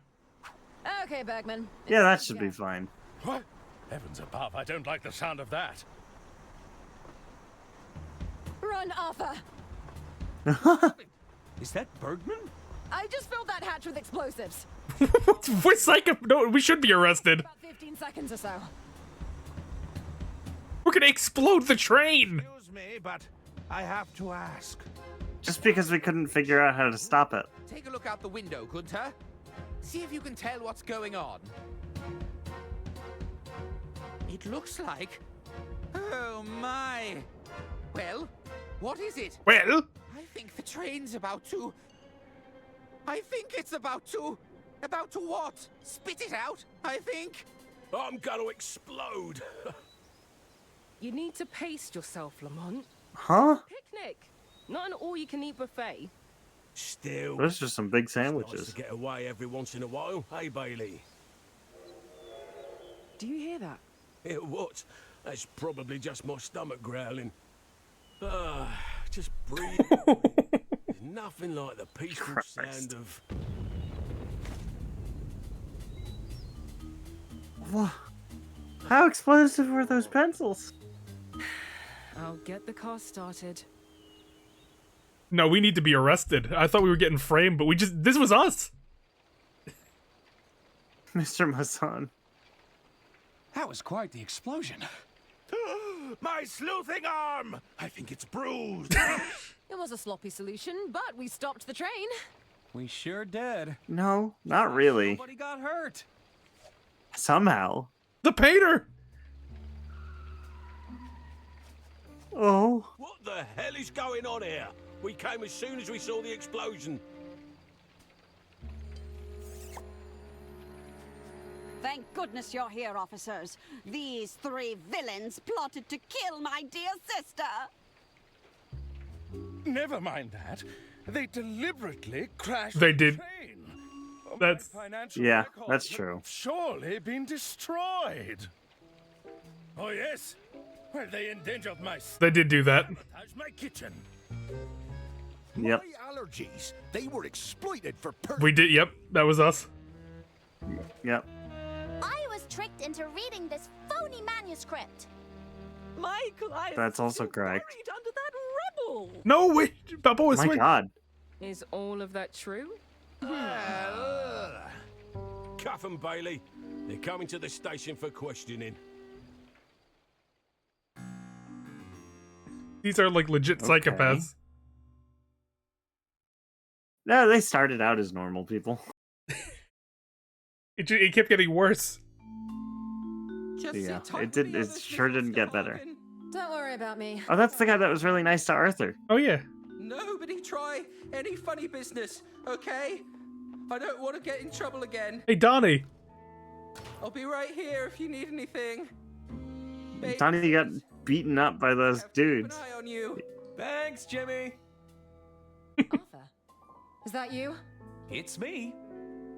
Okay, Bergman.
Yeah, that should be fine.
What? Heavens above, I don't like the sound of that.
Run, Arthur.
Is that Bergman?
I just filled that hatch with explosives.
We're psycho. No, we should be arrested.
About 15 seconds or so.
We're gonna explode the train.
Excuse me, but I have to ask.
Just because we couldn't figure out how to stop it.
Take a look out the window, Gunther. See if you can tell what's going on. It looks like... Oh, my. Well, what is it?
Well?
I think the train's about to... I think it's about to... About to what? Spit it out, I think.
I'm gonna explode.
You need to pace yourself, Lamont.
Huh?
Picnic, not an all-you-can-eat buffet.
Still,
Those are some big
it's nice
sandwiches.
to get away every once in a while, hey Bailey?
Do you hear that?
It what? That's probably just my stomach growling. Just breathe. There's nothing like the peaceful sound of...
What? How explosive were those pencils?
I'll get the car started.
No, we need to be arrested. I thought we were getting framed, but this was us.
Mr. Masson.
That was quite the explosion.
My sleuthing arm! I think it's bruised.
It was a sloppy solution, but we stopped the train.
We sure did.
No, not really.
Nobody got hurt.
Somehow.
The painter!
Oh.
What the hell is going on here? We came as soon as we saw the explosion.
Thank goodness you're here, officers. These three villains plotted to kill my dear sister.
Never mind that. They deliberately crashed
They
the
did.
train.
That's
Financial
yeah,
records
that's
have
true.
Surely been destroyed. Oh yes. Well, they endangered my.
They did do that.
Sabotage my kitchen.
Yep.
My allergies. They were exploited for
We did. Yep, that was us.
Yep.
I was tricked into reading this phony manuscript.
Michael, I
That's also correct.
buried under that rubble.
No, wait. Papa was
My God.
Is all of that true?
Cuff 'em, Bailey. They're coming to the station for questioning.
These are like legit
Okay.
psychopaths.
No, they started out as normal people.
It kept getting worse.
Yeah, it sure didn't get better.
Don't worry about me.
Oh, that's the guy that was really nice to Arthur.
Oh yeah.
Nobody try any funny business, okay? I don't want to get in trouble again.
Hey, Donnie.
I'll be right here if you need anything.
Donnie got beaten up by those dudes.
Eye on you.
Thanks, Jimmy.
Arthur, is that you?
It's me.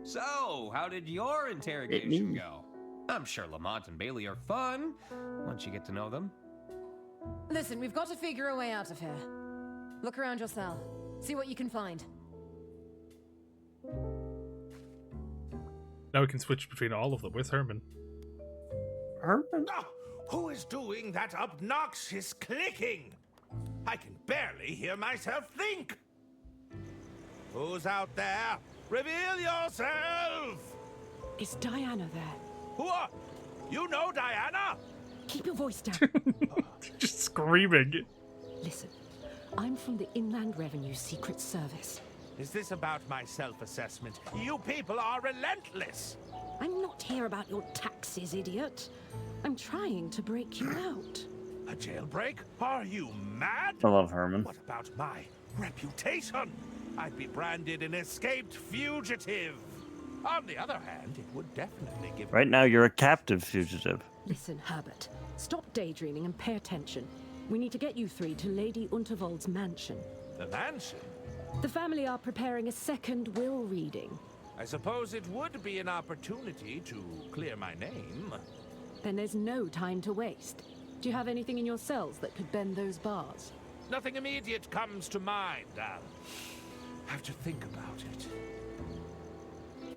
So, how did your interrogation go? I'm sure Lamont and Bailey are fun once you get to know them.
Listen, we've got to figure a way out of here. Look around your cell. See what you can find.
Now we can switch between all of them. Where's Herman?
Herman?
Oh, who is doing that obnoxious clicking? I can barely hear myself think. Who's out there? Reveal yourself!
Is Diana there?
Who are... You know Diana?
Keep your voice down.
Just screaming.
Listen, I'm from the Inland Revenue Secret Service.
Is this about my self-assessment? You people are relentless!
I'm not here about your taxes, idiot. I'm trying to break you out.
A jailbreak? Are you mad?
I love Herman.
What about my reputation? I'd be branded an escaped fugitive. On the other hand, it would definitely give...
Right now, you're a captive fugitive.
Listen, Herbert, stop daydreaming and pay attention. We need to get you three to Lady Unterwald's mansion.
The mansion?
The family are preparing a second will reading.
I suppose it would be an opportunity to clear my name.
Then there's no time to waste. Do you have anything in your cells that could bend those bars?
Nothing immediate comes to mind. I'll have to think about it.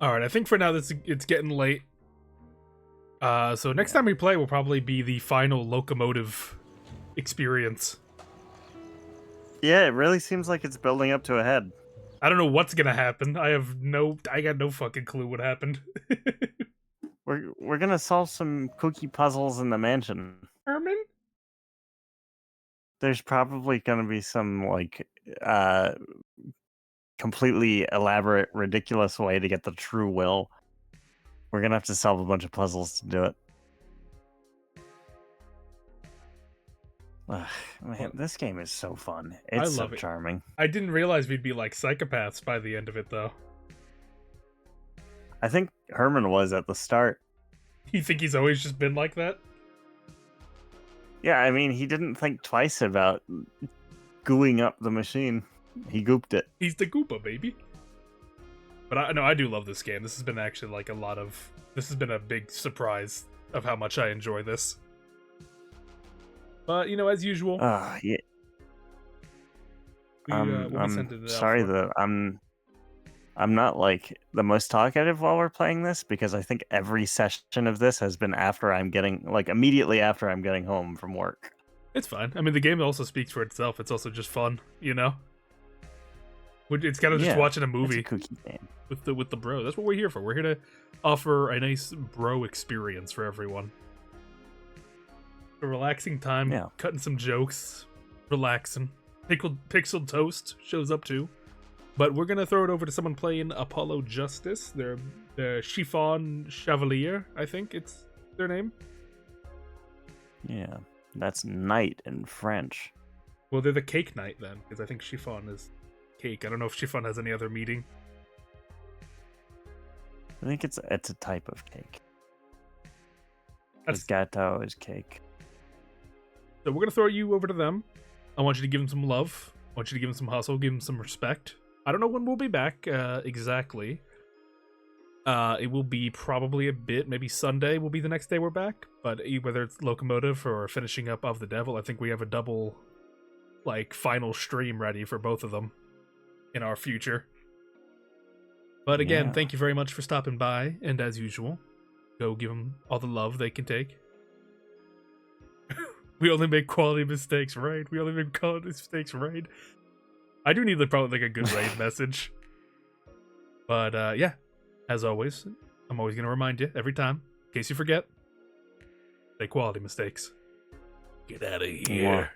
All right, I think for now it's getting late. So next time we play will probably be the final locomotive experience.
Yeah, it really seems like it's building up to a head.
I don't know what's gonna happen. I got no fucking clue what happened.
We're gonna solve some cookie puzzles in the mansion.
Herman?
There's probably gonna be some like completely elaborate, ridiculous way to get the true will. We're gonna have to solve a bunch of puzzles to do it. Ugh, man, this game is so fun. It's
I love
so
it.
charming.
I didn't realize we'd be like psychopaths by the end of it, though.
I think Herman was at the start.
You think he's always just been like that?
Yeah, I mean, he didn't think twice about gooing up the machine. He gooped it.
He's the Goopa, baby. But I do love this game. This has been actually like this has been a big surprise of how much I enjoy this. But, you know, as usual.
Yeah. I'm sorry that I'm not like the most talkative while we're playing this, because I think every session of this has been after I'm getting, like, immediately after I'm getting home from work.
It's fine. I mean, the game also speaks for itself. It's also just fun, you know? It's kind of just watching a movie
it's a cookie game.
with the bro. That's what we're here for. We're here to offer a nice bro experience for everyone. A relaxing time, cutting some jokes, relaxing. Pixel Toast shows up too. But we're going to throw it over to someone playing Apollo Justice. They're the Chiffon Chevalier, I think it's their name.
Yeah, that's knight in French.
Well, they're the Cake Knight then, because I think Chiffon is cake. I don't know if Chiffon has any other meaning.
I think it's a type of cake. Because gato is cake.
So we're gonna throw you over to them. I want you to give them some love. I want you to give them some hustle, give them some respect. I don't know when we'll be back exactly. It will be probably a bit, maybe Sunday will be the next day we're back. But whether it's Locomotive or finishing up Of the Devil, I think we have a double, like, final stream ready for both of them in our future. But again, thank you very much for stopping by, and as usual, go give them all the love they can take. We only make quality mistakes, right? We only make quality mistakes, right? I do need probably like a good raid message. But yeah, as always, I'm always gonna remind you every time, in case you forget, make quality mistakes. Get out of here.